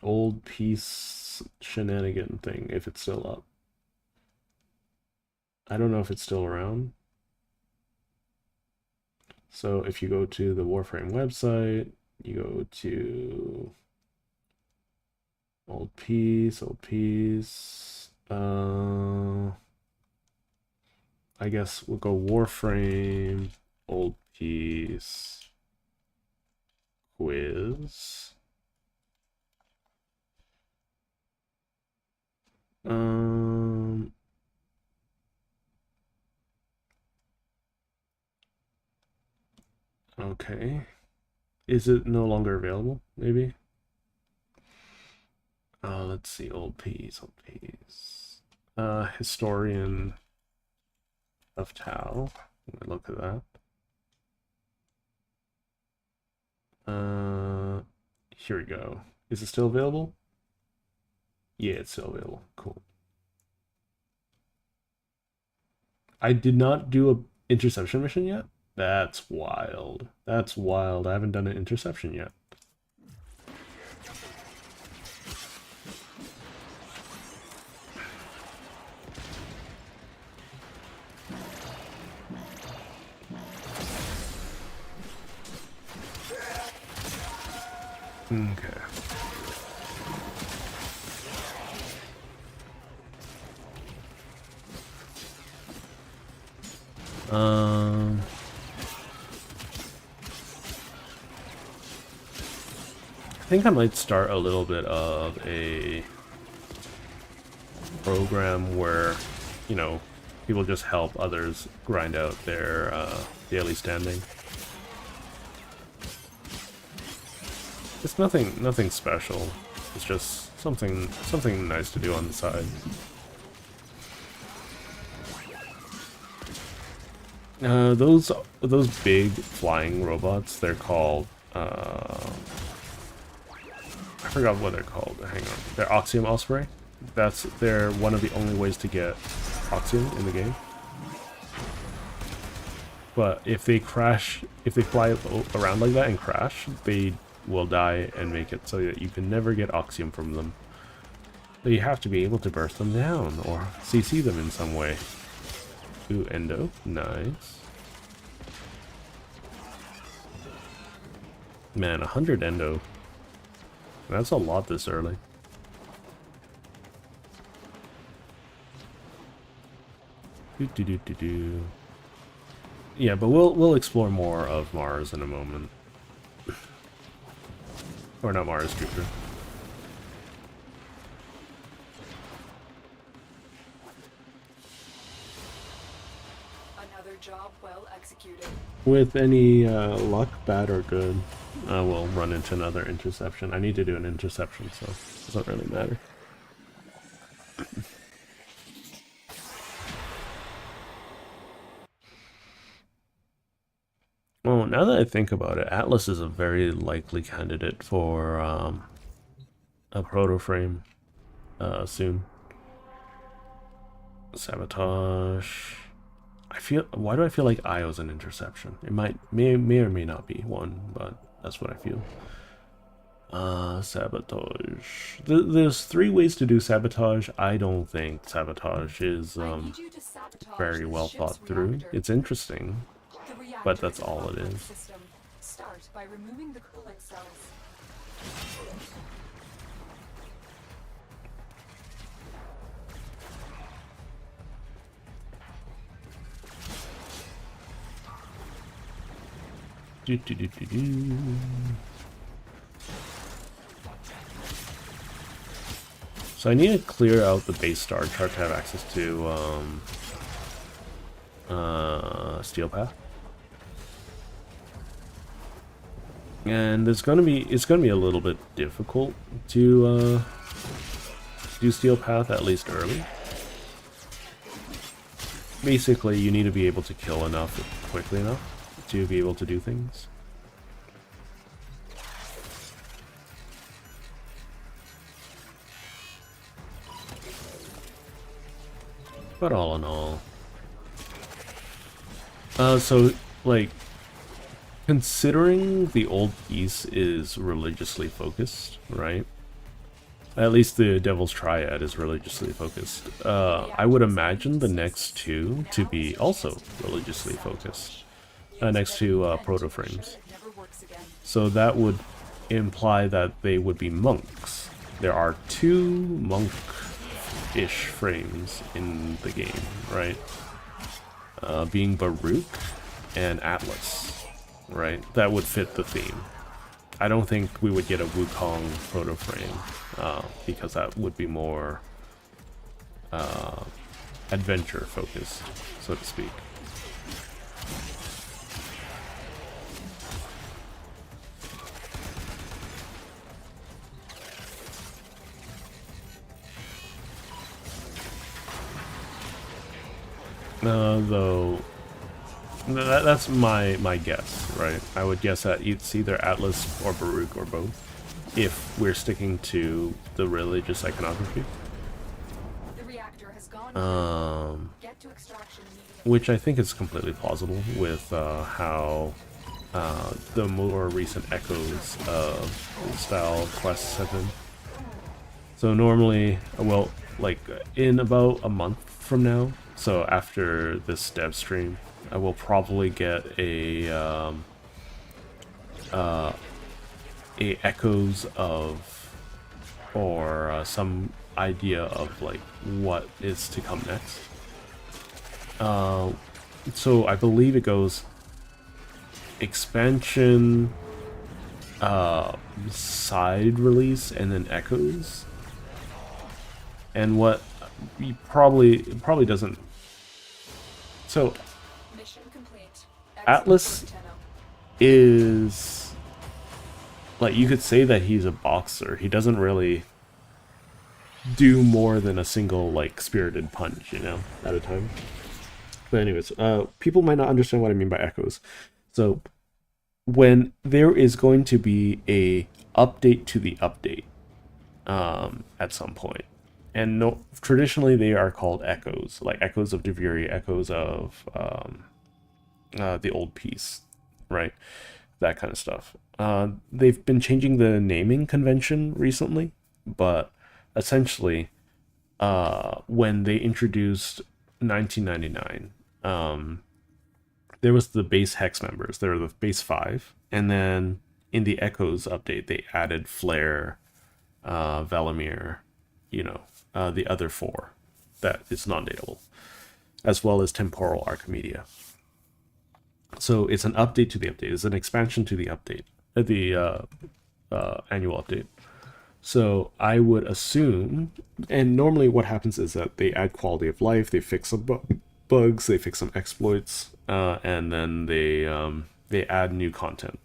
old piece shenanigan thing, if it's still up. I don't know if it's still around. So if you go to the Warframe website, you go to old piece. I guess we'll go Warframe, old piece, quiz. Okay. Is it no longer available? Maybe. Let's see. Old piece. Historian of Tau. Let me look at that. Here we go. Is it still available? Yeah, it's still available. Cool. I did not do a interception mission yet. That's wild. That's wild. I haven't done an interception yet. Okay. I think I might start a little bit of a program where, you know, people just help others grind out their daily standing. It's nothing special. It's just something nice to do on the side. Those big flying robots, they're called I forgot what they're called. Hang on. They're Oxium Osprey. They're one of the only ways to get Oxium in the game. But if they crash, if they fly around like that and crash, they will die and make it so that you can never get Oxium from them. So you have to be able to burst them down or CC them in some way. Ooh, Endo. Nice. Man, 100 Endo. That's a lot this early. Yeah, but we'll explore more of Mars in a moment. Or not Mars, Jupiter. job well executed. With any luck, bad or good, I will run into another interception. I need to do an interception, so it doesn't really matter. Well, now that I think about it, Atlas is a very likely candidate for a proto-frame soon. Sabotage. Why do I feel like Io's an interception? It may or may not be one, but that's what I feel. Sabotage. There's 3 ways to do sabotage. I don't think sabotage is very well thought through. It's interesting, but that's all it is. Start by removing the coolant cells. So I need to clear out the base star chart to have access to Steel Path. And it's gonna be a little bit difficult to do Steel Path, at least early. Basically, you need to be able to kill enough quickly enough to be able to do things. But all in all, so like, considering the old piece is religiously focused, right? At least the Devil's Triad is religiously focused. I would imagine the next 2 to be also religiously focused. Next to proto-frames. So that would imply that they would be monks. There are 2 monk-ish frames in the game, right? Being Baruch and Atlas, right? That would fit the theme. I don't think we would get a Wukong proto-frame, because that would be more adventure-focused, so to speak. Though that's my guess, right? I would guess that it's either Atlas or Baruch or both, if we're sticking to the religious iconography. The reactor has gone. Get to extraction immediately. Which I think is completely plausible with how the more recent echoes of style quests have been. So normally, well, like in about a month from now, so after this dev stream, I will probably get a echoes of, or some idea of like what is to come next. So I believe it goes expansion, side release, and then echoes. And what probably doesn't. So Mission complete. Atlas is, like, you could say that he's a boxer. He doesn't really do more than a single, like, spirited punch, you know, at a time. But anyways, people might not understand what I mean by echoes. So when there is going to be a update to the update at some point, and no, traditionally they are called echoes, like echoes of Deviri, echoes of the old piece, right? That kind of stuff. They've been changing the naming convention recently, but essentially, when they introduced 1999, there was the base hex members. There were the base 5, and then in the Echoes update, they added Flare, Valamir, you know, the other 4 that is non-datable, as well as Temporal Archimedia. So it's an update to the update. It's an expansion to the update, the annual update. So I would assume, and normally what happens is that they add quality of life, they fix some bugs, they fix some exploits, and then they add new content.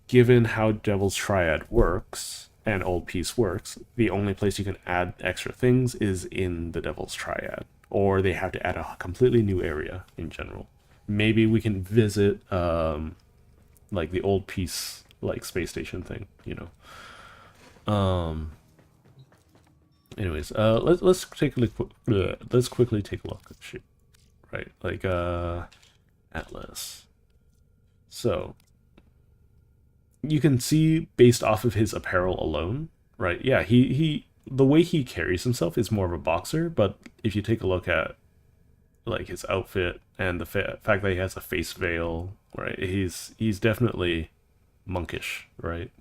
Given how Devil's Triad works and Old Peace works, the only place you can add extra things is in the Devil's Triad, or they have to add a completely new area in general. Maybe we can visit like the Old Peace like space station thing, you know. Anyways, let's take a look. Let's quickly take a look. Shit. Right, like Atlas. So you can see based off of his apparel alone, right? Yeah, he the way he carries himself is more of a boxer, but if you take a look at like his outfit and the fact that he has a face veil, right? He's definitely monkish, right?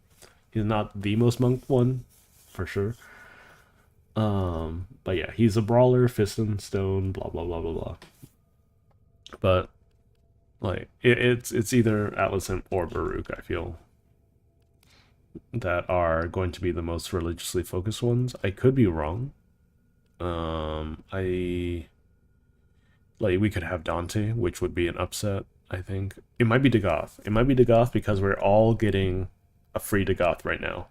He's not the most monk one, for sure. But yeah, he's a brawler, fist and stone, blah blah blah blah blah. But like it's either Atlas or Baruch, I feel, that are going to be the most religiously focused ones. I could be wrong. We could have Dante, which would be an upset, I think. It might be Dagoth. It might be Dagoth because we're all getting a free Dagoth right now.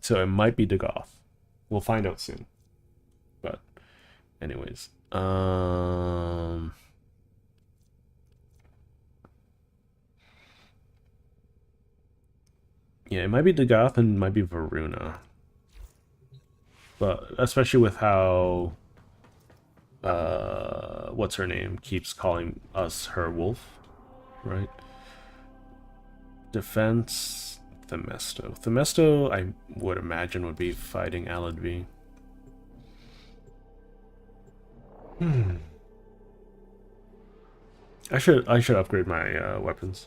So it might be Dagoth. We'll find out soon. But anyways. Yeah, it might be Dagoth and it might be Varuna. But especially with how what's her name keeps calling us her wolf, right? Defense, Themesto. Themesto, I would imagine, would be fighting Aladvi. I should upgrade my weapons.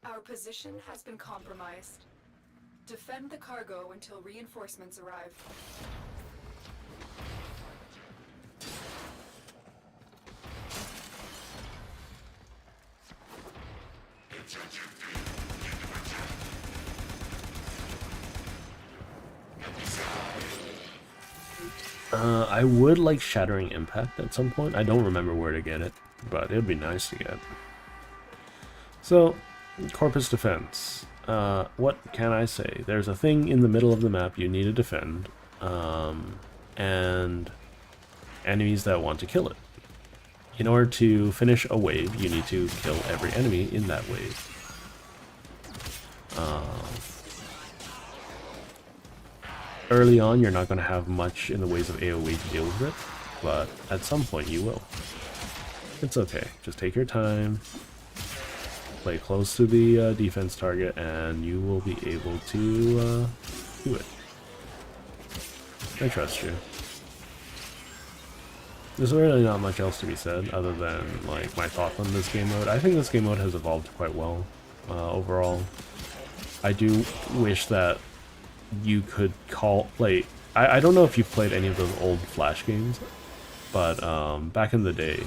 Our position has been compromised. Defend the cargo until reinforcements arrive. I would like Shattering Impact at some point. I don't remember where to get it, but it'd be nice to get. So, Corpus Defense. What can I say? There's a thing in the middle of the map you need to defend, and enemies that want to kill it. In order to finish a wave, you need to kill every enemy in that wave. Early on, you're not going to have much in the ways of AoE to deal with it, but at some point you will. It's okay. Just take your time, play close to the defense target, and you will be able to do it. I trust you. There's really not much else to be said other than like my thoughts on this game mode. I think this game mode has evolved quite well overall. I do wish that you could call like I don't know if you've played any of those old Flash games, but back in the day,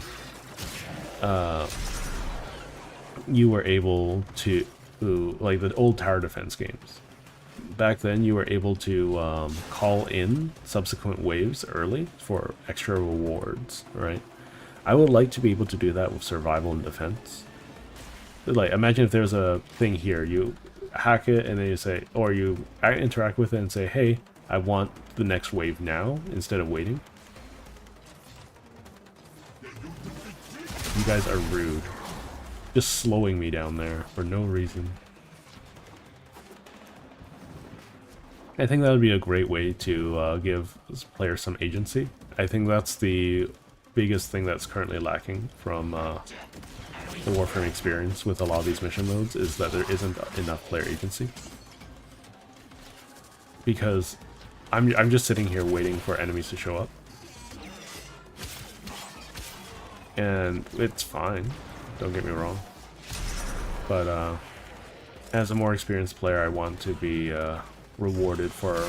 you were able to like the old tower defense games. Back then, you were able to call in subsequent waves early for extra rewards, right? I would like to be able to do that with survival and defense. Like, imagine if there's a thing here, you hack it and then you say, or you interact with it and say, hey, I want the next wave now instead of waiting. You guys are rude. Just slowing me down there for no reason. I think that would be a great way to give players some agency. I think that's the biggest thing that's currently lacking from the Warframe experience with a lot of these mission modes, is that there isn't enough player agency. Because I'm just sitting here waiting for enemies to show up. And it's fine, don't get me wrong. But as a more experienced player, I want to be rewarded for,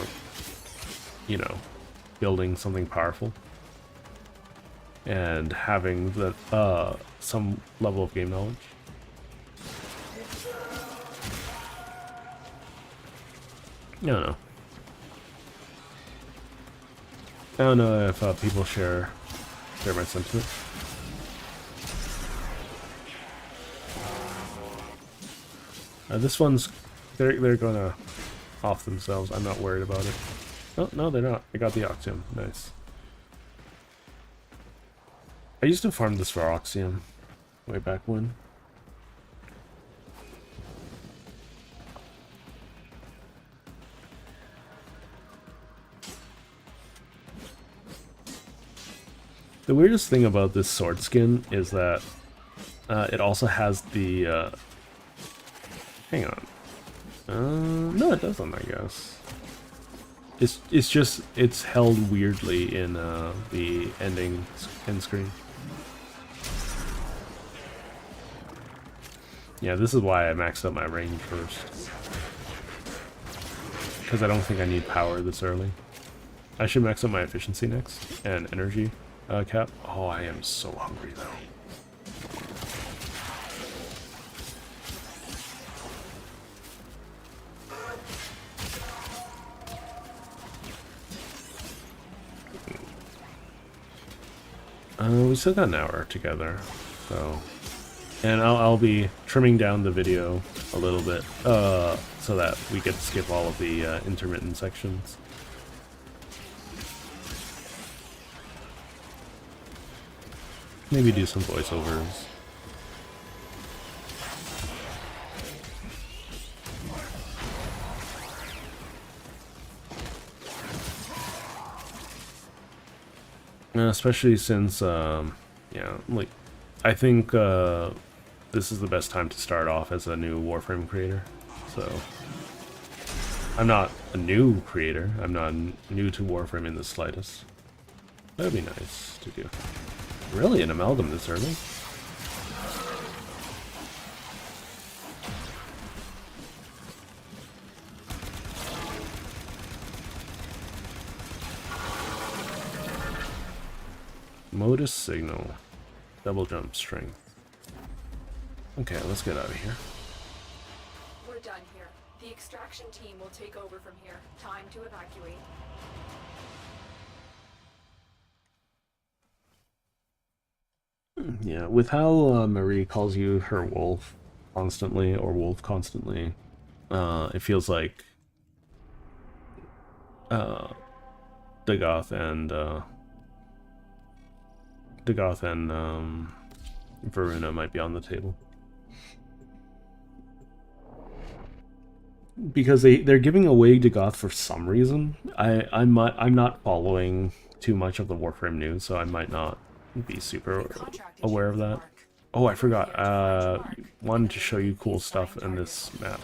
you know, building something powerful and having the some level of game knowledge. I don't know. I don't know if people share my sentiment. This one's they're gonna off themselves. I'm not worried about it. Oh no, they're not. I got the Oxium. Nice. I used to farm this for Oxium way back when. The weirdest thing about this sword skin is that it also has the hang on. No, it doesn't, I guess. It's just it's held weirdly in the end screen. Yeah, this is why I maxed out my range first. Because I don't think I need power this early. I should max out my efficiency next and energy cap. Oh, I am so hungry though. We still got an hour together, so, and I'll be trimming down the video a little bit, so that we get to skip all of the intermittent sections. Maybe do some voiceovers. Especially since, yeah, like, I think this is the best time to start off as a new Warframe creator. So, I'm not a new creator. I'm not new to Warframe in the slightest. That would be nice to do. Really, an amalgam this early? Modus signal. Double jump strength. Okay, let's get out of here. We're done here. The extraction team will take over from here. Time to evacuate. Yeah, with how Marie calls you her wolf constantly, or wolf constantly, it feels like Dagoth and Varuna might be on the table. Because they're giving away Dagoth for some reason. I'm not following too much of the Warframe news, so I might not be super aware of that. Oh, I forgot. Wanted to show you cool stuff in this map.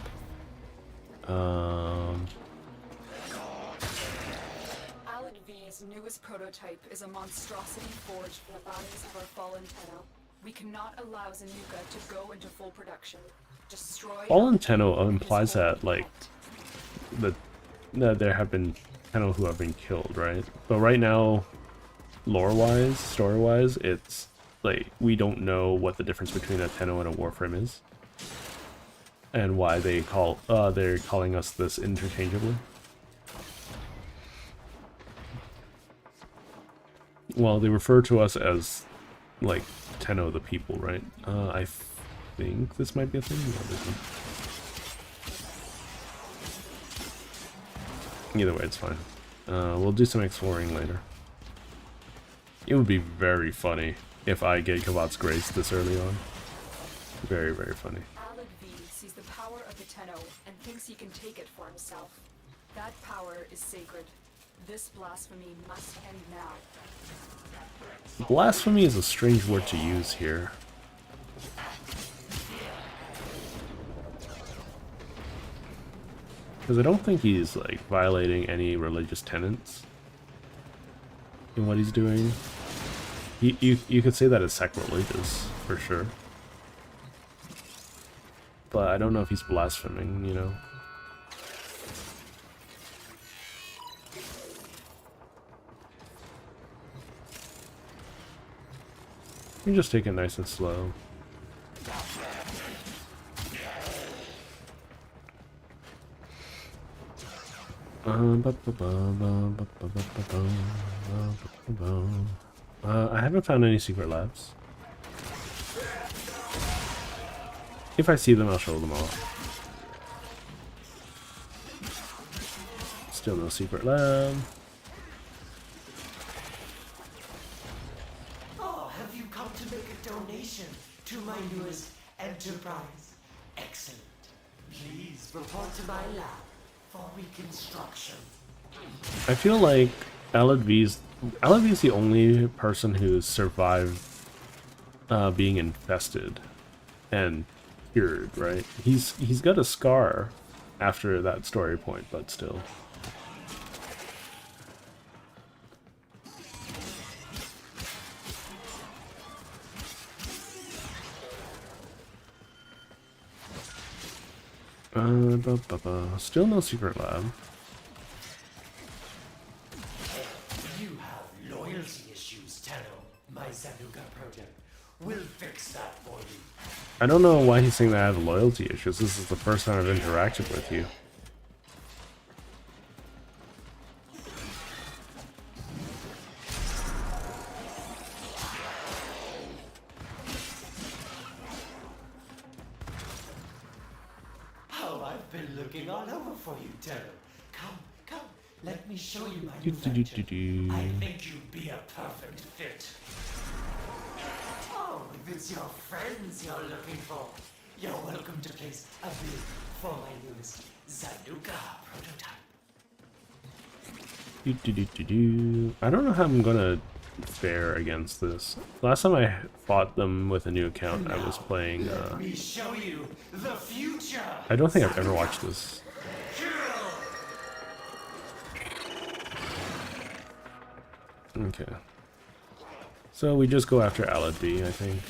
V's newest prototype is a monstrosity forged from the bodies of our fallen Tenno. We cannot allow Zanuka to go into full production. Destroy Fallen Tenno implies that, like, that there have been Tenno who have been killed, right? But right now, lore-wise, story-wise, it's like we don't know what the difference between a Tenno and a Warframe is, and why they're calling us this interchangeably. Well, they refer to us as, like, Tenno the people, right? I think this might be a thing. No, either way, it's fine. We'll do some exploring later. It would be very funny if I get Kavat's Grace this early on. Very, very funny. Alad V sees the power of the Tenno and thinks he can take it for himself. That power is sacred. This blasphemy must end now. Blasphemy is a strange word to use here. Because I don't think he's, like, violating any religious tenets in what he's doing. You could say that is sacrilegious, for sure. But I don't know if he's blaspheming, you know? You just take it nice and slow. I haven't found any secret labs. If I see them, I'll show them all. Still no secret lab. Oh, have you come to make a donation to my newest enterprise? Excellent. Please report to my lab for reconstruction. I feel like Aladvi's the only person who's survived being infested and cured, right? He's got a scar after that story point, but still. Still no secret lab. You have loyalty issues, Tenno. My Zanuka project will fix that for you. I don't know why he's saying that I have loyalty issues. This is the first time I've interacted with you. Oh, I've been looking all over for you, Tenno. Come, let me show you my new venture. I think you'd be a perfect fit. Oh, if it's your friends you're looking for, you're welcome to place a bid for my newest Zanuka prototype. I don't know how I'm gonna fare against this. Last time I fought them with a new account, I was playing. Let me show you the future. I don't think I've ever watched this. Okay. So we just go after Aladvi, I think.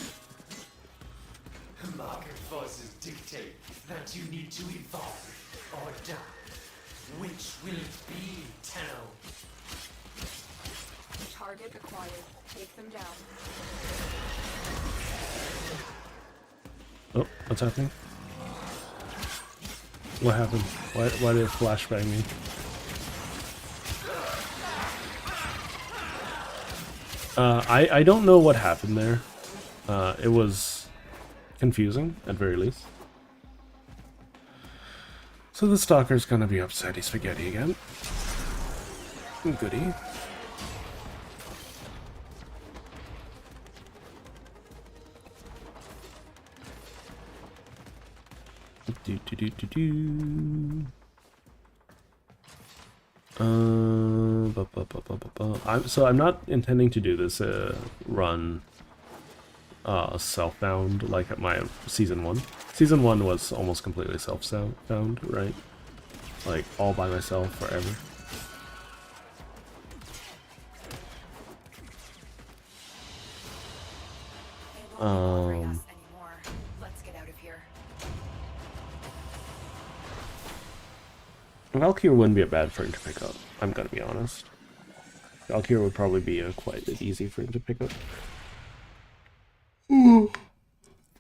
Market forces dictate that you need to evolve or die. Which will it be, Tenno? Target acquired. Take them down. Oh, what's happening? What happened? Why did it flashbang me? I don't know what happened there. It was confusing, at very least. So the stalker's gonna be upsetty spaghetti again. Goody. I'm not intending to do this run self-found like at my season 1. Season 1 was almost completely self-found, right? Like all by myself forever. Let's get out of here. Valkyrie wouldn't be a bad friend to pick up, I'm gonna be honest. Valkyrie would probably be quite an easy friend to pick up. Ooh,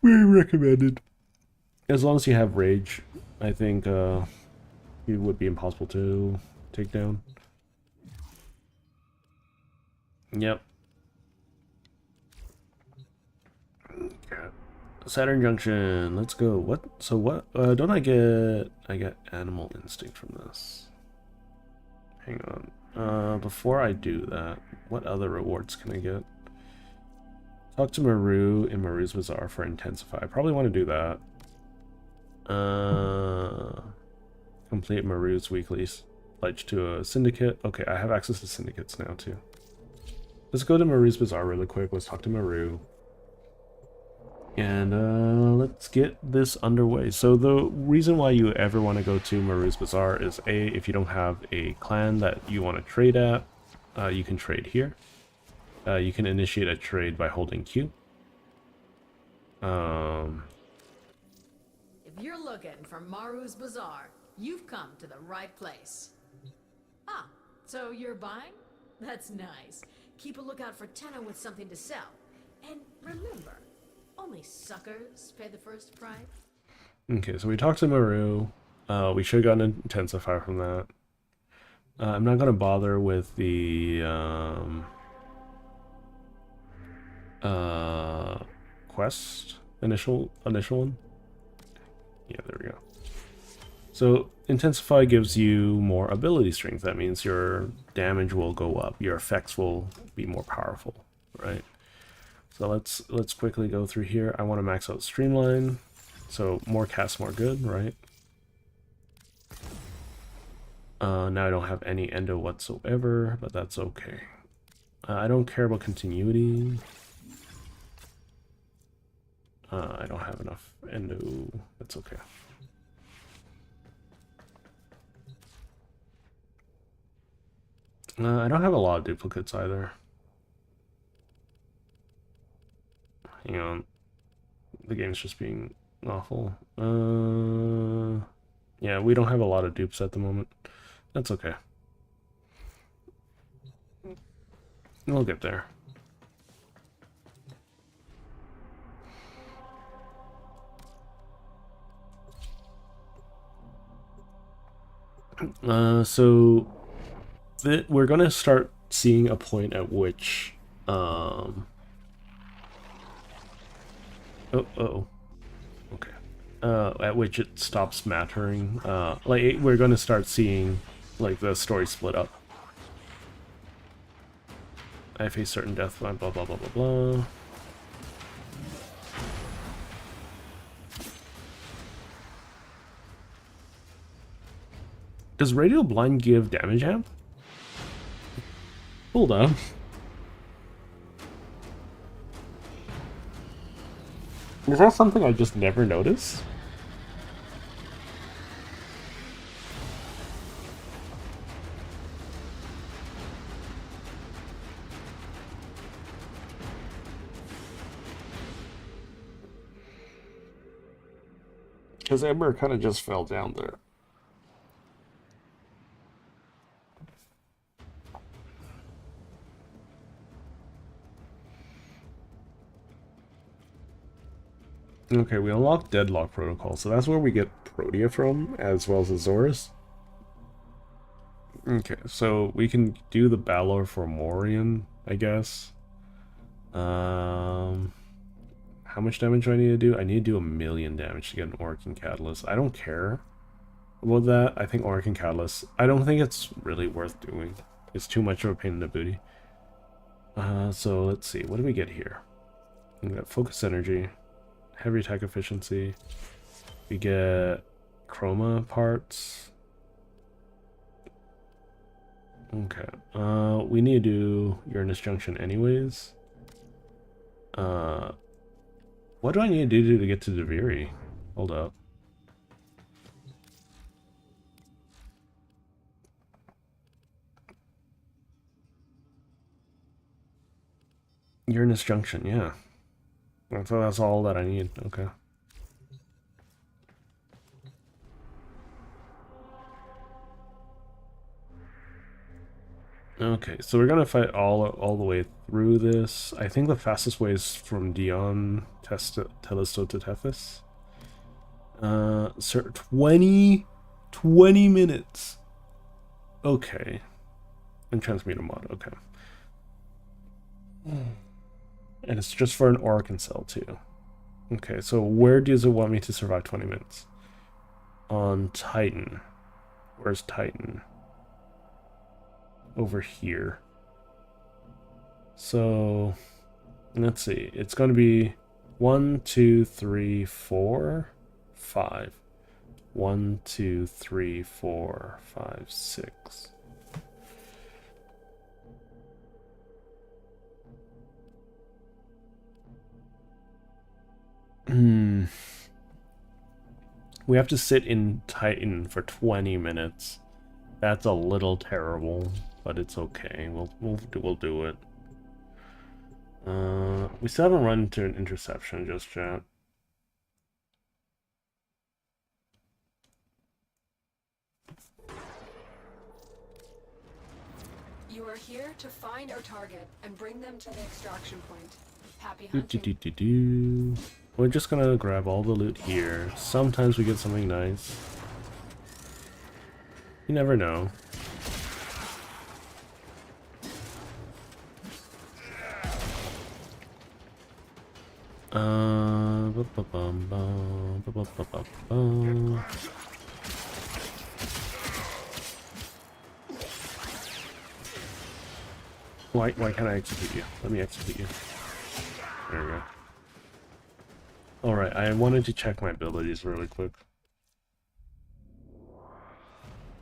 very recommended. As long as you have rage, I think he would be impossible to take down. Yep. Okay. Saturn Junction, let's go. What? So what? Don't I get Animal Instinct from this? Hang on. Before I do that, what other rewards can I get? Talk to Maru in Maru's Bazaar for Intensify. I probably want to do that. Complete Maru's weekly pledge to a syndicate. Okay, I have access to syndicates now too. Let's go to Maru's Bazaar really quick. Let's talk to Maru. And let's get this underway. So the reason why you ever want to go to Maru's Bazaar is if you don't have a clan that you want to trade at, you can trade here. You can initiate a trade by holding Q. If you're looking for Maru's Bazaar, you've come to the right place. Ah, so you're buying? That's nice. Keep a lookout for Tenno with something to sell. And remember, only suckers pay the first price. Okay, so we talked to Maru. We should have gotten an Intensify from that. I'm not gonna bother with the quest initial one. Yeah, there we go. So Intensify gives you more ability strength. That means your damage will go up, your effects will be more powerful, right? So let's quickly go through here. I want to max out Streamline, so more casts more good, right? Now I don't have any endo whatsoever, but that's okay. I don't care about continuity. I don't have enough endo. That's okay. I don't have a lot of duplicates either. Hang on. The game's just being awful. Yeah, we don't have a lot of dupes at the moment. That's okay. We'll get there. So we're gonna start seeing a point at which okay, at which it stops mattering. Like we're gonna start seeing like the story split up. I face certain death, blah blah blah blah blah blah. Does Radial Blind give damage amp? Hold on. Is that something I just never noticed? Because Ember kind of just fell down there. Okay, we unlocked Deadlock Protocol, so that's where we get Protea from, as well as Azorus. Okay, so we can do the Balor for Morian, I guess. How much damage do I need to do? I need to do 1,000,000 damage to get an Orokin Catalyst. I don't care about that. I think Orokin Catalyst, I don't think it's really worth doing. It's too much of a pain in the booty. So let's see, what do we get here? We got Focus Energy, Heavy Attack Efficiency, we get Chroma parts. Okay, we need to do Uranus Junction anyways. What do I need to do to get to Deviri? Hold up. Uranus Junction, yeah. So that's all that I need, okay. Okay, so we're gonna fight all the way through this. I think the fastest way is from Dion Telesto to Tethys. Sir, 20 minutes. Okay. And transmuter mod, okay. And it's just for an Orokin cell too. Okay, so where does it want me to survive 20 minutes? On Titan. Where's Titan? Over here. So let's see. It's going to be 1, 2, 3, 4, 5. 1, 2, 3, 4, 5, 6. We have to sit in Titan for 20 minutes. That's a little terrible, but it's okay. We'll do it. We still haven't run into an interception just yet. You are here to find our target and bring them to the extraction point. Happy hunting. We're just gonna grab all the loot here. Sometimes we get something nice. You never know. Why can't I execute you? Let me execute you. There we go. Alright, I wanted to check my abilities really quick.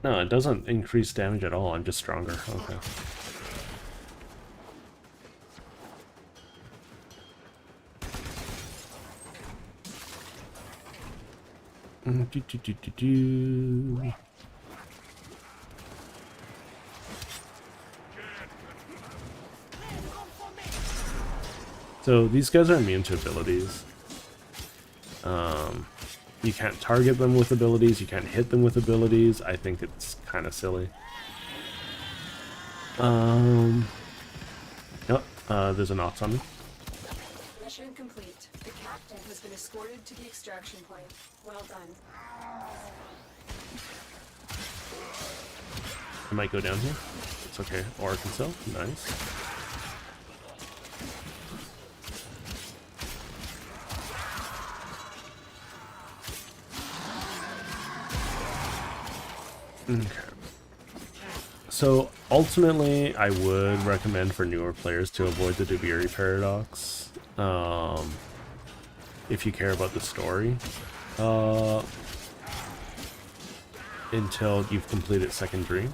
No, it doesn't increase damage at all, I'm just stronger. Okay. So these guys are immune to abilities. You can't target them with abilities, you can't hit them with abilities. I think it's kind of silly. Yep, there's an ox on me. Mission complete. The captain has been escorted to the extraction point. Well done. I might go down here. It's okay. Or I can sell. Nice. Okay. So ultimately, I would recommend for newer players to avoid the Dubiri paradox, if you care about the story, until you've completed Second Dream.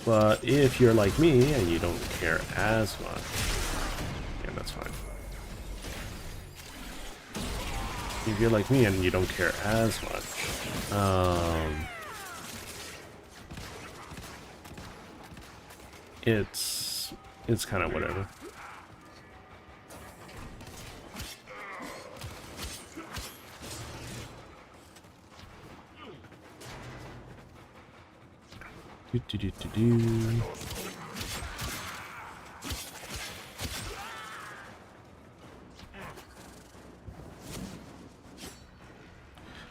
But if you're like me and you don't care as much, yeah, that's fine. If you're like me and you don't care as much, it's kind of whatever.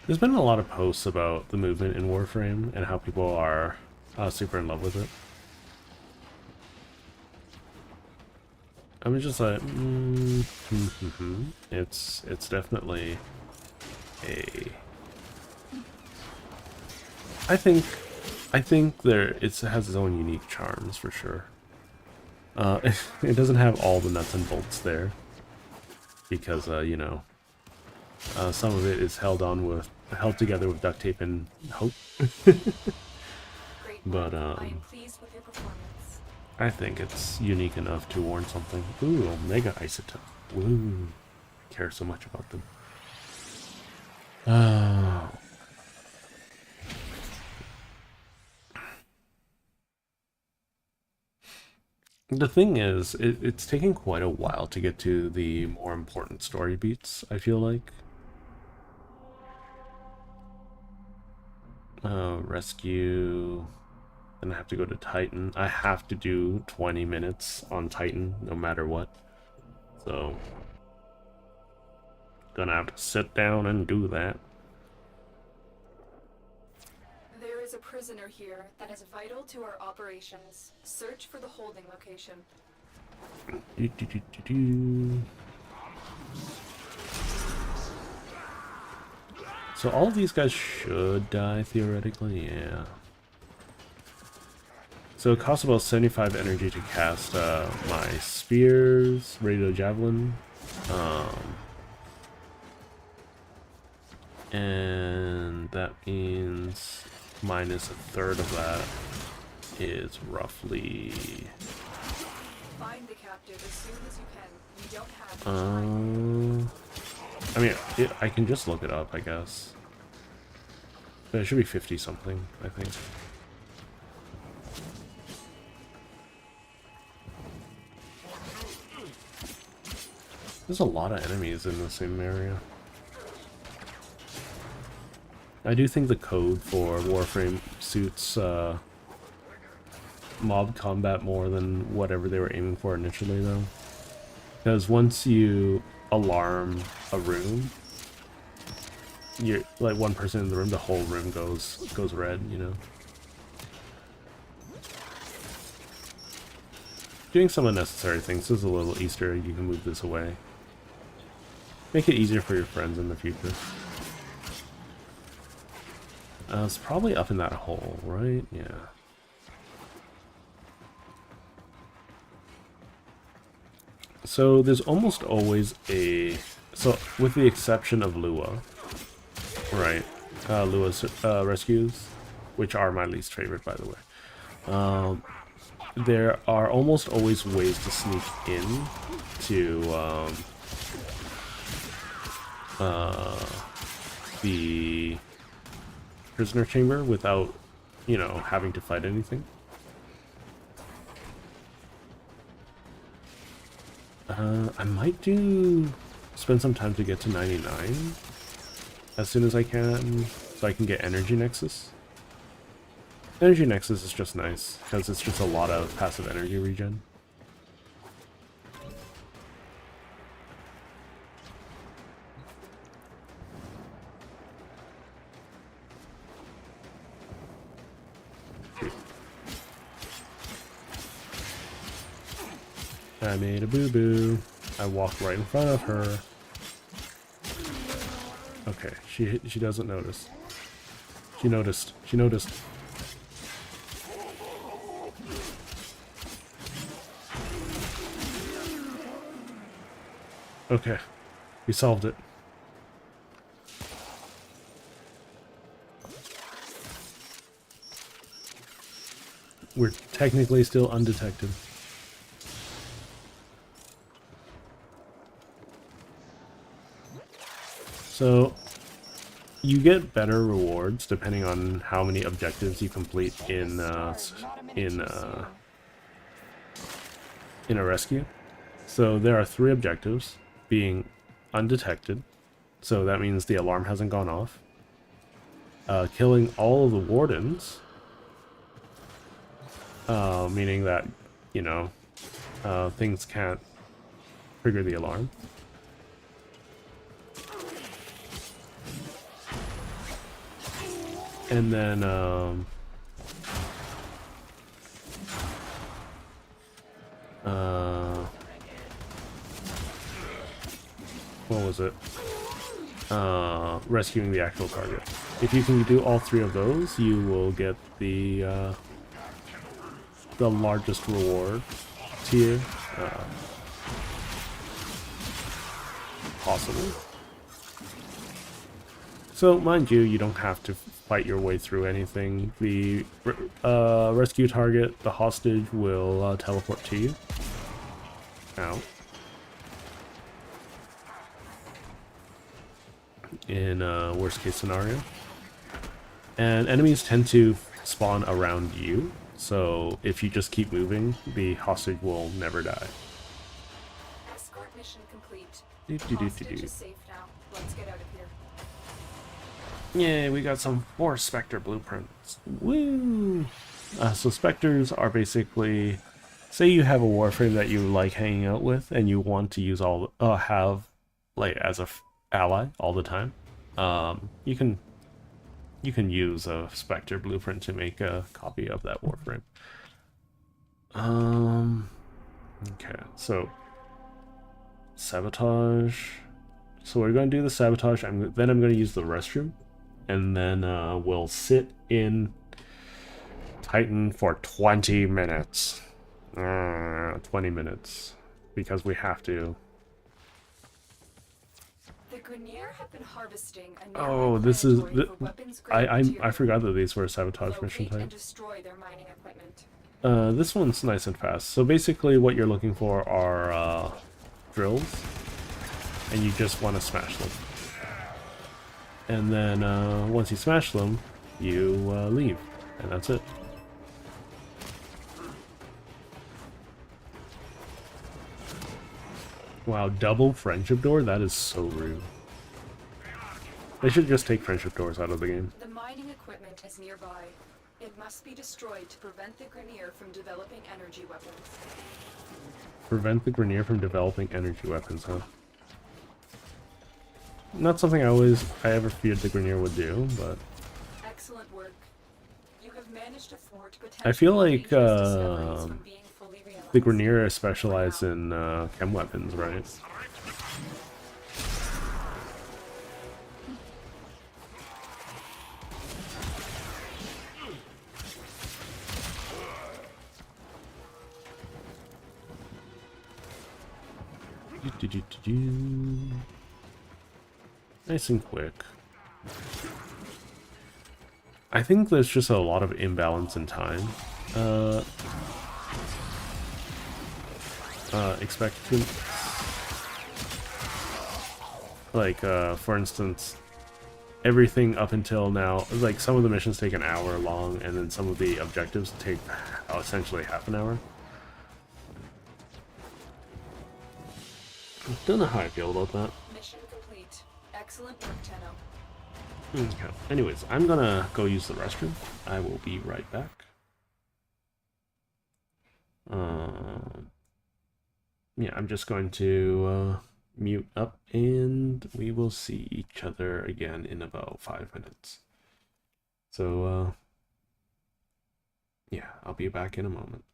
There's been a lot of posts about the movement in Warframe and how people are super in love with it. I'm just like, it's definitely a. I think it has its own unique charms for sure. It doesn't have all the nuts and bolts there because you know, some of it is held together with duct tape and hope. But I am pleased with your performance. I think it's unique enough to warrant something. Ooh, Omega Isotope. Woo. I care so much about them. Oh. The thing is, it's taking quite a while to get to the more important story beats, I feel like. Rescue. Then I have to go to Titan. I have to do 20 minutes on Titan, no matter what. So, gonna have to sit down and do that. There is a prisoner here that is vital to our operations. Search for the holding location. So all of these guys should die, theoretically, yeah. So it costs about 75 energy to cast my spears, radio javelin, and that means minus a third of that is roughly. Find the captive as soon as you can. You don't have time. I mean, I can just look it up, I guess. But it should be 50 something, I think. There's a lot of enemies in the same area. I do think the code for Warframe suits mob combat more than whatever they were aiming for initially, though. Because once you alarm a room, you're like one person in the room, the whole room goes red, you know. Doing some unnecessary things. There's a little Easter egg, you can move this away. Make it easier for your friends in the future. It's probably up in that hole, right? Yeah. So there's almost always a... So, with the exception of Lua, right? Lua's rescues, which are my least favorite, by the way. There are almost always ways to sneak in to the prisoner chamber without, you know, having to fight anything. I might spend some time to get to 99 as soon as I can, so I can get Energy Nexus. Energy Nexus is just nice, because it's just a lot of passive energy regen. I made a boo-boo. I walked right in front of her. Okay, she doesn't notice. She noticed. She noticed. Okay, we solved it. We're technically still undetected. So, you get better rewards depending on how many objectives you complete in a rescue. So there are 3 objectives, being undetected, so that means the alarm hasn't gone off. Killing all of the wardens, meaning that, you know, things can't trigger the alarm. And then, what was it? Rescuing the actual target. If you can do all 3 of those, you will get the largest reward tier possible. So, mind you, you don't have to fight your way through anything. The rescue target, the hostage, will teleport to you. Ow. In worst case scenario. And enemies tend to spawn around you, so if you just keep moving, the hostage will never die. Escort mission complete. Hostage is safe now. Let's get out of here. Yay, we got some more Spectre blueprints. Woo! So Spectres are basically, say you have a Warframe that you like hanging out with, and you want to use have like as a ally all the time. You can use a Spectre blueprint to make a copy of that Warframe. Okay, so sabotage. So we're going to do the sabotage. Then I'm going to use the restroom. And then we'll sit in Titan for 20 minutes. 20 minutes. Because we have to. The Grenier have been harvesting a Oh, this is... I I forgot that these were a sabotage mission type. destroy their mining equipment. This one's nice and fast. So basically what you're looking for are drills. And you just want to smash them. And then once you smash them, you leave, and that's it. Wow, double friendship door? That is so rude. They should just take friendship doors out of the game. The mining equipment is nearby. It must be destroyed to prevent the Grenier from developing energy weapons. Prevent the Grenier from developing energy weapons, huh? Not something I ever feared the Grenier would do, but... Excellent work. You have managed to thwart I feel like the the Grenier is specialized in chem weapons, right? Nice and quick. I think there's just a lot of imbalance in time. Expected. Like, for instance, everything up until now, like some of the missions take an hour long, and then some of the objectives take essentially half an hour. I don't know how I feel about that. Mission complete. Excellent work, Tenno. Okay. Anyways, I'm gonna go use the restroom. I will be right back. Yeah, I'm just going to mute up, and we will see each other again in about 5 minutes. So, yeah, I'll be back in a moment.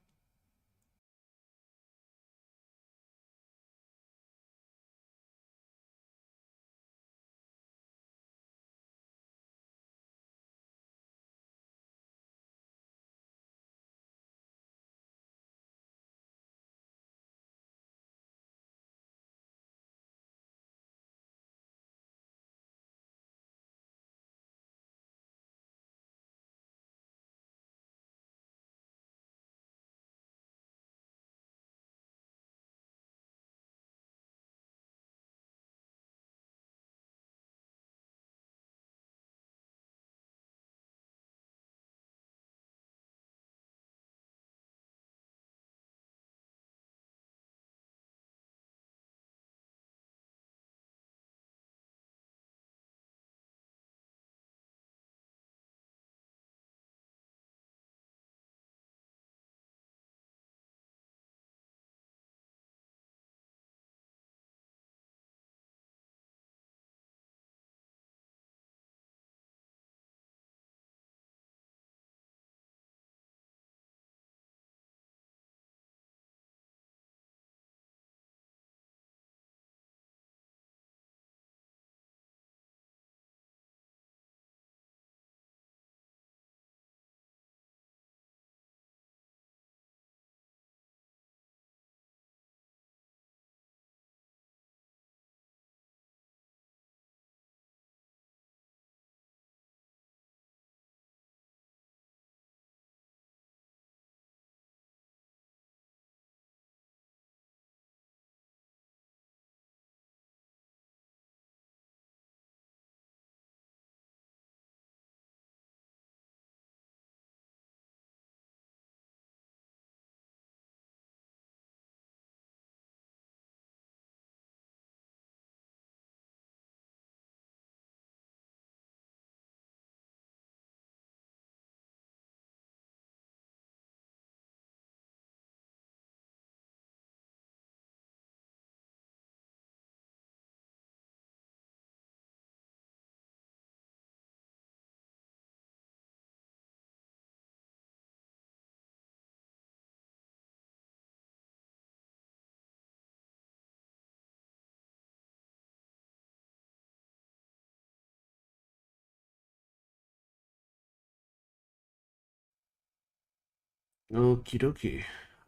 Okie dokie.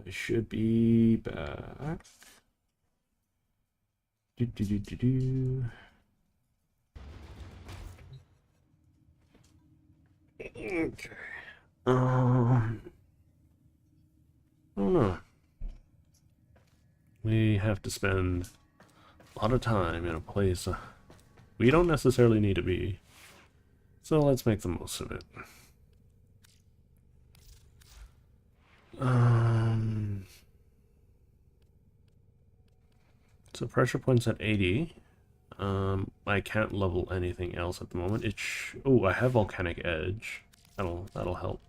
I should be back. Do, do, do, do, do. Okay. I don't know. We have to spend a lot of time in a place we don't necessarily need to be. So let's make the most of it. So pressure point's at 80. I can't level anything else at the moment. Oh, I have volcanic edge. That'll help.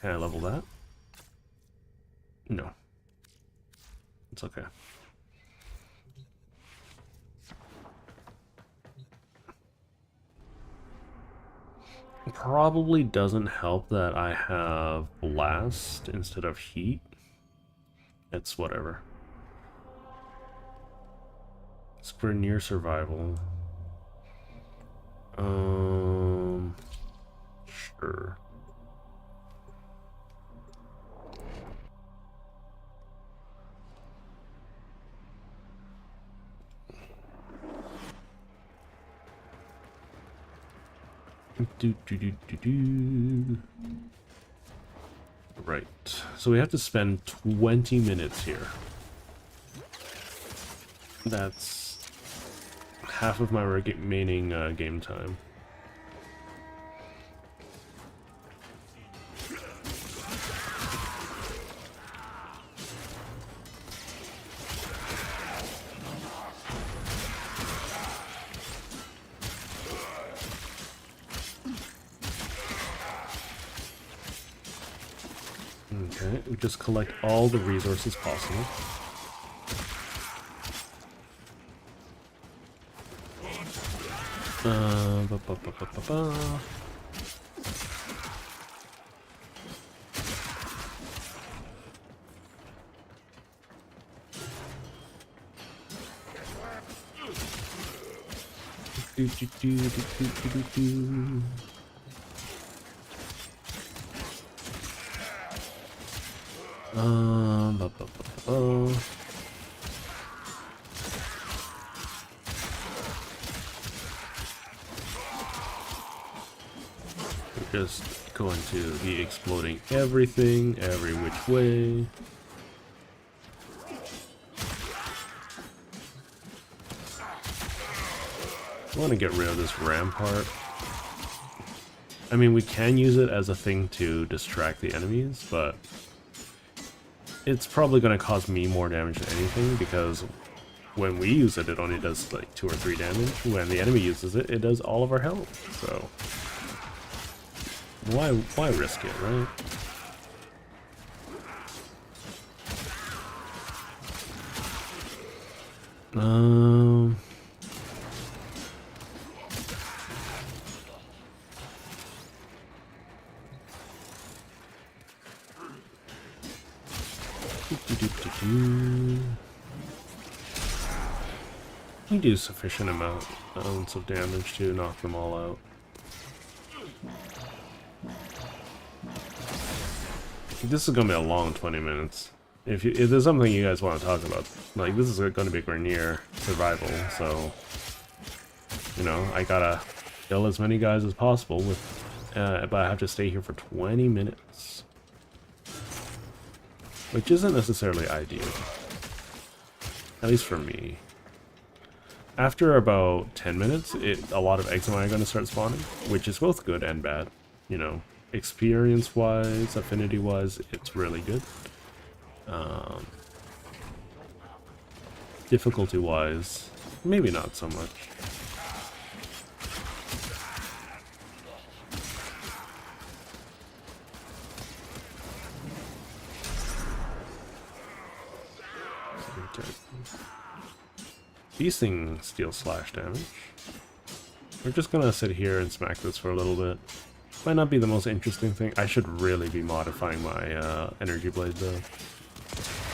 Can I level that? No. It's okay. Probably doesn't help that I have blast instead of heat. It's whatever. It's for near survival. Sure. Right, so we have to spend 20 minutes here. That's half of my remaining game time. Okay, we just collect all the resources possible. Ba, ba, ba, ba, ba, ba. Do, do, do, do, do, do, do. Ba, ba, ba, ba, ba. We're just going to be exploding everything, every which way. I want to get rid of this rampart. I mean, we can use it as a thing to distract the enemies, but it's probably going to cause me more damage than anything, because when we use it, it only does like 2 or 3 damage. When the enemy uses it, it does all of our health. So why risk it, right? We do sufficient amounts of damage to knock them all out. This is gonna be a long 20 minutes. If there's something you guys want to talk about, like, this is gonna be Grenier survival, so you know, I gotta kill as many guys as possible with, but I have to stay here for 20 minutes, which isn't necessarily ideal, at least for me. After about 10 minutes, a lot of eczema are going to start spawning, which is both good and bad. You know, experience-wise, affinity-wise, it's really good. Difficulty-wise, maybe not so much. These things deal slash damage. We're just gonna sit here and smack this for a little bit. Might not be the most interesting thing. I should really be modifying my energy blade though.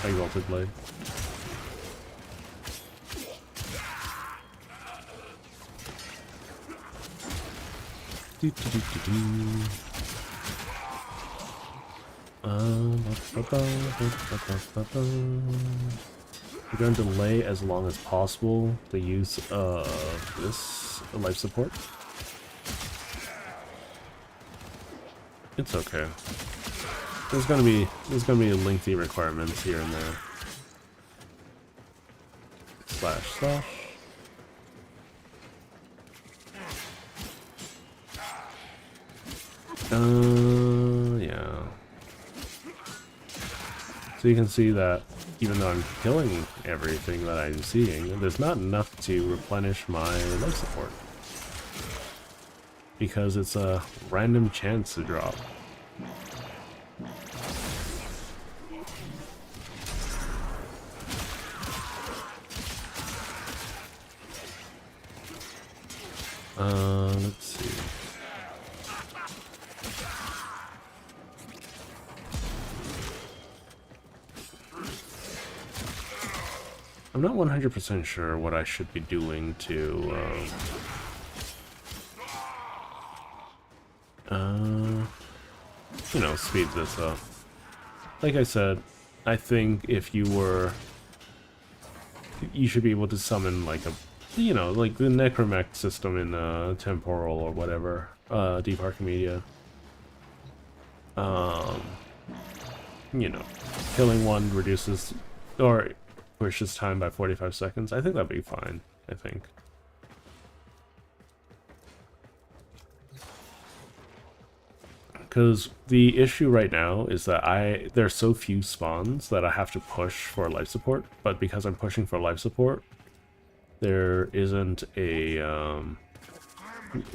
Exalted blade. Do, do, do, do, do. Ba, ba, ba, ba, ba. We're going to delay as long as possible the use of this life support. It's okay. There's gonna be lengthy requirements here and there. Slash slash. Yeah. So you can see that even though I'm killing everything that I'm seeing, there's not enough to replenish my life support. Because it's a random chance to drop. Let's see. I'm not 100% sure what I should be doing to, you know, speed this up. Like I said, I think if you should be able to summon like a, you know, like the necromech system in Temporal or whatever. Deep Archimedia. You know, killing one reduces or pushes time by 45 seconds. I think that'd be fine, I think. Because the issue right now is that there's so few spawns that I have to push for life support, but because I'm pushing for life support, there isn't a,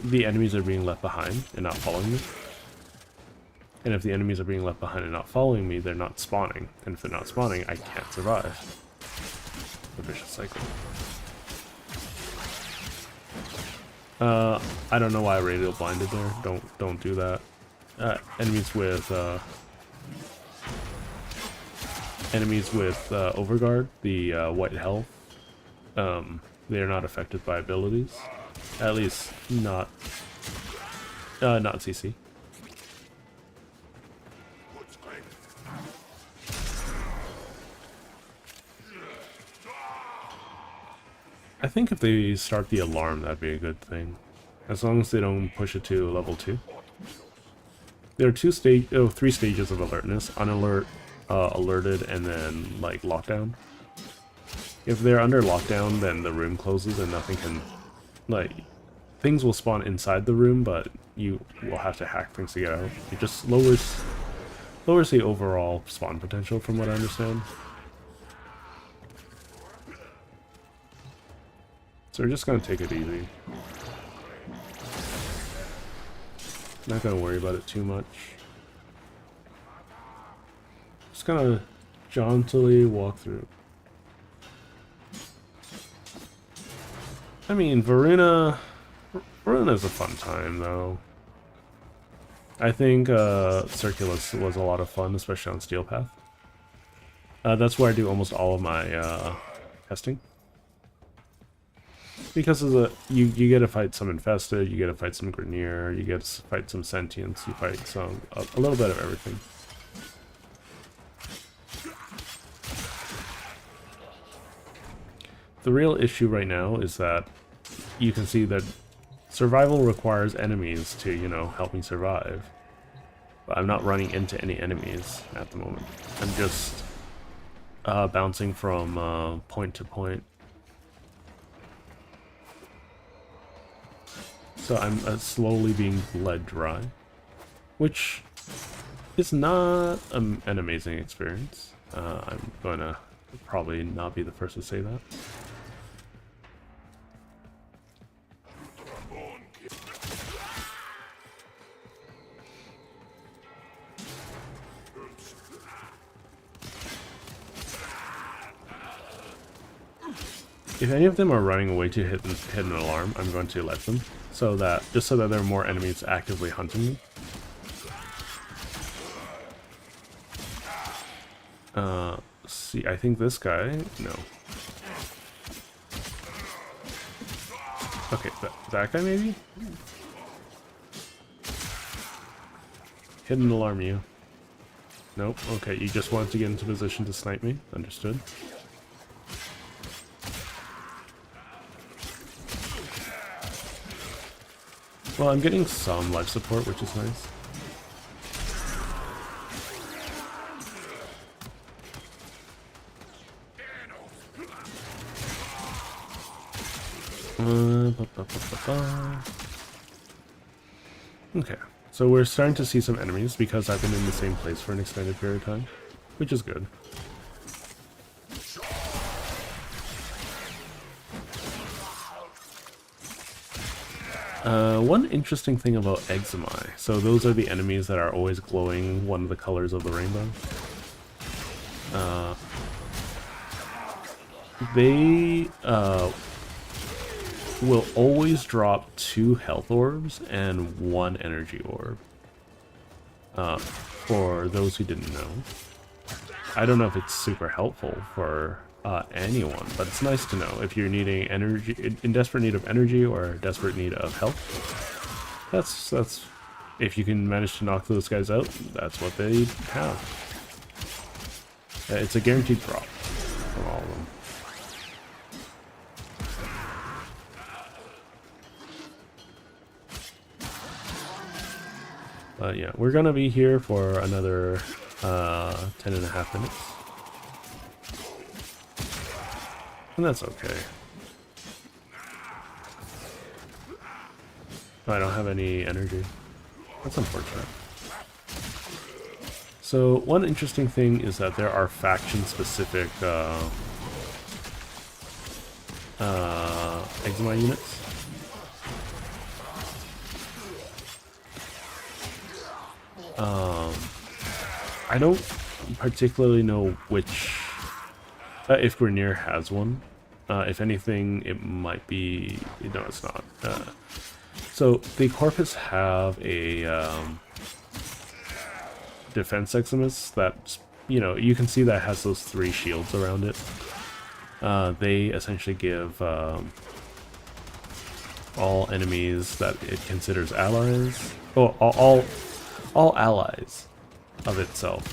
the enemies are being left behind and not following me. And if the enemies are being left behind and not following me, they're not spawning. And if they're not spawning, I can't survive. The vicious cycle. I don't know why I radial blinded there. Don't do that. Enemies with Overguard, the white health, they're not affected by abilities. At least not CC. I think if they start the alarm, that'd be a good thing. As long as they don't push it to level 2. There are three stages of alertness. Unalert, alerted, and then, like, lockdown. If they're under lockdown, then the room closes and nothing can... Like, things will spawn inside the room, but you will have to hack things to get out. It just lowers the overall spawn potential, from what I understand. So we're just gonna take it easy. Not gonna worry about it too much. Just gonna jauntily walk through. I mean, Varuna's a fun time, though. I think Circulus was a lot of fun, especially on Steel Path. That's where I do almost all of my testing. Because of the you get to fight some infested, you get to fight some Grenier, you get to fight some sentients, you fight some a little bit of everything. The real issue right now is that you can see that survival requires enemies to, you know, help me survive. But I'm not running into any enemies at the moment. I'm just bouncing from point to point. So I'm slowly being bled dry, which is not an amazing experience. I'm gonna probably not be the first to say that. If any of them are running away to hit an alarm, I'm going to let them. Just so that there are more enemies actively hunting me. See, I think this guy, no. Okay, that guy maybe? Hidden alarm you. Nope, okay, you just want to get into position to snipe me, understood. Well, I'm getting some life support, which is nice. Okay, so we're starting to see some enemies because I've been in the same place for an extended period of time, which is good. One interesting thing about Eczema, so those are the enemies that are always glowing one of the colors of the rainbow. They will always drop 2 health orbs and 1 energy orb. For those who didn't know. I don't know if it's super helpful for anyone, but it's nice to know if you're needing energy, in desperate need of energy or desperate need of health. That's if you can manage to knock those guys out, that's what they have. It's a guaranteed drop from all of them. But yeah, we're gonna be here for another 10.5 minutes. And that's okay. I don't have any energy. That's unfortunate. So one interesting thing is that there are faction-specific eczema units. I don't particularly know which, if Grenier has one. If anything, it might be, no, it's not. So the Corpus have a defense eximus that, you know, you can see that has those 3 shields around it. They essentially give all enemies that it considers allies, all allies of itself,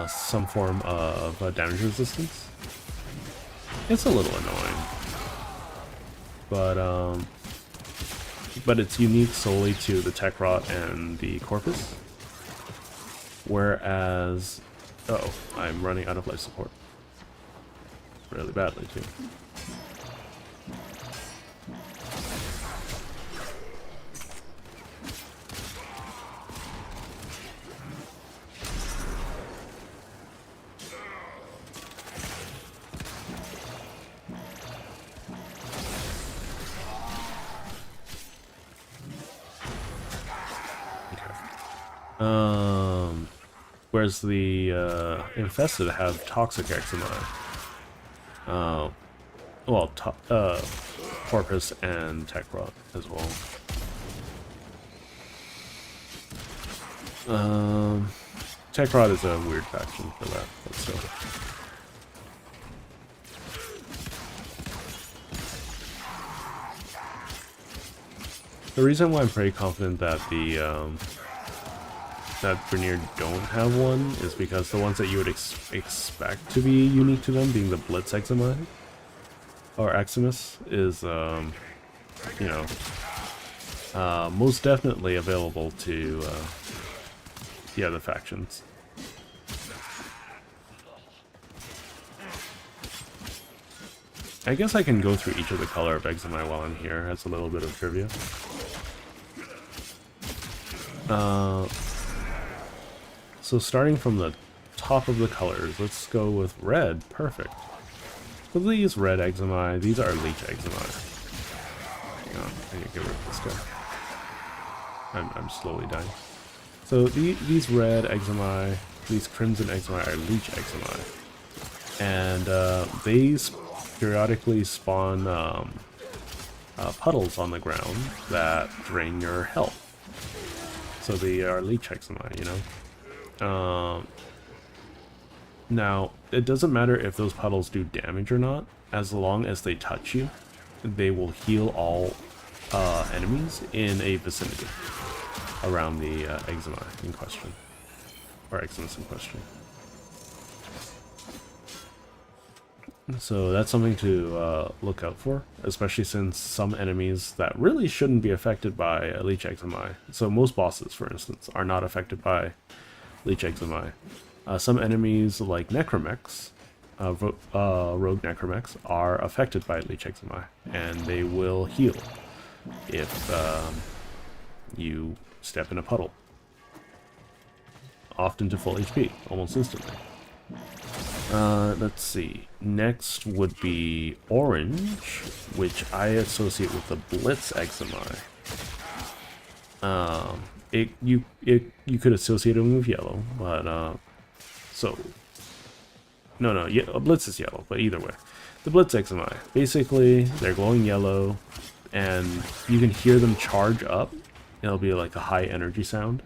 some form of damage resistance. It's a little annoying, but it's unique solely to the Tech Rot and the Corpus. Whereas, oh, I'm running out of life support really badly too. Whereas the infested have toxic eczema. Well, Corpus and Tech Rot as well. Tech Rot is a weird faction for that, but still. The reason why I'm pretty confident that the that Grenier don't have one is because the ones that you would expect to be unique to them, being the Blitz Eczema or Eximus, is you know, most definitely available to the other factions. I guess I can go through each of the color of eczema while I'm here as a little bit of trivia. So starting from the top of the colors, let's go with red. Perfect. So these red eczema, these are leech eczema. Hang on, I need to get rid of this guy. I'm slowly dying. So these red eczema, these crimson eczema are leech eczema. And they periodically spawn puddles on the ground that drain your health. So they are leech eczema, you know? Now, it doesn't matter if those puddles do damage or not, as long as they touch you, they will heal all enemies in a vicinity around the eczema in question, or eczemas in question. So that's something to look out for, especially since some enemies that really shouldn't be affected by leech eczema. So most bosses, for instance, are not affected by leech eczema. Some enemies like Necromechs, rogue Necromechs, are affected by leech eczema, and they will heal if you step in a puddle. Often to full HP, almost instantly. Let's see. Next would be orange, which I associate with the Blitz eczema. You could associate them with yellow, but Blitz is yellow, but either way, the Blitz eczema, basically they're glowing yellow, and you can hear them charge up. It'll be like a high energy sound.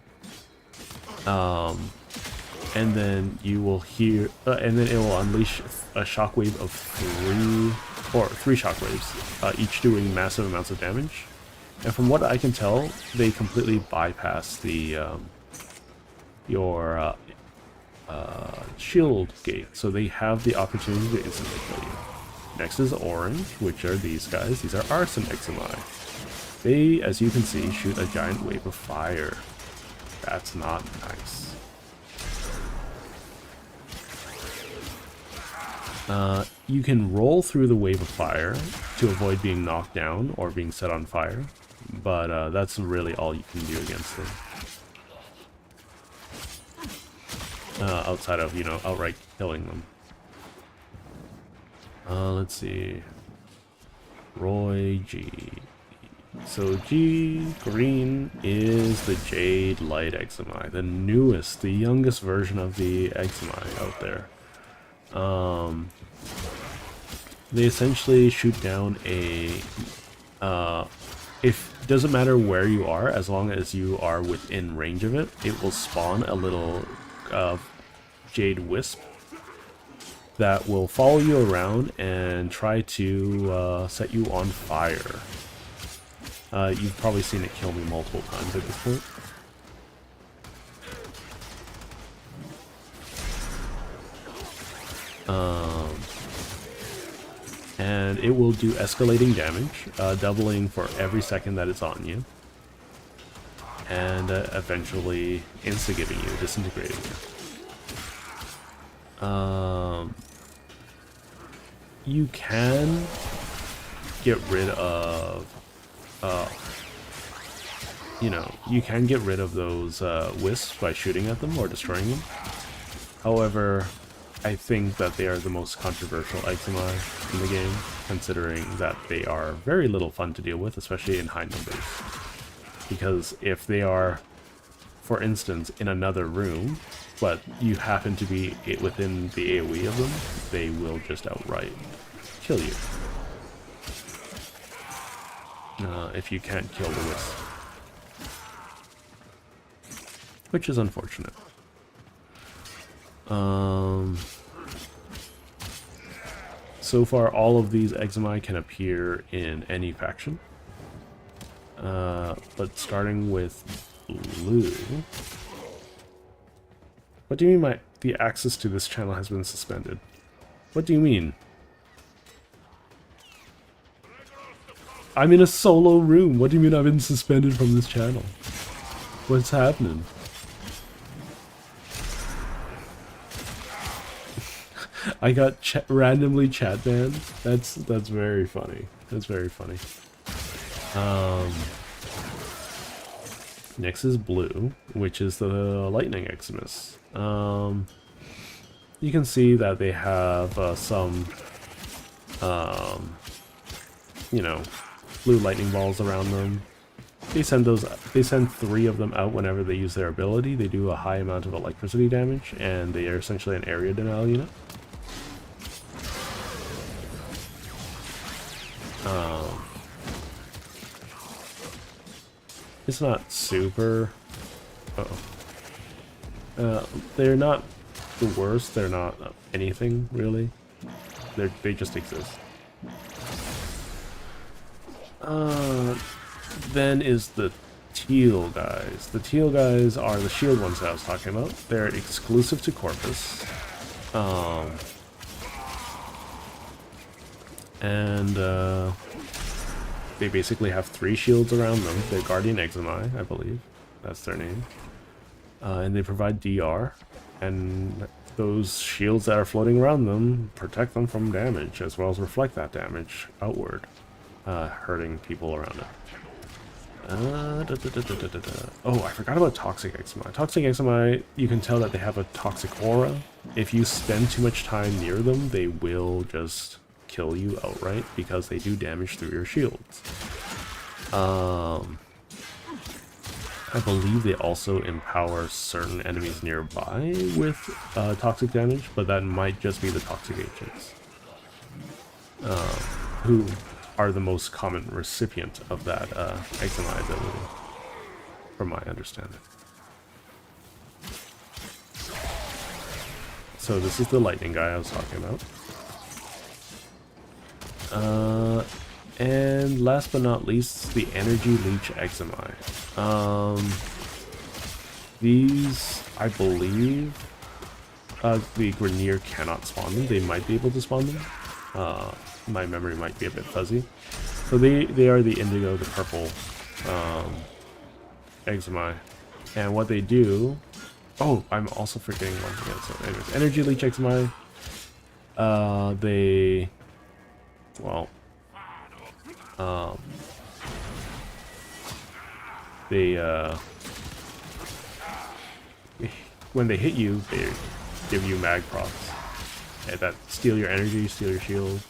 And then you will hear, and then it will unleash a shockwave of three shockwaves, each doing massive amounts of damage. And from what I can tell, they completely bypass the your shield gate, so they have the opportunity to instantly kill you. Next is orange, which are these guys. These are arson eczema. They, as you can see, shoot a giant wave of fire. That's not nice. You can roll through the wave of fire to avoid being knocked down or being set on fire, but that's really all you can do against them. Outside of, you know, outright killing them. Let's see. Roy G. So G green is the Jade Light Exami, the newest, the youngest version of the Exami out there. They essentially shoot down a, if doesn't matter where you are, as long as you are within range of it, it will spawn a little Jade Wisp that will follow you around and try to set you on fire. You've probably seen it kill me multiple times at this point. And it will do escalating damage, doubling for every second that it's on you. And eventually insta-giving you, disintegrating you. You can get rid of, you know, you can get rid of those wisps by shooting at them or destroying them. However, I think that they are the most controversial Exami in the game, considering that they are very little fun to deal with, especially in high numbers. Because if they are, for instance, in another room, but you happen to be within the AoE of them, they will just outright kill you. If you can't kill the wisp. Which is unfortunate. So far, all of these Exami can appear in any faction. But starting with blue... What do you mean the access to this channel has been suspended? What do you mean? I'm in a solo room. What do you mean I've been suspended from this channel? What's happening? I got randomly chat banned. That's very funny. That's very funny. Next is blue, which is the Lightning Eximus. You can see that they have some, you know, blue lightning balls around them. They send 3 of them out whenever they use their ability. They do a high amount of electricity damage, and they are essentially an area denial unit. It's not super... they're not the worst, they're not anything, really. They just exist. Then is the teal guys. The teal guys are the shield ones that I was talking about. They're exclusive to Corpus. They basically have 3 shields around them. They're Guardian Exami, I believe. That's their name. And they provide DR. And those shields that are floating around them protect them from damage, as well as reflect that damage outward, hurting people around it. Oh, I forgot about Toxic Exami. Toxic Exami, you can tell that they have a toxic aura. If you spend too much time near them, they will just kill you outright because they do damage through your shields. I believe they also empower certain enemies nearby with toxic damage, but that might just be the toxic agents, who are the most common recipient of that Exami ability, from my understanding. So this is the lightning guy I was talking about. And last but not least, the Energy Leech Exami. These, I believe, the Grenier cannot spawn them. They might be able to spawn them. my memory might be a bit fuzzy. So they are the indigo, the purple eczema. And what they do... Oh, I'm also forgetting one. Yeah, so anyways, energy leech eczema. They... Well... They, when they hit you, they give you mag procs. And that steal your energy, steal your shield,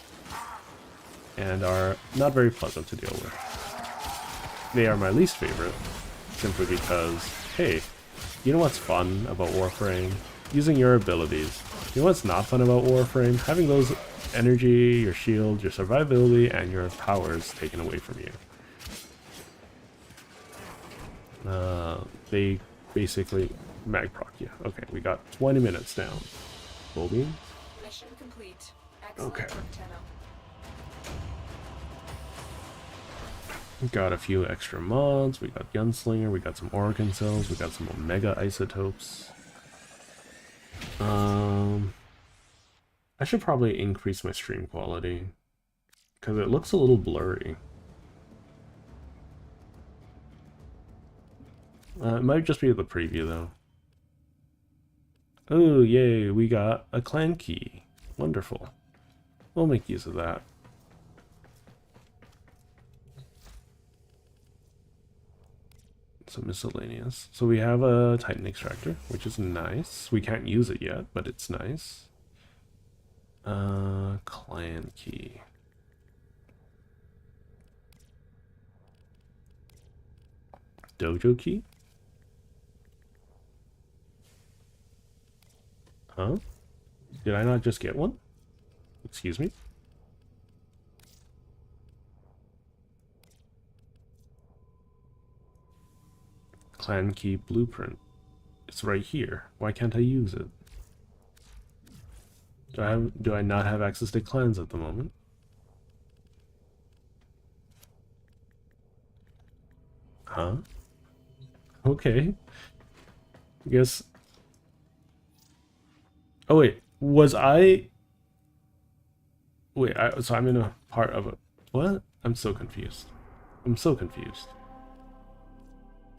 and are not very pleasant to deal with. They are my least favorite, simply because, hey, you know what's fun about Warframe? Using your abilities. You know what's not fun about Warframe? Having those energy, your shield, your survivability, and your powers taken away from you. They basically mag proc you. Okay, we got 20 minutes down. Full beam? Mission complete. Excellent Okay. work, Tenno. We got a few extra mods. We got Gunslinger. We got some Organ cells. We got some Omega isotopes. I should probably increase my stream quality because it looks a little blurry. It might just be the preview though. Oh, yay, we got a clan key. Wonderful. We'll make use of that. So miscellaneous. So we have a Titan extractor, which is nice. We can't use it yet, but it's nice. Clan key. Dojo key? Huh? Did I not just get one? Excuse me? Clan key blueprint. It's right here. Why can't I use it? Do I not have access to clans at the moment? Huh? Okay. I guess... Oh wait, was I... Wait, so I'm in a part of a... What? I'm so confused. I'm so confused.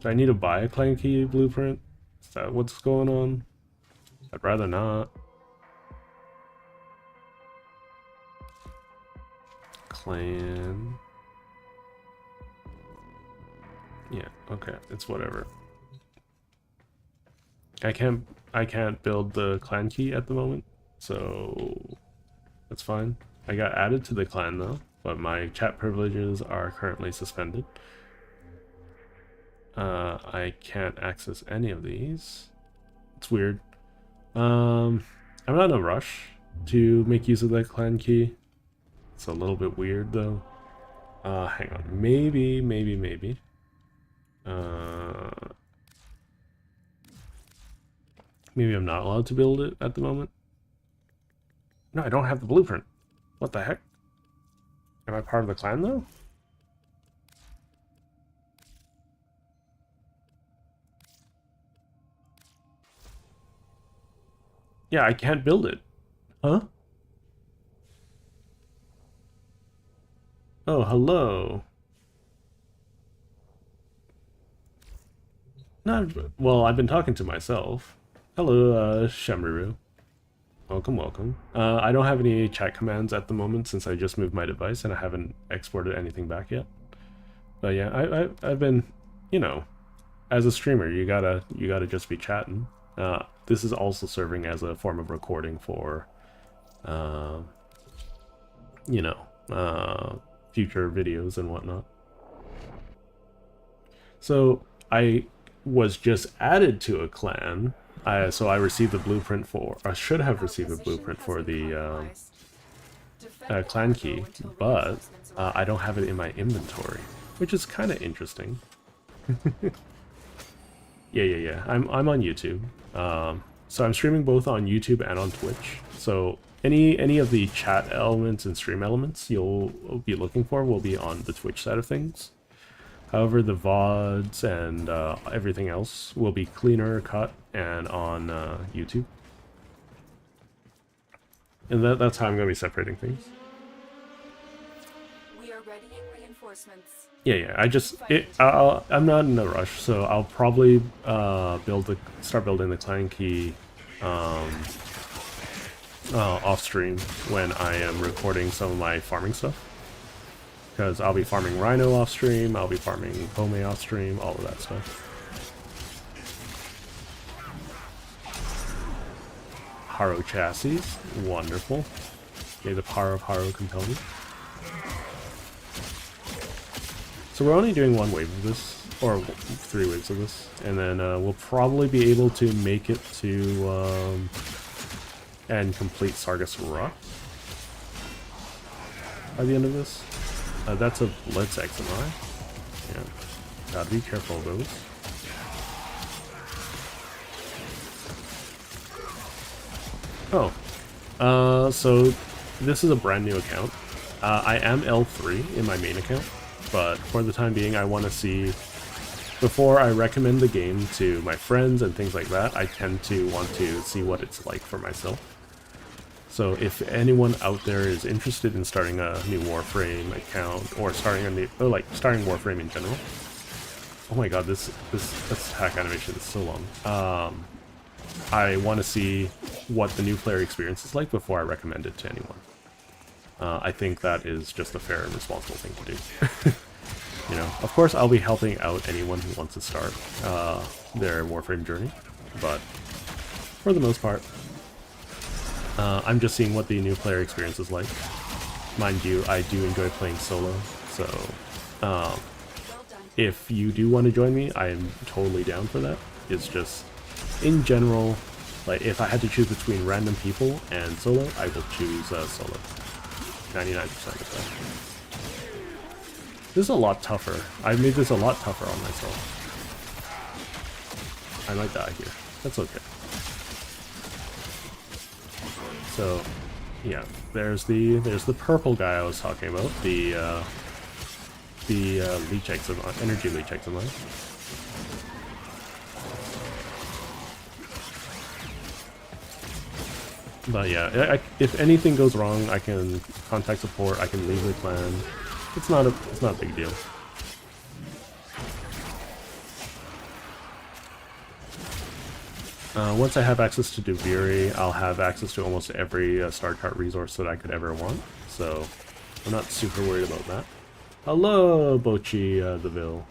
Do I need to buy a clan key blueprint? Is that what's going on? I'd rather not. Clan... Yeah, okay, it's whatever. I can't build the clan key at the moment, so that's fine. I got added to the clan though, but my chat privileges are currently suspended. I can't access any of these. It's weird. I'm not in a rush to make use of that clan key. It's a little bit weird though. Hang on, maybe. Maybe I'm not allowed to build it at the moment. No, I don't have the blueprint. What the heck? Am I part of the clan though? Yeah, I can't build it. Huh? Oh, hello. No, well, I've been talking to myself. Hello, Shamriru. Welcome. I don't have any chat commands at the moment since I just moved my device and I haven't exported anything back yet. But yeah, I've been, you know, as a streamer, you gotta just be chatting. This is also serving as a form of recording for, you know, future videos and whatnot. So I was just added to a clan. So I received the blueprint for, I should have received a blueprint for the clan key, but I don't have it in my inventory, which is kind of interesting. Yeah. I'm on YouTube. So I'm streaming both on YouTube and on Twitch. So any of the chat elements and stream elements you'll be looking for will be on the Twitch side of things. However, the VODs and everything else will be cleaner cut and on YouTube. And that's how I'm going to be separating things. Readying reinforcements. Yeah. I'm not in a rush, so I'll probably start building the clan key off stream when I am recording some of my farming stuff. Because I'll be farming Rhino off stream, I'll be farming Pome off stream, all of that stuff. Haro chassis, wonderful. Okay, the power of Haro compel me. So we're only doing one wave of this, or 3 waves of this, and then we'll probably be able to make it to and complete Sargus Rock by the end of this. That's a Blitz XMI. Yeah, gotta be careful of those. Oh, so this is a brand new account. I am L3 in my main account, but for the time being I want to see, before I recommend the game to my friends and things like that, I tend to want to see what it's like for myself. So if anyone out there is interested in starting a new Warframe account, or starting Warframe in general. Oh my god, this attack animation is so long. I want to see what the new player experience is like before I recommend it to anyone. I think that is just a fair and responsible thing to do. You know, of course I'll be helping out anyone who wants to start their Warframe journey, but for the most part, I'm just seeing what the new player experience is like. Mind you, I do enjoy playing solo, so if you do want to join me, I am totally down for that. It's just, in general, like if I had to choose between random people and solo, I will choose solo. 99% of the time. This is a lot tougher. I made this a lot tougher on myself. I might die here. That's okay. So, yeah, there's the purple guy I was talking about, the leech XMI, energy leech XMI. But yeah, if anything goes wrong, I can contact support. I can leave the clan. It's not a big deal. Once I have access to Duviri, I'll have access to almost every star chart resource that I could ever want, so I'm not super worried about that. Hello, Bochi Deville.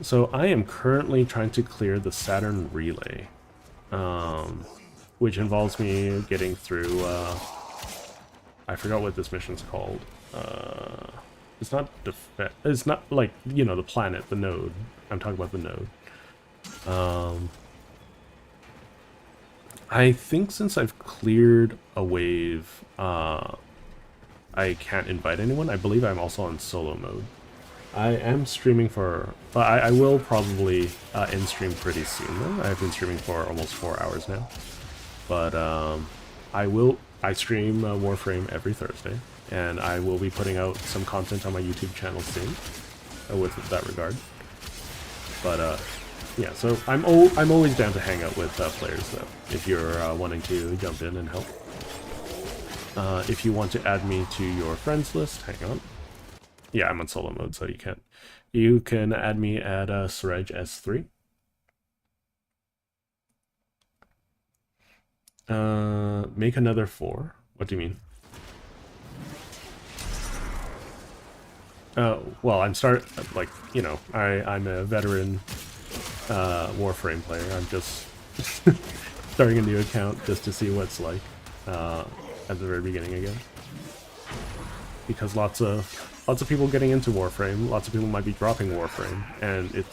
So I am currently trying to clear the Saturn Relay, which involves me getting through, I forgot what this mission's called. It's not it's not like, you know, the planet, the node. I'm talking about the node. I think since I've cleared a wave, I can't invite anyone. I believe I'm also on solo mode. I am streaming for... I will probably end stream pretty soon though. I've been streaming for almost 4 hours now. But I stream Warframe every Thursday, and I will be putting out some content on my YouTube channel soon with that regard. But yeah, so I'm always down to hang out with players though, if you're wanting to jump in and help. If you want to add me to your friends list, hang on. Yeah, I'm on solo mode, so you can add me at Suraj S3. Make another 4. What do you mean? Well, I'm you know, I'm a veteran Warframe player. I'm just starting a new account just to see what it's like at the very beginning again. Because lots of people getting into Warframe, lots of people might be dropping Warframe, and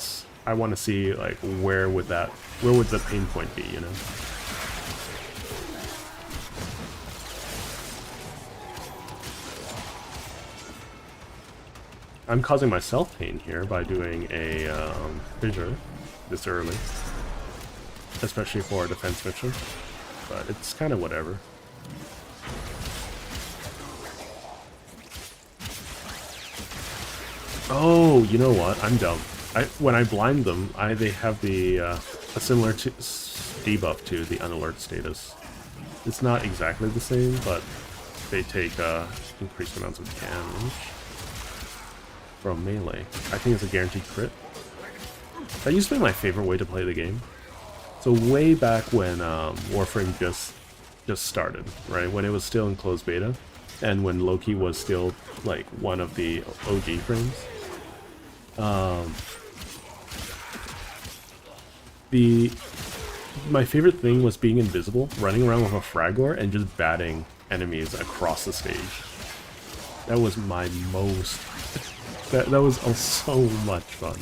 I want to see like where would the pain point be, you know? I'm causing myself pain here by doing a fissure this early, especially for a defense mission, but it's kind of whatever. Oh, you know what? I'm dumb. When I blind them, they have a similar debuff to the unalert status. It's not exactly the same, but they take increased amounts of damage from melee. I think it's a guaranteed crit. That used to be my favorite way to play the game. So way back when Warframe just started, right? When it was still in closed beta, and when Loki was still like one of the OG frames. My favorite thing was being invisible, running around with a fragor, and just batting enemies across the stage. That was my most... that was so much fun.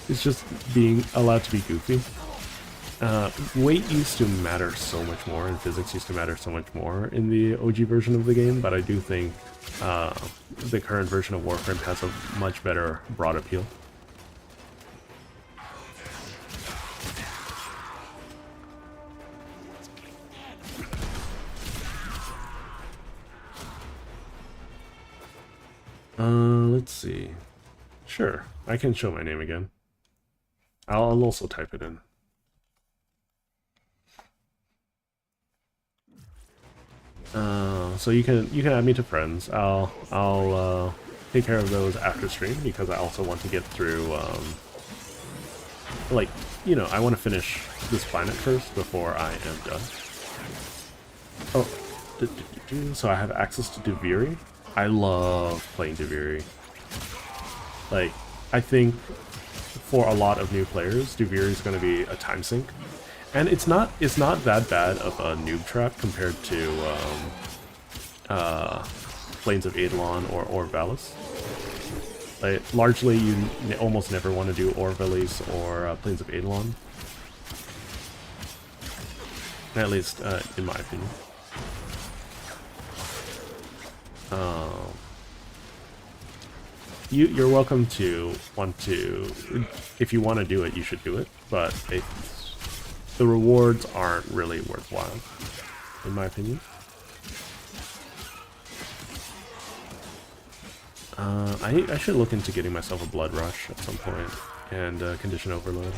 It's just being allowed to be goofy. Weight used to matter so much more, and physics used to matter so much more in the OG version of the game, but I do think the current version of Warframe has a much better broad appeal. Let's see. Sure, I can show my name again. I'll also type it in. So you can add me to friends. I'll take care of those after stream because I also want to get through like, you know, I want to finish this planet first before I am done. Oh, so I have access to Duviri. I love playing Duviri. Like, I think for a lot of new players, Duviri is going to be a time sink, and it's not that bad of a noob trap compared to Plains of Eidolon or Orvalis. Like, largely, you almost never want to do Orvalis or Plains of Eidolon, at least in my opinion. You're welcome to want to, if you want to do it, you should do it, but the rewards aren't really worthwhile, in my opinion. I should look into getting myself a blood rush at some point, and condition overload.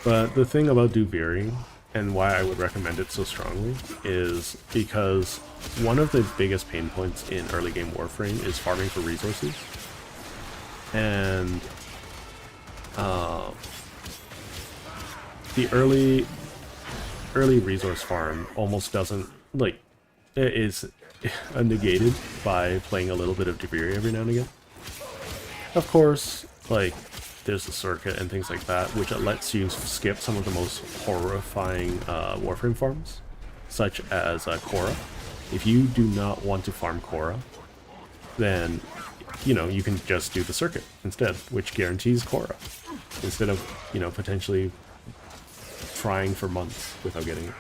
But the thing about Duviri, and why I would recommend it so strongly, is because one of the biggest pain points in early game Warframe is farming for resources. And the early resource farm almost doesn't, like, it is negated by playing a little bit of Duviri every now and again. Of course, like, there's a circuit and things like that, which lets you skip some of the most horrifying Warframe farms, such as Korra. If you do not want to farm Korra, then, you know, you can just do the circuit instead, which guarantees Korra, instead of, you know, potentially trying for months without getting it.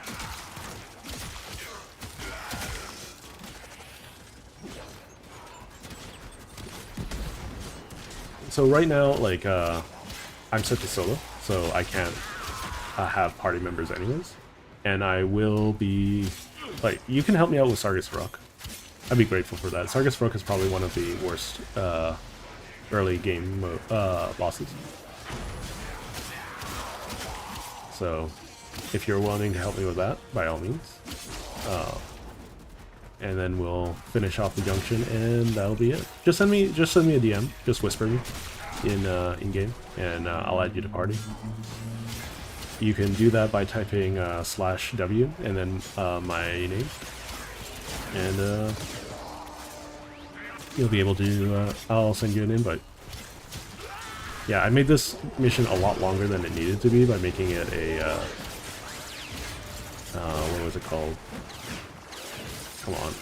So right now, like, I'm set to solo, so I can't have party members anyways. And I will be, like, you can help me out with Sargus Rock. I'd be grateful for that. Sargus Rock is probably one of the worst early game bosses. So, if you're willing to help me with that, by all means. And then we'll finish off the junction, and that'll be it. Just send me a DM. Just whisper me in game, and I'll add you to party. You can do that by typing /W and then my name, and you'll be able to. I'll send you an invite. Yeah, I made this mission a lot longer than it needed to be by making it a. What was it called? Come on.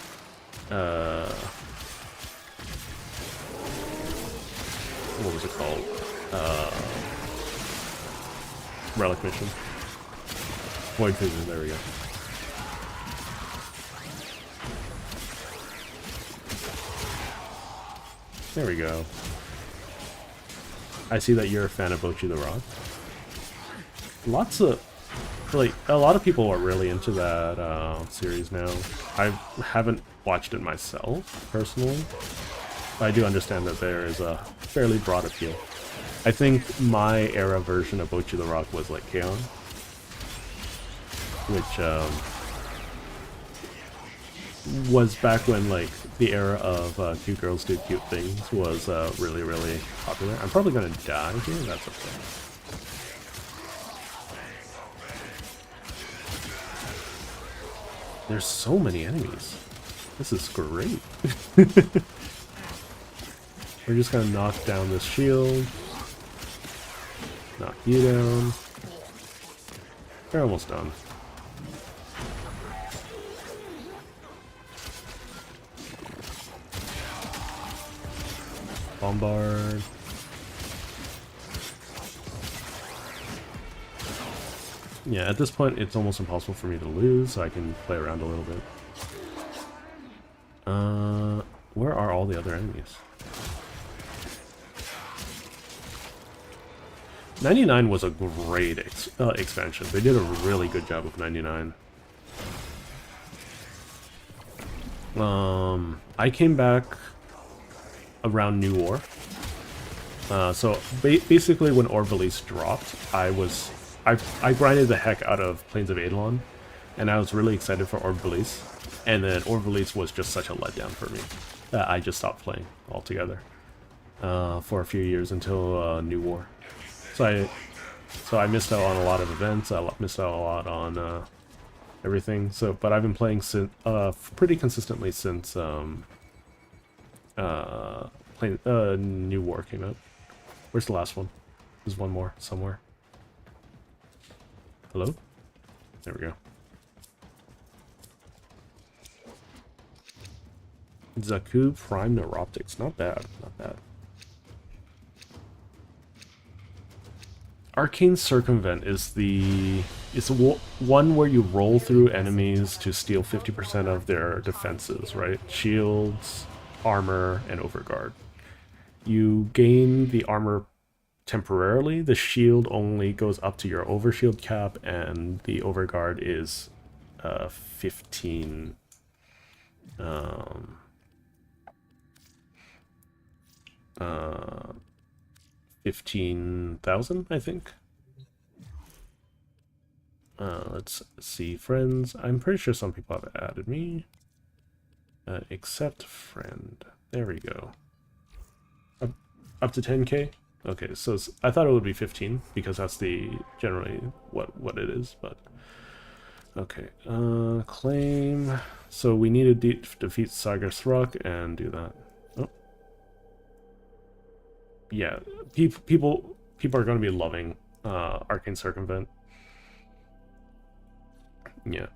What was it called? Relic mission. Void Vision, there we go. There we go. I see that you're a fan of Bochi the Rod. Lots of... like, a lot of people are really into that series now. I haven't watched it myself, personally. But I do understand that there is a fairly broad appeal. I think my era version of Bocchi the Rock was like Kaon, which was back when like the era of cute girls do cute things was really, really popular. I'm probably gonna die here, that's okay. There's so many enemies. This is great. We're just gonna knock down this shield. Knock you down. They're almost done. Bombard. Yeah, at this point it's almost impossible for me to lose, so I can play around a little bit. Where are all the other enemies? 99 was a great expansion. They did a really good job with 99. I came back around New War. So basically when Orvalice dropped, I grinded the heck out of Plains of Eidolon, and I was really excited for Orvalice. And then Orvalice was just such a letdown for me that I just stopped playing altogether for a few years until New War. So I missed out on a lot of events. I missed out a lot on everything. But I've been playing pretty consistently since New War came out. Where's the last one? There's one more somewhere. Hello? There we go. Zaku Prime Neuroptics. Not bad. Not bad. Arcane Circumvent is one where you roll through enemies to steal 50% of their defenses, right? Shields, armor, and overguard. You gain the armor temporarily. The shield only goes up to your overshield cap, and the overguard is 15. 15,000, I think. Let's see, friends. I'm pretty sure some people have added me. Accept friend. There we go. Up to 10k? Okay, so I thought it would be 15 because that's generally what it is, but okay. Claim. So we need to defeat Sargeras Rock and do that. Oh. Yeah, people are going to be loving Arcane Circumvent. Yeah.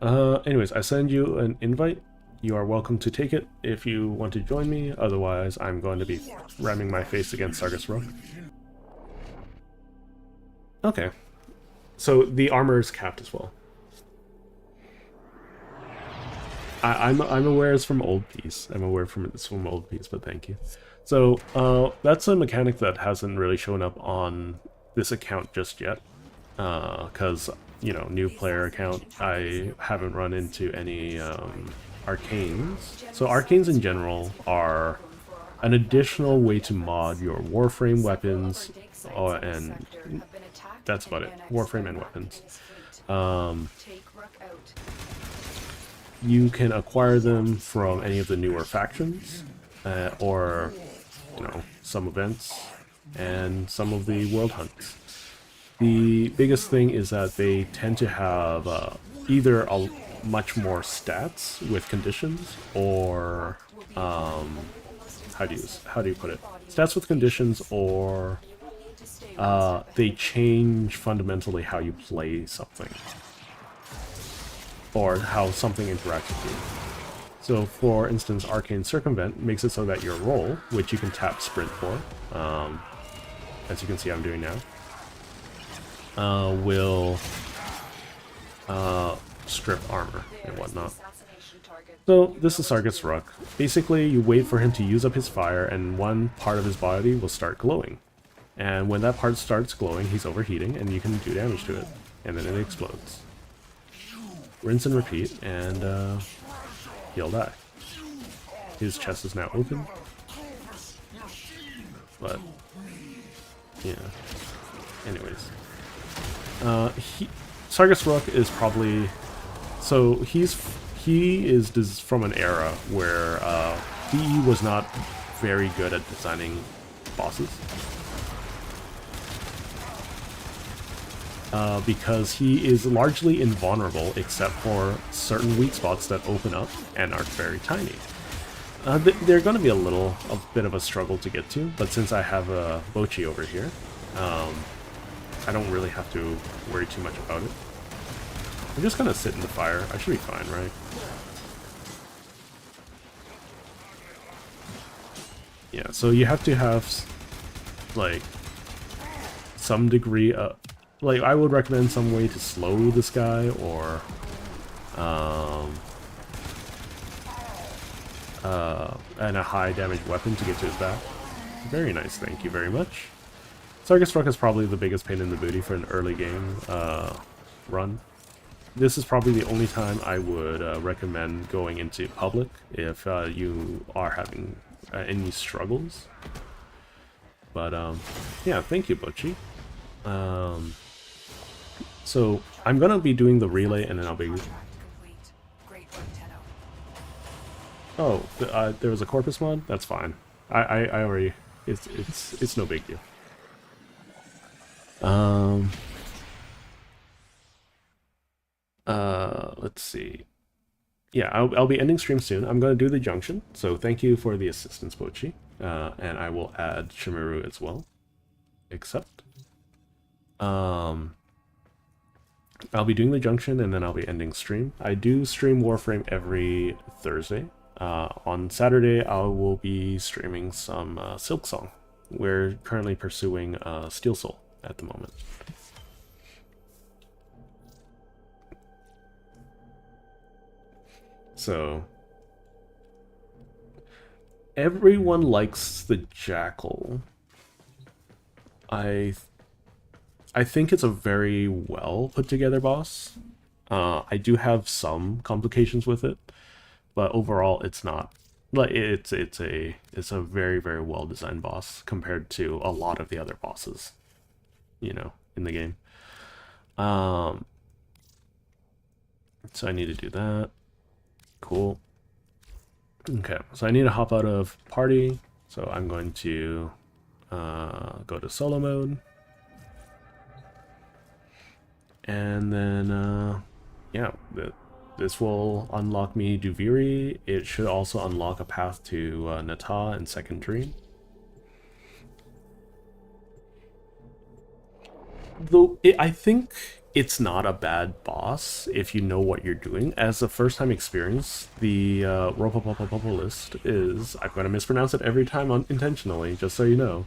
Anyways, I send you an invite. You are welcome to take it if you want to join me. Otherwise, I'm going to be ramming my face against Sargeras Rock. Okay. So the armor is capped as well. I'm aware it's from Old Piece. I'm aware it's from Old Piece, but thank you. So that's a mechanic that hasn't really shown up on this account just yet. Because, you know, new player account, I haven't run into any arcanes. So arcanes in general are an additional way to mod your Warframe weapons, and that's about it. Warframe and weapons. You can acquire them from any of the newer factions, or, you know, some events, and some of the world hunts. The biggest thing is that they tend to have either much more stats with conditions, or how do you put it? Stats with conditions, or they change fundamentally how you play something, or how something interacts with you. So, for instance, Arcane Circumvent makes it so that your roll, which you can tap Sprint for, as you can see I'm doing now, will strip armor and whatnot. So this is Sargeras Rock. Basically, you wait for him to use up his fire, and one part of his body will start glowing. And when that part starts glowing, he's overheating, and you can do damage to it. And then it explodes. Rinse and repeat, and he'll die. His chest is now open. But Yeah. Anyways. Sargus Rook is probably... So, he is from an era where DE was not very good at designing bosses. Because he is largely invulnerable except for certain weak spots that open up and are very tiny. They're going to be a bit of a struggle to get to, but since I have a Bochi over here, I don't really have to worry too much about it. I'm just going to sit in the fire. I should be fine, right? Yeah, so you have to have, like, some degree of... Like, I would recommend some way to slow this guy, or... and a high damage weapon to get to his back. Very nice, thank you very much. Sargus Rook is probably the biggest pain in the booty for an early game run. This is probably the only time I would recommend going into public if you are having any struggles. But yeah, thank you, Bochi. So I'm gonna be doing the relay, and then I'll be... Oh, there was a Corpus mod? That's fine. I already... It's no big deal. Let's see. Yeah, I'll be ending stream soon. I'm going to do the junction, so thank you for the assistance, Bochi. And I will add Shimiru as well. Accept. I'll be doing the junction, and then I'll be ending stream. I do stream Warframe every Thursday. On Saturday, I will be streaming some Silksong. We're currently pursuing Steel Soul at the moment. So, everyone likes the Jackal. I think it's a very well put together boss. I do have some complications with it, but overall it's not. Like it's a very, very well designed boss compared to a lot of the other bosses, you know, in the game. So I need to do that. Cool. Okay, so I need to hop out of party, so I'm going to go to solo mode. And then, yeah, this will unlock me Duviri. It should also unlock a path to Nata and Second Dream. Though, I think it's not a bad boss if you know what you're doing. As a first-time experience, the list is... I'm going to mispronounce it every time intentionally, just so you know.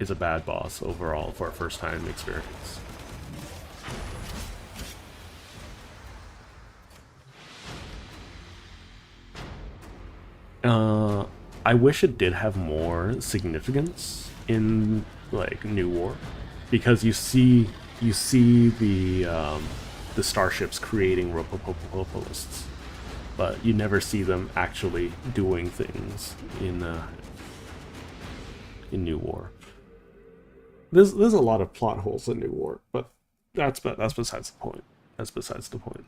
Is a bad boss overall for a first-time experience. I wish it did have more significance in like New War, because you see the starships creating lists, but you never see them actually doing things in New War. There's a lot of plot holes in New War, but that's besides the point. That's besides the point.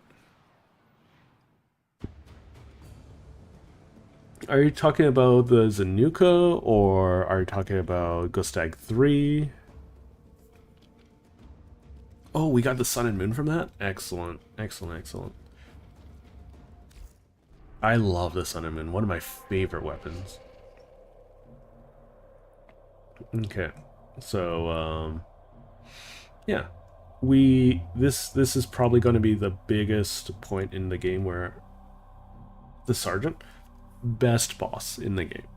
Are you talking about the Zanuka, or are you talking about Gostag 3? Oh, we got the Sun and Moon from that? Excellent, excellent, excellent. I love the Sun and Moon, one of my favorite weapons. Okay, so, yeah. This is probably going to be the biggest point in the game where the Sergeant... best boss in the game.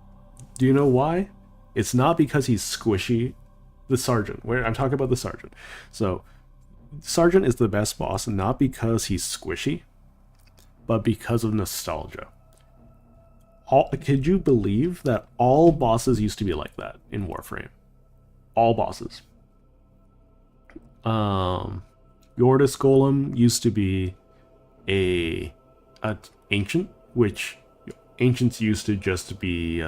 Do you know why? It's not because he's squishy. The Sergeant. I'm talking about the Sergeant. So, Sergeant is the best boss not because he's squishy, but because of nostalgia. Could you believe that all bosses used to be like that in Warframe? All bosses. Yordis Golem used to be a ancient, which... Ancients used to just be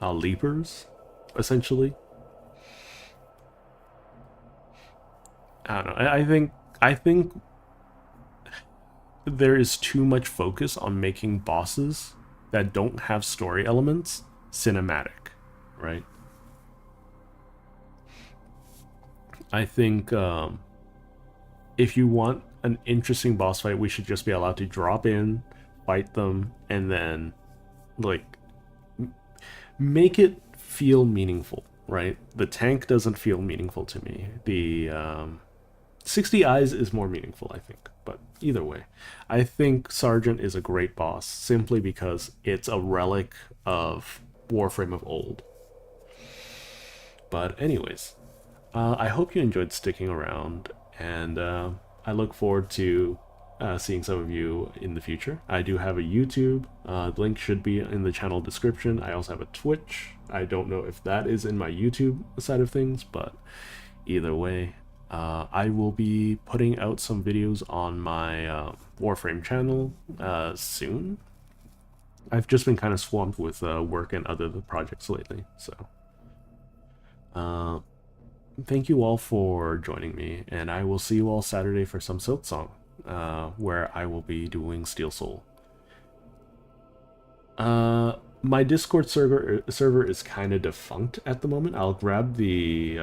leapers, essentially. I don't know. I think there is too much focus on making bosses that don't have story elements cinematic, right? I think if you want an interesting boss fight, we should just be allowed to drop in, fight them, and then like make it feel meaningful, right? The tank doesn't feel meaningful to me. The 60 Eyes is more meaningful, I think. But either way, I think Sergeant is a great boss simply because it's a relic of Warframe of old. But anyways, I hope you enjoyed sticking around, and I look forward to seeing some of you in the future. I do have a YouTube. The link should be in the channel description. I also have a Twitch. I don't know if that is in my YouTube side of things, but either way, I will be putting out some videos on my Warframe channel soon. I've just been kind of swamped with work and other projects lately, so thank you all for joining me, and I will see you all Saturday for some Silksong, where I will be doing Steel Soul. My Discord server is kind of defunct at the moment. I'll grab the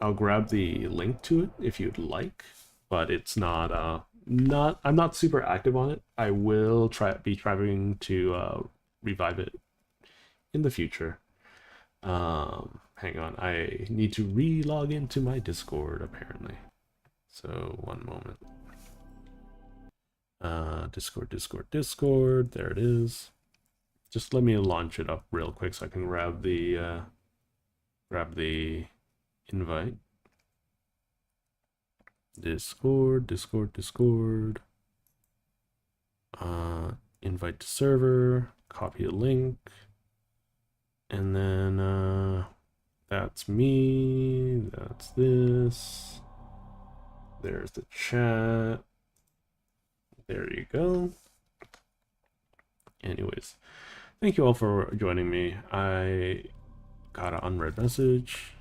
link to it if you'd like, but it's not I'm not super active on it. I will be trying to revive it in the future. Hang on, I need to re-log into my Discord apparently. So one moment. Discord, there it is. Just let me launch it up real quick so I can grab the invite. Discord. Invite to server, copy a link, and then that's me, that's this. There's the chat. There you go. Anyways, thank you all for joining me. I got an unread message.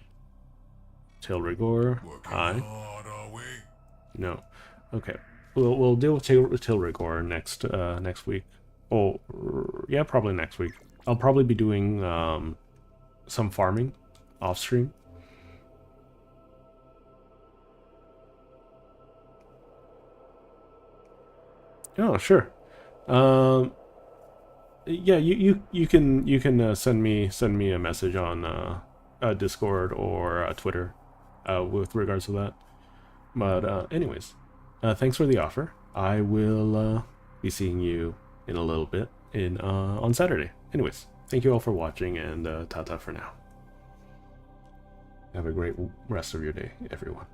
Tail Rigor. Hi. No. Okay. We'll deal with Tail Rigor next week. Oh, yeah, probably next week. I'll probably be doing some farming off stream. Oh, sure. Yeah, you can send me a message on Discord or Twitter with regards to that. But anyways, thanks for the offer. I will be seeing you in a little bit on Saturday. Anyways, thank you all for watching, and ta-ta for now. Have a great rest of your day, everyone.